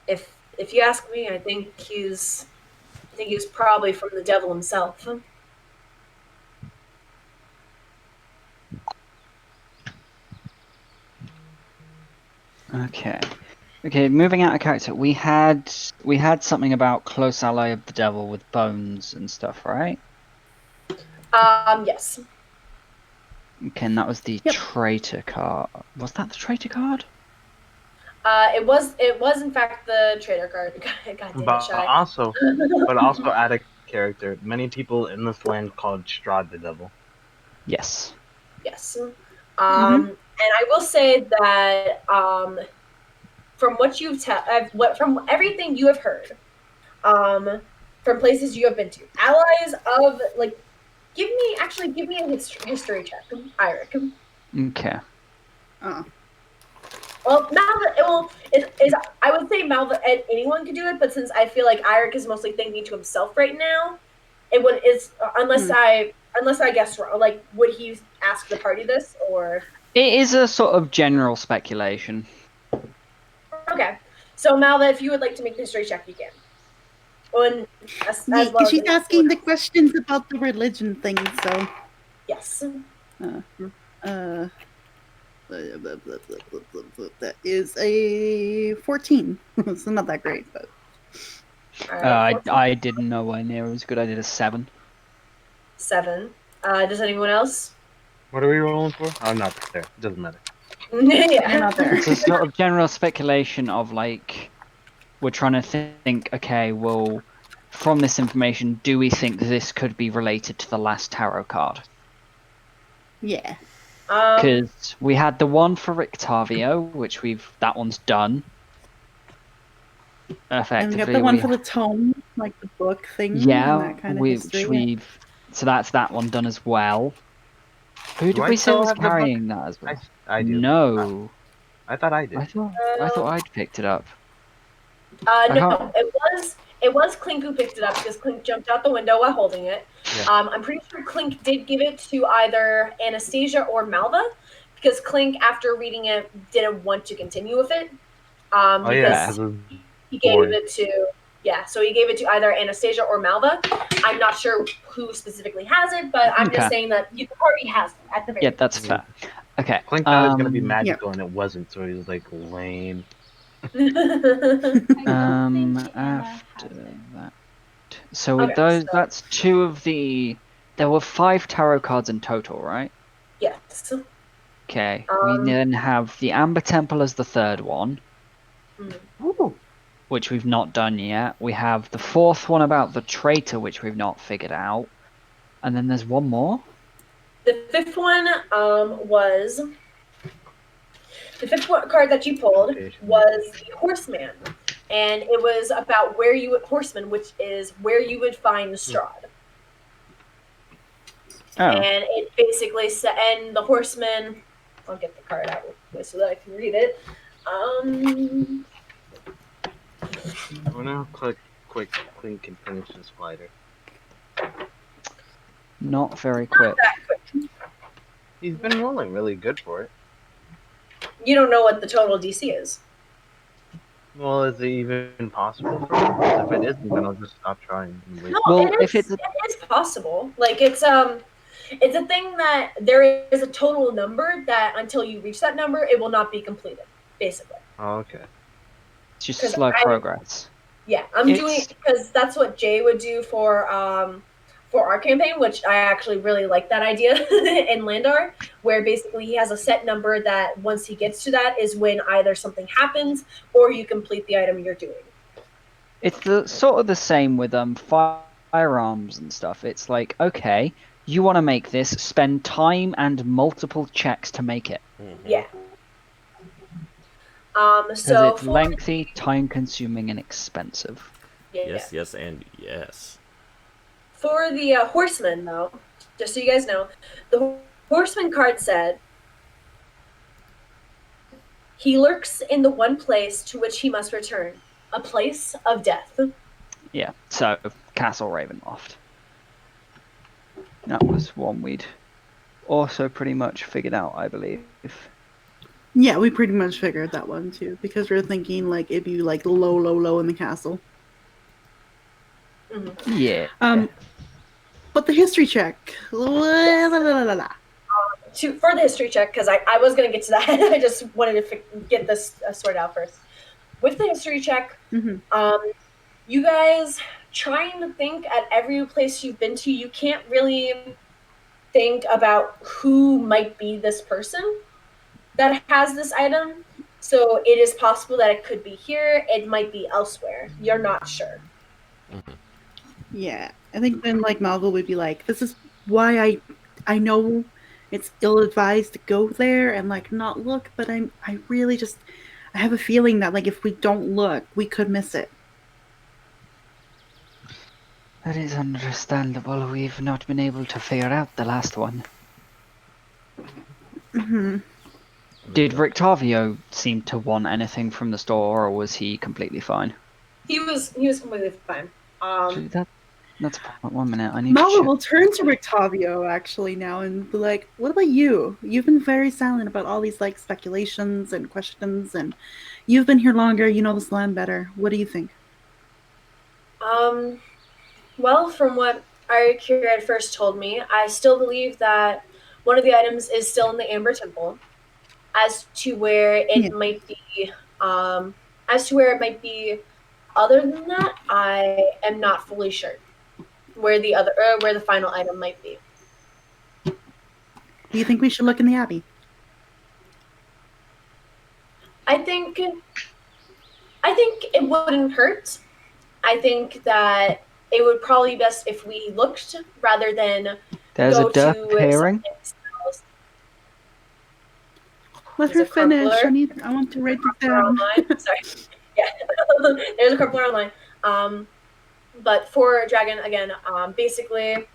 If you ask me, I think he's probably from the devil himself. Okay. Okay, moving out of character, we had something about close ally of the devil with bones and stuff, right? Yes. Okay, and that was the Yep. traitor card. Was that the traitor card? It was in fact the traitor card. God damn it, But Shy. also add a character. Many people in this land called Strahd the Devil. Yes. Yes. Mhm. And I will say that from what from everything you have heard, from places you have been to, allies of like, give me a history check, Airic. Okay. Oh. Well, Malva. I would say Malva. Anyone could do it, but since I feel like Airic is mostly thinking to himself right now, it would is unless I guess wrong. Like, would he ask the party this or? It is a sort of general speculation. Okay, so Malva, if you would like to make the history check, you can. And as Yeah, well as she's anyone asking the else. questions about the religion thing, so. Yes. That is a 14. It's not that great, but. I did nowhere near as good. I did a 7. 7. Does anyone else? What are we rolling for? I'm not there. It doesn't matter. Yeah. You're not there. It's a sort of general speculation of like, we're trying to think, okay, well, from this information, do we think this could be related to the last tarot card? Yeah. Because we had the one for Rictavio, which that one's done. Effectively, And we got the one for the tome, like the book thing. Yeah, and that kind of history. So that's that one done as well. Who did I we say still was have the book? carrying that as well? I do. No. I thought I did. I thought I'd picked it up. No, it was Klink who picked it up because Klink jumped out the window while holding it. Yeah. I'm pretty sure Klink did give it to either Anastasia or Malva because Klink, after reading it, didn't want to continue with it. Oh yeah, Because this is he gave boring. it to so he gave it to either Anastasia or Malva. I'm not sure who specifically has it, but I'm just saying that the party has it at the very Yeah, that's fair. Okay. Klink thought it was gonna be magical and it wasn't, so he was like lame. After that. So with those, that's 2 of the. There were 5 tarot cards in total, right? Yes. Okay. We then have the Amber Temple as the 3rd one. Ooh. Which we've not done yet. We have the 4th one about the traitor, which we've not figured out. And then there's one more. The 5th one was the 5th card that you pulled was the Horseman, and it was about Horseman, which is where you would find Strahd. Oh. And it basically said, and the Horseman. I'll get the card out so that I can read it. I'm gonna click quick Klink and finish this fighter. Not very quick. Not that quick. He's been rolling really good for it. You don't know what the total DC is. Well, is it even possible for him? If it isn't, then I'll just stop trying. And wait. No, it is possible. Like it's a thing that there is a total number that until you reach that number, it will not be completed. Basically. Oh, okay. It's just slow progress. Yeah, I'm doing it because that's what Jay would do for our campaign, which I actually really like that idea in Landar, where basically he has a set number that once he gets to that is when either something happens or you complete the item you're doing. It's sort of the same with firearms and stuff. It's like, okay, you want to make this, spend time and multiple checks to make it. Yeah. So it's lengthy, time-consuming, and expensive. Yeah. Yes, and yes. For the Horseman, though, just so you guys know, the Horseman card said, he lurks in the one place to which he must return, a place of death. Yeah, so Castle Ravenloft. That was one we'd also pretty much figured out, I believe. Yeah, we pretty much figured that one too, because we're thinking like it'd be like low in the castle. Mhm. Yeah. But the history check. Yes. For the history check, because I was going to get to that. I just wanted to get this sorted out first. With the history check, you guys trying to think at every place you've been to, you can't really think about who might be this person that has this item. So it is possible that it could be here. It might be elsewhere. You're not sure. Yeah, I think then like Malva would be like, "This is why I know it's ill advised to go there and like not look, but I really just I have a feeling that like if we don't look, we could miss it." That is understandable. We've not been able to figure out the last one. Did Rictavio seem to want anything from the store, or was he completely fine? He was completely fine. Actually, that's a problem. 1 minute. I need to Malva check. will turn to Rictavio actually now and be like, "What about you? You've been very silent about all these like speculations and questions, and you've been here longer. You know this land better. What do you think?" Well, from what Airic here had first told me, I still believe that one of the items is still in the Amber Temple. As to where Yeah. it might be, um, as to where it might be, other than that, I am not fully sure where the final item might be. Do you think we should look in the abbey? I think it wouldn't hurt. I think that it would probably be best if we looked rather than There's go a Derp to appearing. something else. Let There's her a finish. Crumpler. I want to write this Crumpler down. online. Sorry. Yeah. There's a Crumpler online. But for Dragan, again, basically,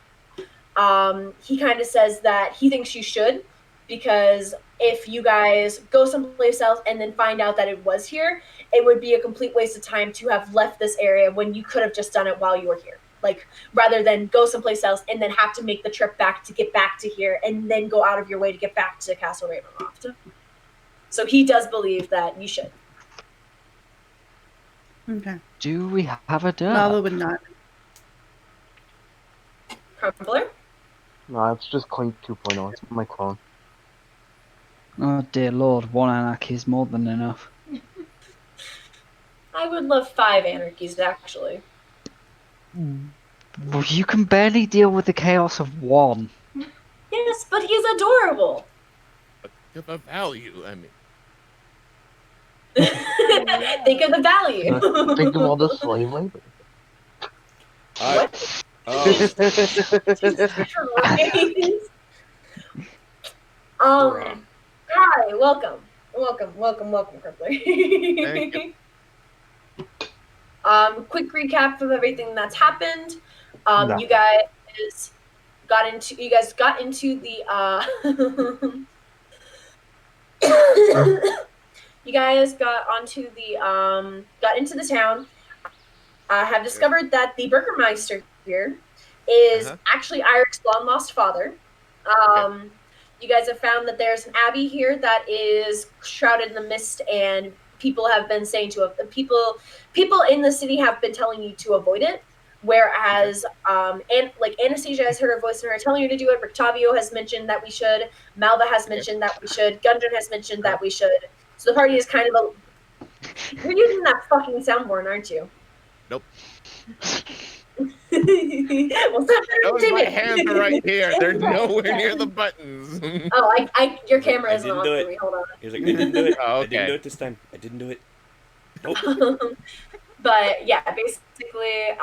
he kind of says that he thinks you should, because if you guys go someplace else and then find out that it was here, it would be a complete waste of time to have left this area when you could have just done it while you were here. Like, rather than go someplace else and then have to make the trip back to get back to here and then go out of your way to get back to Castle Ravenloft. So he does believe that you should. Okay. Do we have a Derp? Malva would not. Crumpler? No, it's just Klink 2.0. It's my clone. Oh dear lord, one Anarchy is more than enough. I would love 5 anarchies, actually. Well, you can barely deal with the chaos of one. Yes, but he's adorable. To the value, I mean. Think of the value. Think of all the slave labor. What? Oh, Jesus Christ. Hi, welcome, Crumpler. Thank you. Quick recap of everything that's happened. No. You guys got into the you guys got into the town. Have discovered that the Burgermeister here is actually Airic's long lost father. You guys have found that there's an abbey here that is shrouded in the mist, and people have been saying people in the city have been telling you to avoid it. Whereas, Anastasia has heard her voice in her telling you to do it. Rictavio has mentioned that we should. Malva has mentioned that we should. Gudrun has mentioned that we should. So the party is kind of You're using that fucking soundboard, aren't you? Nope. Well, My hands are right here. They're nowhere near the buttons. Oh, your camera I isn't didn't on do for it. me. Hold on. He's like, I didn't do it. Oh, I didn't okay. do it this time. I didn't do it. Nope. But yeah, basically,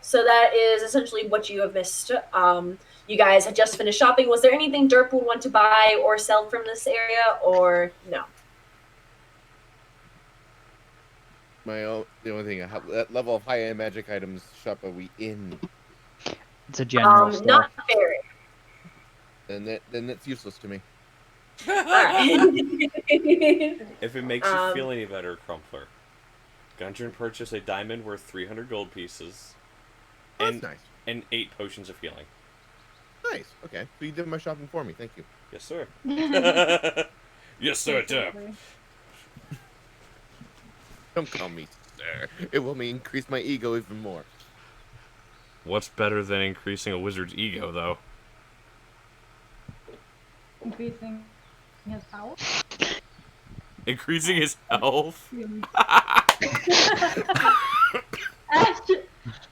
so that is essentially what you have missed. You guys had just finished shopping. Was there anything Derp would want to buy or sell from this area, or no? The only thing, that level of high-end magic items shop are we in? It's a general store. Not very. Then that's useless to me. All right. If it makes you feel any better, Crumpler, Gudrun purchased a diamond worth 300 gold pieces, That's nice. and 8 potions of healing. Nice. Okay. So you did my shopping for me. Thank you. Yes, sir. Yes, sir, Derp. Don't call me sir. It will increase my ego even more. What's better than increasing a wizard's ego, though? Increasing his power. Increasing his health?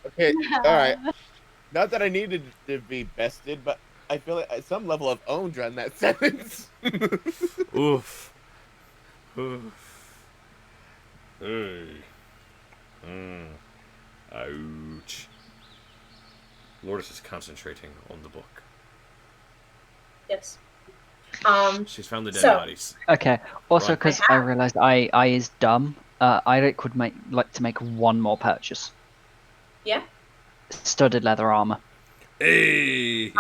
Okay, Yeah. alright. Not that I needed to be bested, but I feel like some level of owned on that sentence. Oof. Oof. Hey. Ouch. Lourdes is concentrating on the book. Yes. She's found the dead So- bodies. Okay. Also, Run. because I realized I is dumb. Airic would like to make one more purchase. Yeah. Studded leather armor. Hey! Okay.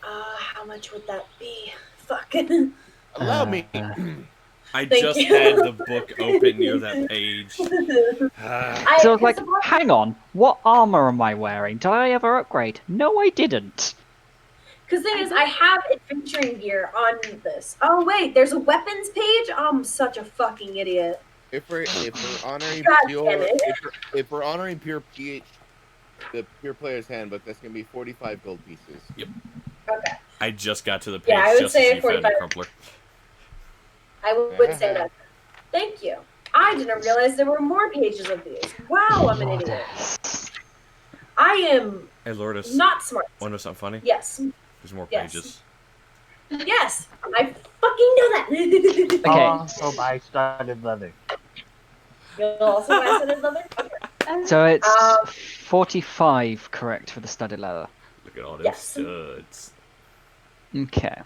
How much would that be? Fuck. Allow me. I Thank just you. had the book open near that page. Ah. So I was like, because of- hang on, what armor am I wearing? Did I ever upgrade? No, I didn't. Because the thing is, I have adventuring gear on this. Oh wait, there's a weapons page. I'm such a fucking idiot. If we're honoring God pure, damn it. if we're honoring pure PH, the pure player's handbook, that's gonna be 45 gold pieces. Okay. I just got to the page Yeah, I would just say as you found 45. it, Crumpler. I would say that. Thank you. I didn't realize there were more pages of these. Wow, I'm an idiot. I am Hey, Lourdes. not smart. Want to know something funny? Yes. There's more Yes. pages. Yes. I fucking know that. I'll Okay. also buy studded leather. You'll also buy studded leather? Okay. So it's Um, 45, correct, for the studded leather. Look at all those Yes. studs. Okay.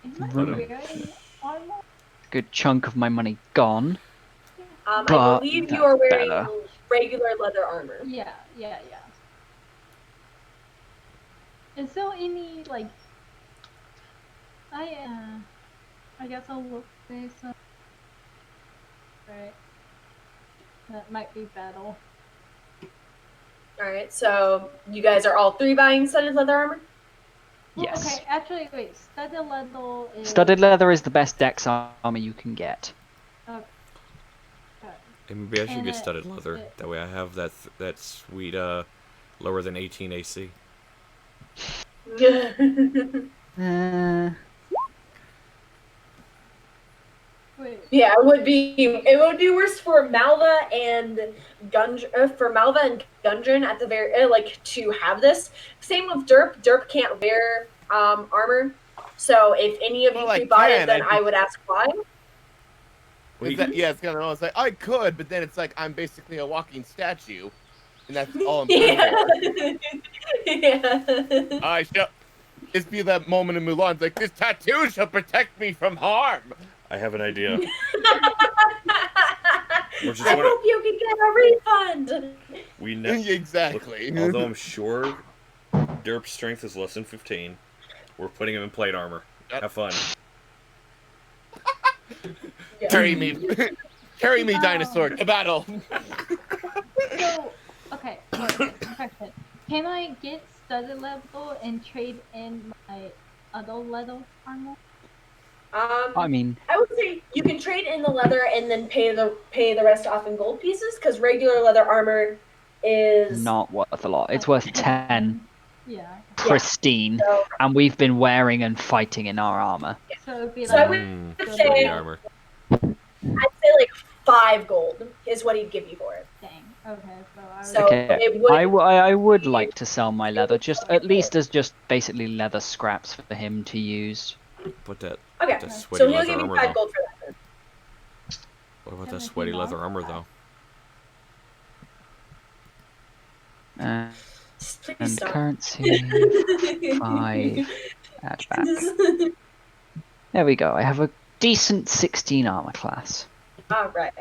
Am I Right. wearing armor? Good chunk of my money gone. I But believe you that's are wearing better. regular leather armor. Yeah. Is there any like? I guess I'll look for some. Right. That might be battle. Alright, so you guys are all three buying studded leather armor? Well, Yes. Okay, actually, wait. Studded leather is. Studded leather is the best dex armor you can get. Okay. And maybe I should And get it- studded leather. it- That way I have that sweet, lower than 18 AC. Uh, Wait. Yeah, it would be worse for Malva and Gudrun at the very to have this. Same with Derp. Derp can't wear armor. So if any of you Well, I three bought it, can, then I I would ask why. Yeah, it's kind of. It's like I could, but then it's like I'm basically a walking statue, and that's all I'm doing. Yeah. I shall. It's be that moment in Mulan. It's like this tattoo shall protect me from harm. I have an idea. I just wanna- hope you can get a refund. We know. Exactly. Look, although I'm sure Derp's strength is less than 15, we're putting him in plate armor. Yep. Have fun. Yeah. Carry me, dinosaur, to battle. So, okay. Question. Can I get studded leather and trade in my other leather armor? I mean, I would say you can trade in the leather and then pay the rest off in gold pieces because regular leather armor is not worth a lot. It's worth 10 Yeah. pristine, So, and we've been wearing and fighting in our armor. So it'd be So I like. would Sweaty say armor. I'd say like 5 gold is what he'd give you for it. Dang. Okay. So I was. So Okay, it would I would like to sell my leather, just at least as just basically leather scraps for him to use. Put that. okay. That So sweaty he'll leather give you armor 5 though. gold for that. What about that 17 sweaty leather dollars? armor though? Please And stop. currency 5, add back. There we go. I have a decent 16 armor class. All right.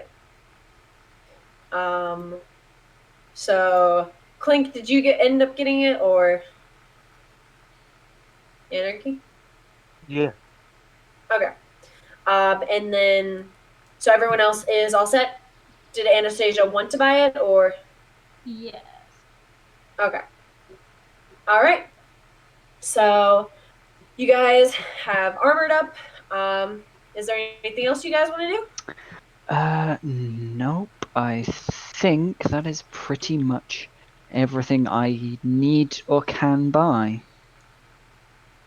So Klink, did you end up getting it or Anarchy? Yeah. Okay. And then so everyone else is all set. Did Anastasia want to buy it or Yes. okay? All right. So you guys have armored up. Is there anything else you guys want to do? Nope. I think that is pretty much everything I need or can buy.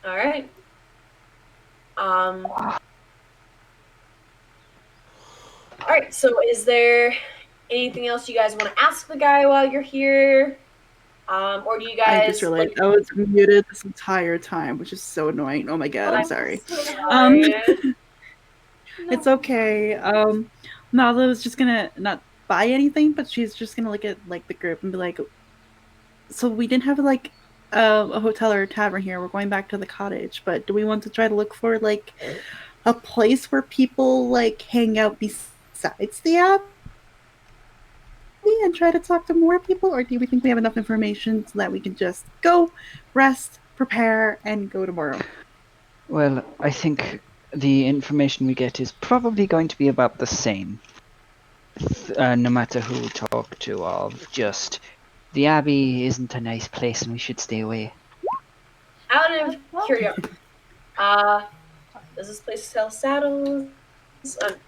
All right. All right. So is there anything else you guys want to ask the guy while you're here? Or do you guys? I just realized I was muted this entire time, which is so annoying. Oh my god, I'm sorry. It's okay. Malva was just gonna not buy anything, but she's just gonna look at like the group and be like, "So we didn't have like a hotel or a tavern here. We're going back to the cottage, but do we want to try to look for like a place where people like hang out besides the abbey and try to talk to more people, or do we think we have enough information so that we can just go, rest, prepare, and go tomorrow?" Well, I think the information we get is probably going to be about the same. No matter who we talk to, of just the abbey isn't a nice place and we should stay away. Out of curiosity, does this place sell saddles?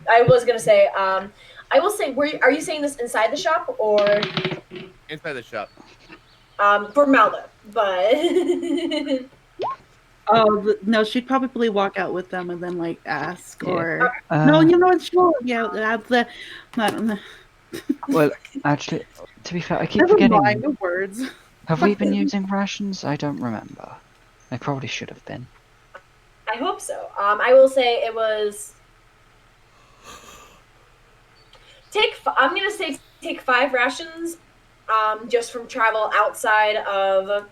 I was gonna say, I will say, are you saying this inside the shop or Inside the shop? For Malva, but Oh no, she'd probably walk out with them and then like ask, Yeah. or no, you know what? Sure, yeah, I don't know. Well, actually, to be fair, I keep Never forgetting. mind the words. Have we been using rations? I don't remember. I probably should have been. I hope so. I will say it was I'm gonna say take 5 rations, just from travel outside of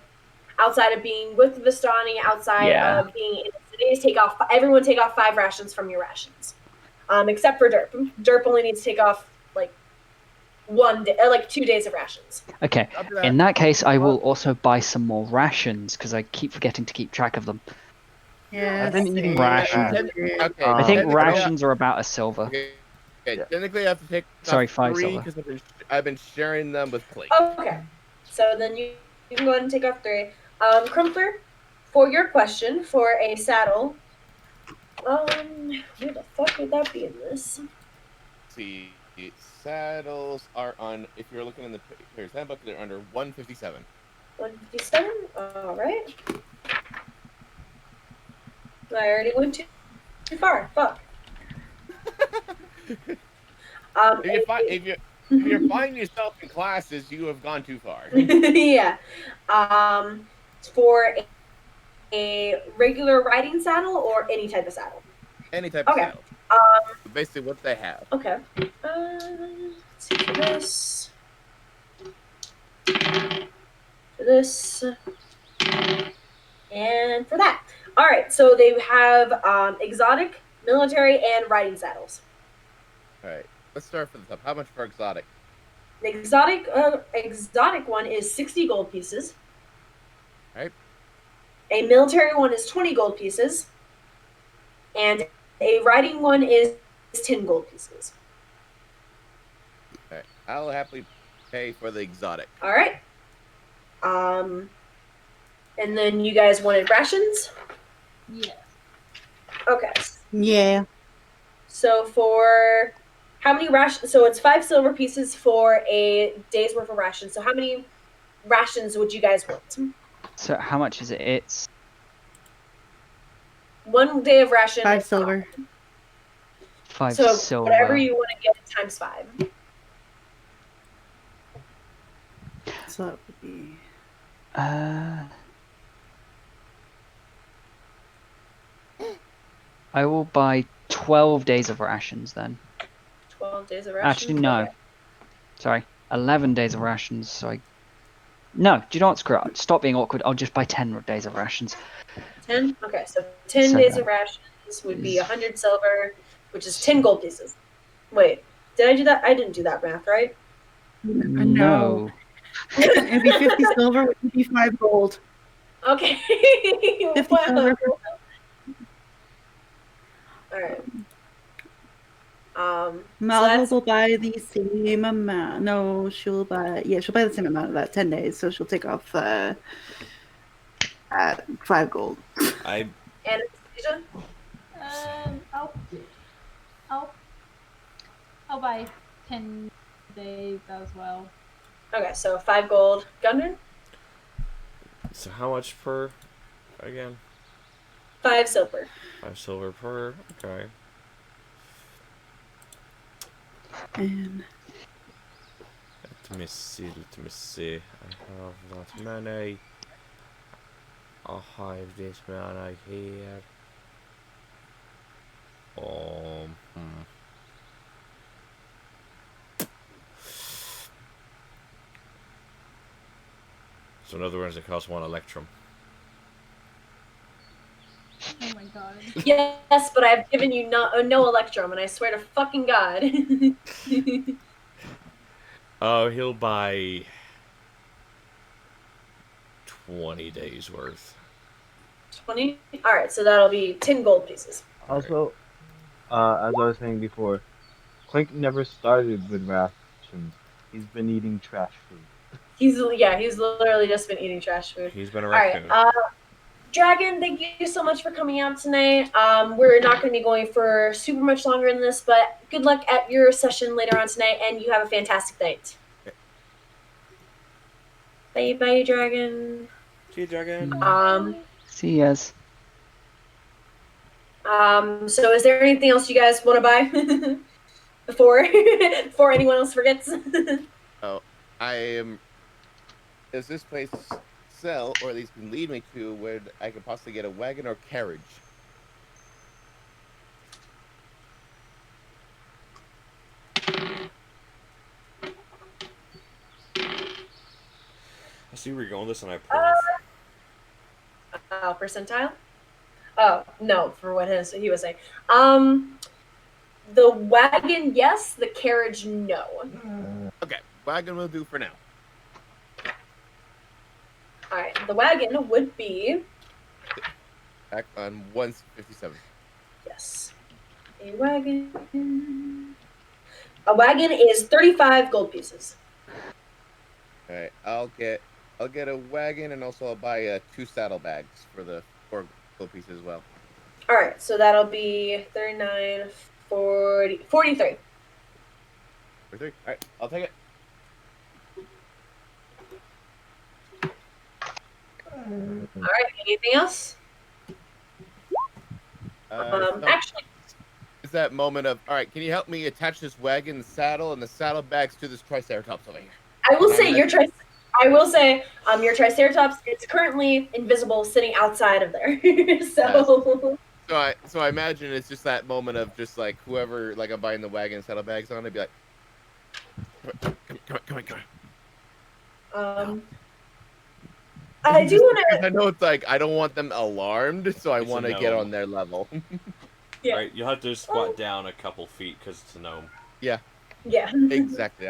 being with Vistani, outside of being in the cities. Everyone take off 5 rations from your rations, except for Derp. Derp only needs to take off like 1 day, like 2 days of rations. Okay, in that case, I will also buy some more rations because I keep forgetting to keep track of them. Yeah, I've been eating rations. Okay. I think technically, rations are about a silver. Okay, technically, I have to take Sorry, off 5 3 silver. because I've been sharing them with Klink. Okay, so then you can go ahead and take off 3. Crumpler, for your question for a saddle, where the fuck would that be in this? See, saddles are on. If you're looking in the player's handbook, they're under 157. 157. All right. I already went too far. Fuck. If you find yourself in classes, you have gone too far. Yeah. For a regular riding saddle or any type of saddle? Any type of saddle. Basically, what they have. Okay. Let's see for this. For this. And for that. All right. So they have exotic, military, and riding saddles. All right. Let's start from the top. How much for exotic? The exotic one is 60 gold pieces. All right. A military one is 20 gold pieces. And a riding one is 10 gold pieces. All right. I'll happily pay for the exotic. All right. And then you guys wanted rations? Yes. Okay. Yeah. So for how many rations? So it's 5 silver pieces for a day's worth of rations. So how many rations would you guys want? So how much is it? It's 1 day of ration. 5 silver. 5 so silver. Whatever you want to get times 5. So that would be. I will buy 12 days of rations then. 12 days of rations? Actually, no. Okay. Sorry, 11 days of rations. So no, do you know what? Screw it. Stop being awkward. I'll just buy 10 days of rations. 10? Okay, so 10 days of rations would be 100 silver, which is 10 gold pieces. Wait, did I do that? I didn't do that math, right? No. It'd be 50 silver, which would be 5 gold. Okay. 50 Wow. silver. All right. Malva will buy the same amount. No, she'll buy the same amount of that, 10 days. So she'll take off at 5 gold. I Anastasia? I'll I'll buy 10 days as well. Okay, so 5 gold. Gudrun? so how much per again? 5 silver. 5 silver per. Okay. And Let me see. Let me see. I have that many. I'll have this many here. Hmm. So in other words, it costs 1 electrum. Oh my god. Yes, but I've given you no electrum, and I swear to fucking God. Oh, he'll buy 20 days worth. 20? Alright, so that'll be 10 gold pieces. Also, as I was saying before, Klink never started with rations. He's been eating trash food. He's literally just been eating trash food. He's been a Alright, raccoon. Dragan, thank you so much for coming out tonight. We're not going to be going for super much longer than this, but good luck at your session later on tonight, and you have a fantastic night. Bye, bye, Dragan. See you, Dragon. See yes. So is there anything else you guys want to buy before anyone else forgets? Oh, I am. Does this place sell, or at least can lead me to where I could possibly get a wagon or carriage? I see where you're going with this, and I approve. Percentile? Oh, no, for what he was saying. The wagon, yes. The carriage, no. Okay, wagon will do for now. All right, the wagon would be Back on 157. yes. A wagon. A wagon is 35 gold pieces. All right, I'll get a wagon, and also I'll buy 2 saddlebags for the 4 gold pieces as well. All right, so that'll be 39, 40, 43. 43. All right, I'll take it. All right, anything else? Actually, it's that moment of, all right, can you help me attach this wagon, the saddle, and the saddlebags to this Triceratops over here? I will say your Triceratops is currently invisible, sitting outside of there. So. So I imagine it's just that moment of just like whoever, like I'm buying the wagon and saddlebags on, I'd be like, come on. I do want to. I know it's like I don't want them alarmed, so I want to get on their level. Yeah. Right, you'll have to squat down a couple feet because it's a gnome. Yeah. Yeah. Exactly.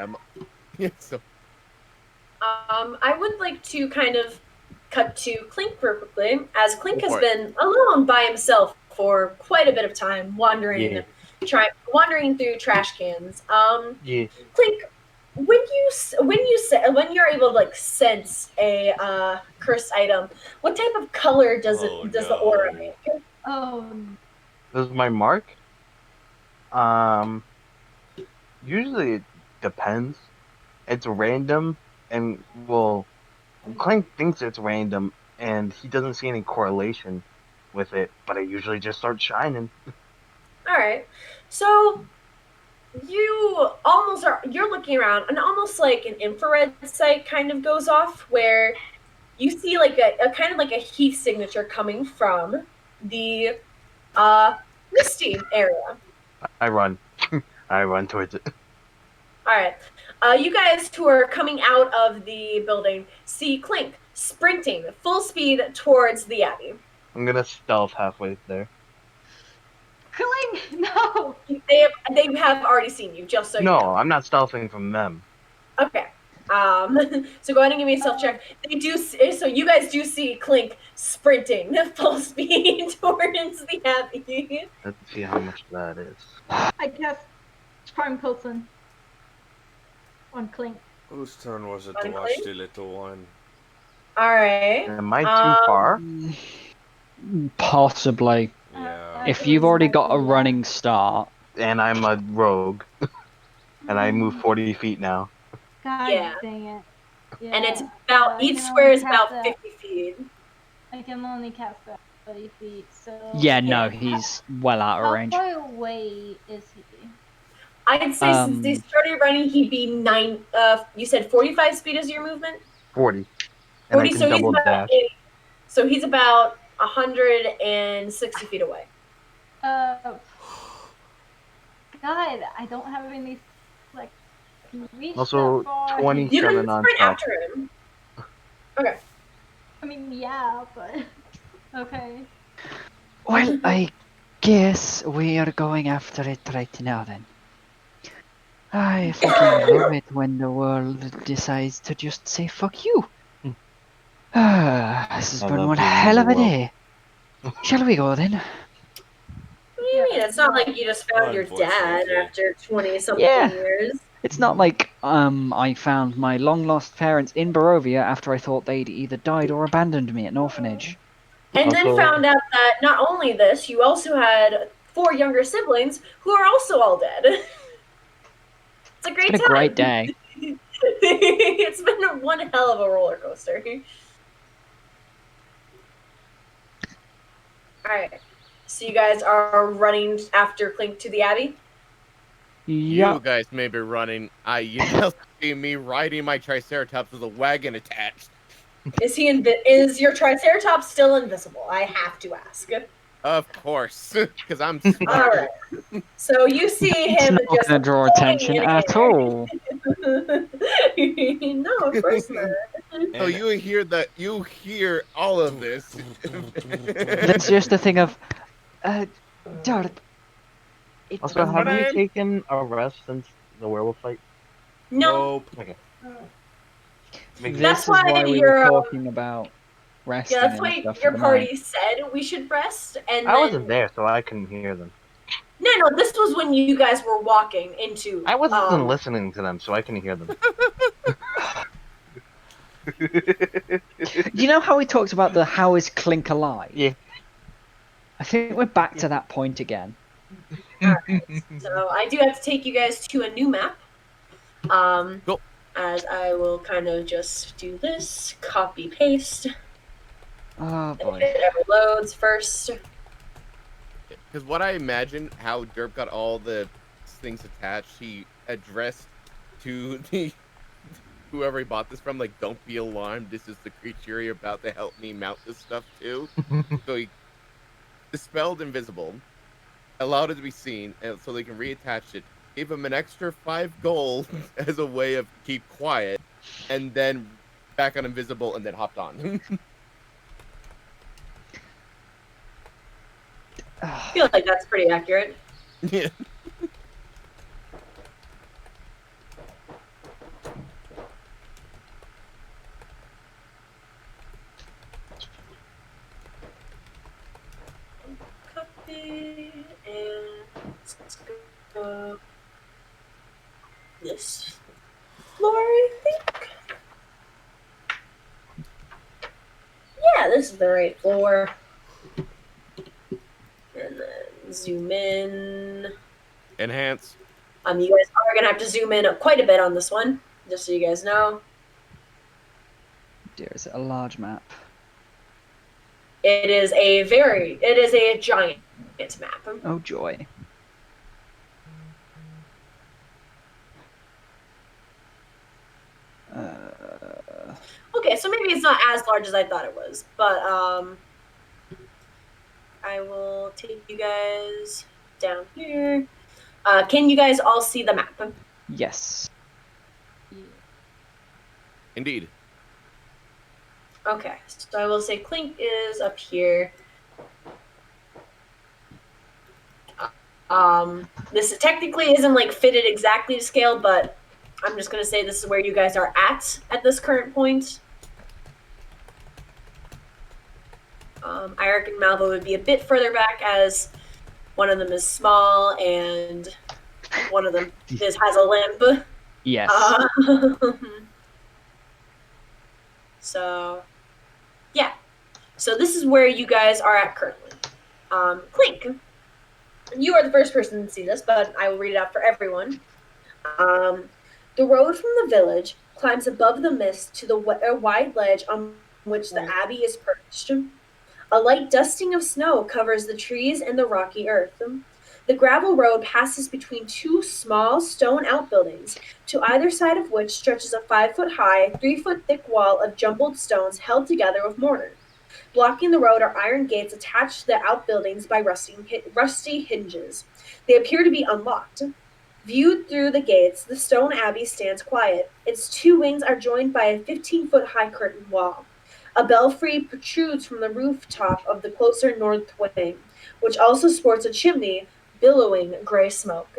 So. I would like to kind of cut to Klink real quickly, as Klink has been alone by himself for quite a bit of time, wandering through trash cans. Yes. Klink, when you're able to like sense a cursed item, what type of color does the aura make? This is my mark. Usually it depends. It's random, and Clank thinks it's random, and he doesn't see any correlation with it. But it usually just starts shining. All right, so you're looking around, and almost like an infrared sight kind of goes off, where you see like a kind of like a heat signature coming from the misty area. I run. I run towards it. All right. You guys who are coming out of the building see Klink sprinting full speed towards the Abbey. I'm gonna stealth halfway there. Klink, no! They have already seen you, just so you know. No, I'm not stealthing from them. Okay. So go ahead and give me a stealth check. So you guys do see Klink sprinting full speed towards the Abbey. Let's see how much that is. I guess Prime Coulson on Klink. Whose turn was it On to watch Klink? the little one? All right. Am I too far? Possibly. Yeah. If you've already got a running start. And I'm a rogue. And I move 40 feet now. God Yeah. dang it. Yeah, And it's about I each can square only is about cast 50 feet. I can only cast 30 feet, so... Yeah, no, Yeah. he's well out of How range. far away is he? I'd say since they started running, he'd be you said 45 speed is your movement? 40. And 40, I can so he's double about dash. 80. So he's about 160 feet away. God, I don't have any like reach Also, that far. 27 You can on sprint top. after him. Okay. I mean, yeah, but okay. Well, I guess we are going after it right now then. I fucking love it when the world decides to just say fuck you. This has I been love one being in hell the of a world. day. Shall we go then? What do you mean? It's not like you just found your dad Unfortunately. after 20-something Yeah. years. It's not like I found my long lost parents in Barovia after I thought they'd either died or abandoned me at an orphanage. And then Also- found out that not only this, you also had 4 younger siblings who are also all dead. It's a great It's been a time. great day. It's been one hell of a roller coaster. Alright. So you guys are running after Klink to the Abbey? Yeah. You guys may be running. You just see me riding my Triceratops with a wagon attached. Is your Triceratops still invisible? I have to ask. Of course, because I'm smart. All right. So you see It's him not just going to draw floating attention in at air. all. No, of course not. So you hear all of this. That's just a thing of, Derp. Also, have we taken a rest since the werewolf fight? No. Okay. This That's is why why we you're, were talking about resting Yeah, that's and why stuff for your the party night. said we should rest, and I then wasn't there, so I couldn't hear them. No, this was when you guys were walking into. I wasn't listening to them, so I couldn't hear them. You know how we talked about the how is Klink alive? Yeah. I think we're back to that point again. Alright, so I do have to take you guys to a new map. Cool. As I will kind of just do this, copy paste. Oh If boy. it ever loads first. Because what I imagine how Derp got all the things attached, he addressed to the whoever he bought this from, like, don't be alarmed, this is the creature you're about to help me mount this stuff to. So he dispelled invisible, allowed it to be seen, and so they can reattach it. Gave him an extra 5 gold as a way of keep quiet, and then back on invisible, and then hopped on. I feel like that's pretty accurate. Yeah. Copy and let's go this floor, I think. Yeah, this is the right floor. And then zoom in. Enhance. You guys are gonna have to zoom in quite a bit on this one, just so you guys know. Dear, is it a large map? It is a giant map. Oh joy. Okay, so maybe it's not as large as I thought it was, but I will take you guys down here. Can you guys all see the map? Yes. Indeed. Okay, so I will say Klink is up here. This technically isn't like fitted exactly to scale, but I'm just gonna say this is where you guys are at this current point. Airic and Malva would be a bit further back, as one of them is small and one of them has a limp. Yes. So So this is where you guys are at currently. Klink, you are the first person to see this, but I will read it out for everyone. The road from the village climbs above the mist to the wide ledge on which the abbey is perched. A light dusting of snow covers the trees and the rocky earth. The gravel road passes between two small stone outbuildings, to either side of which stretches a 5-foot high, 3-foot thick wall of jumbled stones held together with mortar. Blocking the road are iron gates attached to the outbuildings by rusty hinges. They appear to be unlocked. Viewed through the gates, the stone abbey stands quiet. Its two wings are joined by a 15-foot high curtain wall. A belfry protrudes from the rooftop of the closer north wing, which also sports a chimney billowing gray smoke.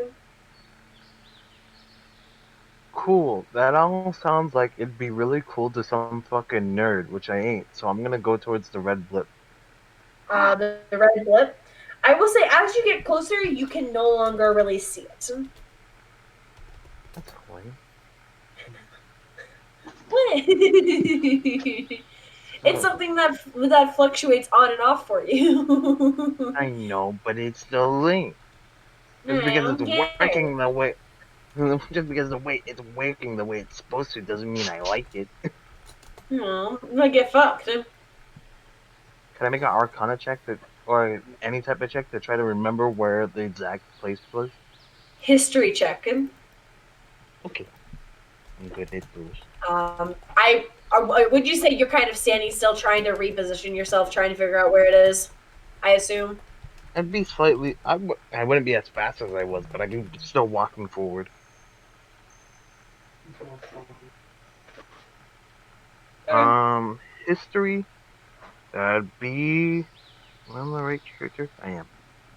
Cool. That all sounds like it'd be really cool to some fucking nerd, which I ain't. So I'm gonna go towards the red blip. The red blip. I will say, as you get closer, you can no longer really see it. That's lame. It's something that fluctuates on and off for you. I know, but it's still lame. Just because it's working the way, just because it's working the way it's supposed to, doesn't mean I like it. No, I'm gonna get fucked. Can I make an Arcana check or any type of check to try to remember where the exact place was? History check. Okay. I'm good at those. Would you say you're kind of standing still, trying to reposition yourself, trying to figure out where it is? I assume. I'd be slightly. I wouldn't be as fast as I was, but I'd be still walking forward. History. That'd be. Am I the right character? I am.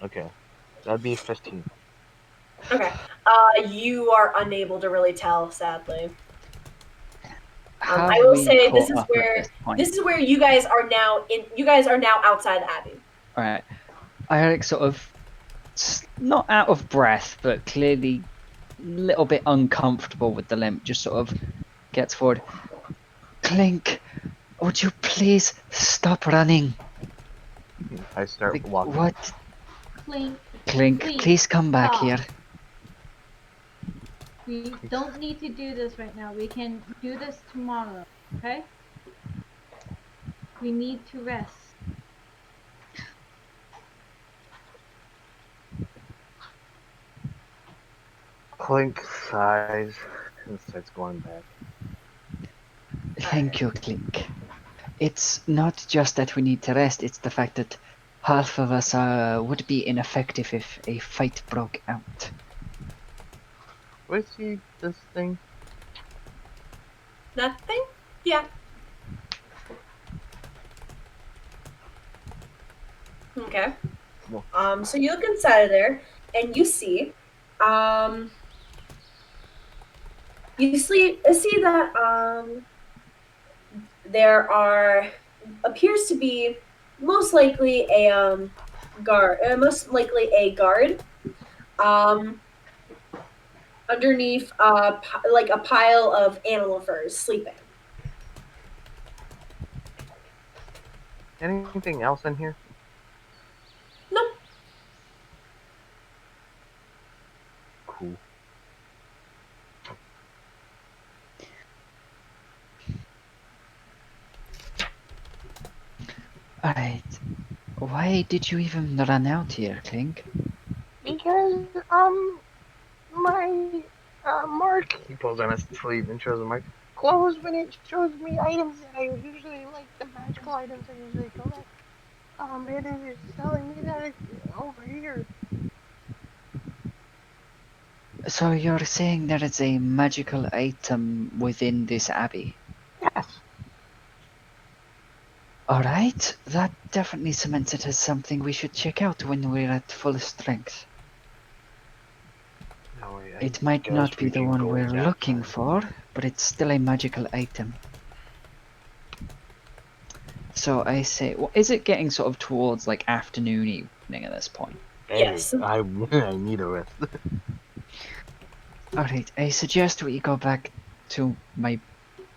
Okay. That'd be 15. Okay. You are unable to really tell, sadly. I will say this is where you guys are now outside the abbey. All right. Airic sort of not out of breath, but clearly a little bit uncomfortable with the limp. Just sort of gets forward. Klink, would you please stop running? I start walking. What? Klink, please come back here. We don't need to do this right now. We can do this tomorrow, okay? We need to rest. Klink sighs and starts going back. Thank you, Klink. It's not just that we need to rest, it's the fact that half of us would be ineffective if a fight broke out. Where's this thing? Nothing? Yeah. Okay. So you look inside of there, and you see, see that there appears to be most likely a guard, underneath like a pile of animal furs sleeping. Anything else in here? Nope. Cool. Alright. Why did you even run out here, Klink? Because, my, mark. He pulls on his sleeve and shows a mark. Closed when it shows me items that I usually like, the magical items I usually collect. It is telling me that it's over here. So you're saying there is a magical item within this abbey? Yes. Alright, that definitely cements it as something we should check out when we're at full strength. No, It might not be the one we're looking for, but it's still a magical item. So I say, well, is it getting sort of towards like afternoon, evening at this point? Yes. I need a rest. Alright, I suggest we go back to my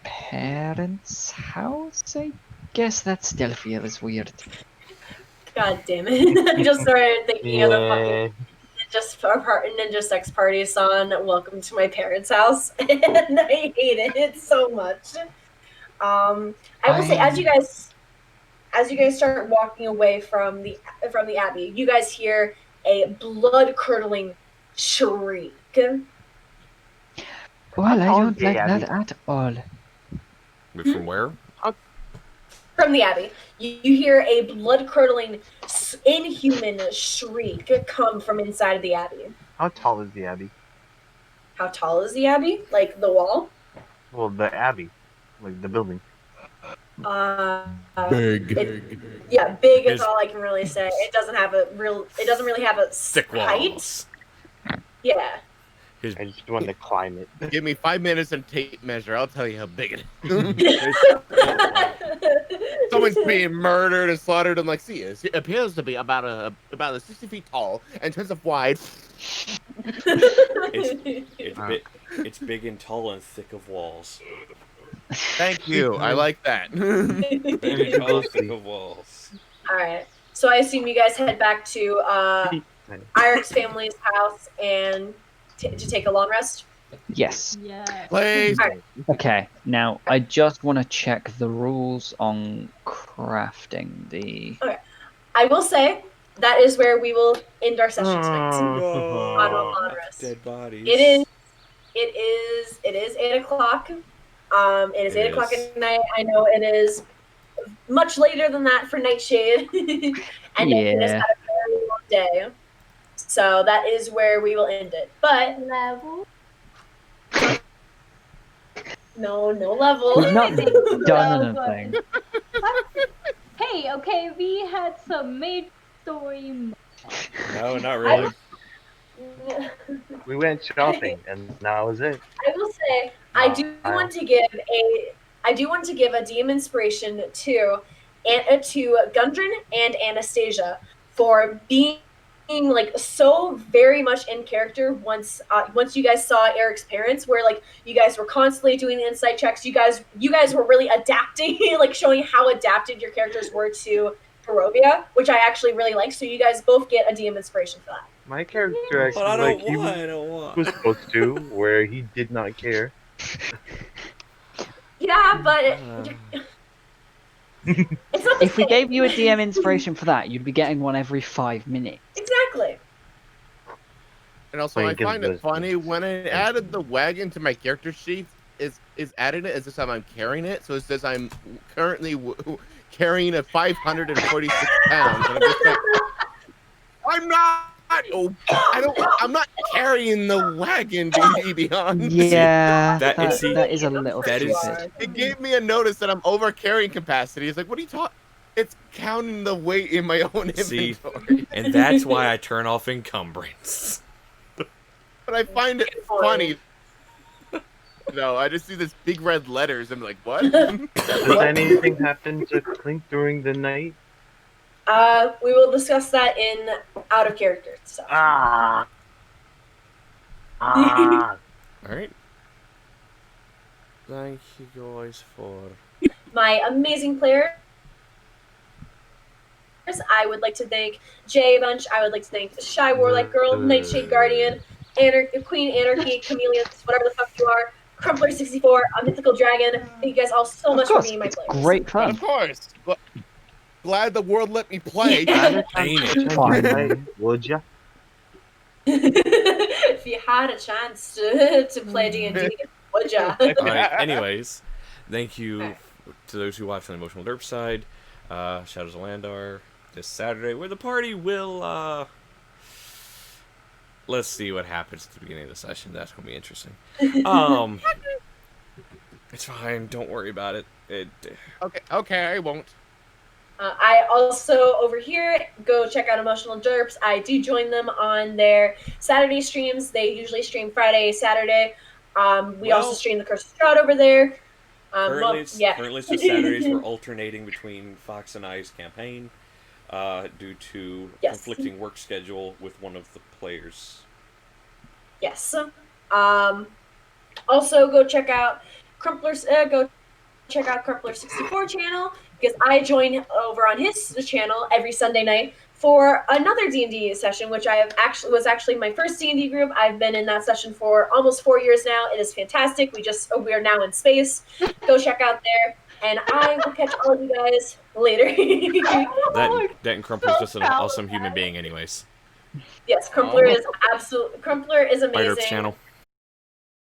parents' house, I guess that still feels weird. God damn it! I just started thinking of the fucking Yeah. Ninja Sex Party song "Welcome to My Parents' House," and I hate it so much. I will say, as you guys start walking away from the abbey, you guys hear a blood curdling shriek. Well, I tall is don't the like Abbey? that at all. Wait, from where? From the abbey, you hear a blood curdling, inhuman shriek come from inside of the abbey. How tall is the Abbey? How tall is the abbey? Like the wall? Well, the Abbey, like the building. Big. Yeah, big is His- all I can really say. It doesn't really have a Thick height. walls. Yeah. I just wanted to climb it. Give me 5 minutes and tape measure. I'll tell you how big it is. Someone's being murdered and slaughtered. I'm like, see, it appears to be about 60 feet tall and in terms of wide. It's big and tall and thick of walls. Thank you. I like that. Big and tall and thick of walls. All right. So I assume you guys head back to Airic's family's house and to take a long rest. Yes. Yeah. Please. Okay, now I just want to check the rules on crafting the... I will say that is where we will end our session tonight. Oh. On a long rest. Dead bodies. It is 8 o'clock. It is 8 o'clock at night. I know it is much later than that for Nightshade. And it has had a very long day. So that is where we will end it. But Level. no level. We've not done anything. Hey, okay, we had some major story. No, not really. We went shopping, and that was it. I will say I do want to give a DM inspiration to Gudrun and Anastasia for being like so very much in character once you guys saw Airic's parents, where like you guys were constantly doing the insight checks. You guys were really adapting, like showing how adapted your characters were to Barovia, which I actually really like. So you guys both get a DM inspiration for that. My character actually, But I like, don't he want. I don't want. was supposed to, where he did not care. Yeah, but it's not the If we same. gave you a DM inspiration for that, you'd be getting one every 5 minutes. Exactly. And also, Well, I you give find the- it funny when I added the wagon to my character sheet. Is adding it as if I'm carrying it, so it says I'm currently carrying a 546 pounds. And I'm just like, I'm not. Oh, I'm not carrying the wagon. To be honest. Yeah, that- that, see, that is a little that is- stupid. It gave me a notice that I'm over carrying capacity. It's like, what are you talking? It's counting the weight in my own See, inventory. and that's why I turn off encumbrance. But I find it funny. No, I just see this big red letters. I'm like, what? Does anything happen to Klink during the night? We will discuss that in out of character stuff. Ah. All right. Thank you guys for. My amazing players. I would like to thank Jay a bunch. I would like to thank Shy Warlike Girl, Nightshade Guardian, Queen Anarchy, Chameleons, whatever the fuck you are, Crumpler 64, a Mythical Dragon. Thank you guys all so much for being my players. Great fun. Of course. But glad the world let me play. Yeah. Ain't it? Fine. Would ya? If you had a chance to play D&D, would ya? All right. Anyways, thank you to those who watched on the Emotional Derp side. Shadows of Landar this Saturday, where the party will. Let's see what happens at the beginning of the session. That's gonna be interesting. It's fine. Don't worry about it. Okay, I won't. I also, over here, go check out Emotional Derps. I do join them on their Saturday streams. They usually stream Friday, Saturday. We also stream the Curse of Strahd over there. Currently, it's just Saturdays. We're alternating between Fox and I's campaign due to conflicting work schedule with one of the players. Yes. Also, go check out Crumpler's. Go check out Crumpler64 channel because I join over on his channel every Sunday night for another D&D session, which was actually my first D&D group. I've been in that session for almost 4 years now. It is fantastic. We are now in space. Go check out there, and I will catch all of you guys later. That and Crumpler's just an awesome human being, anyways. Yes, Crumpler is Crumpler is My Derp's amazing. channel.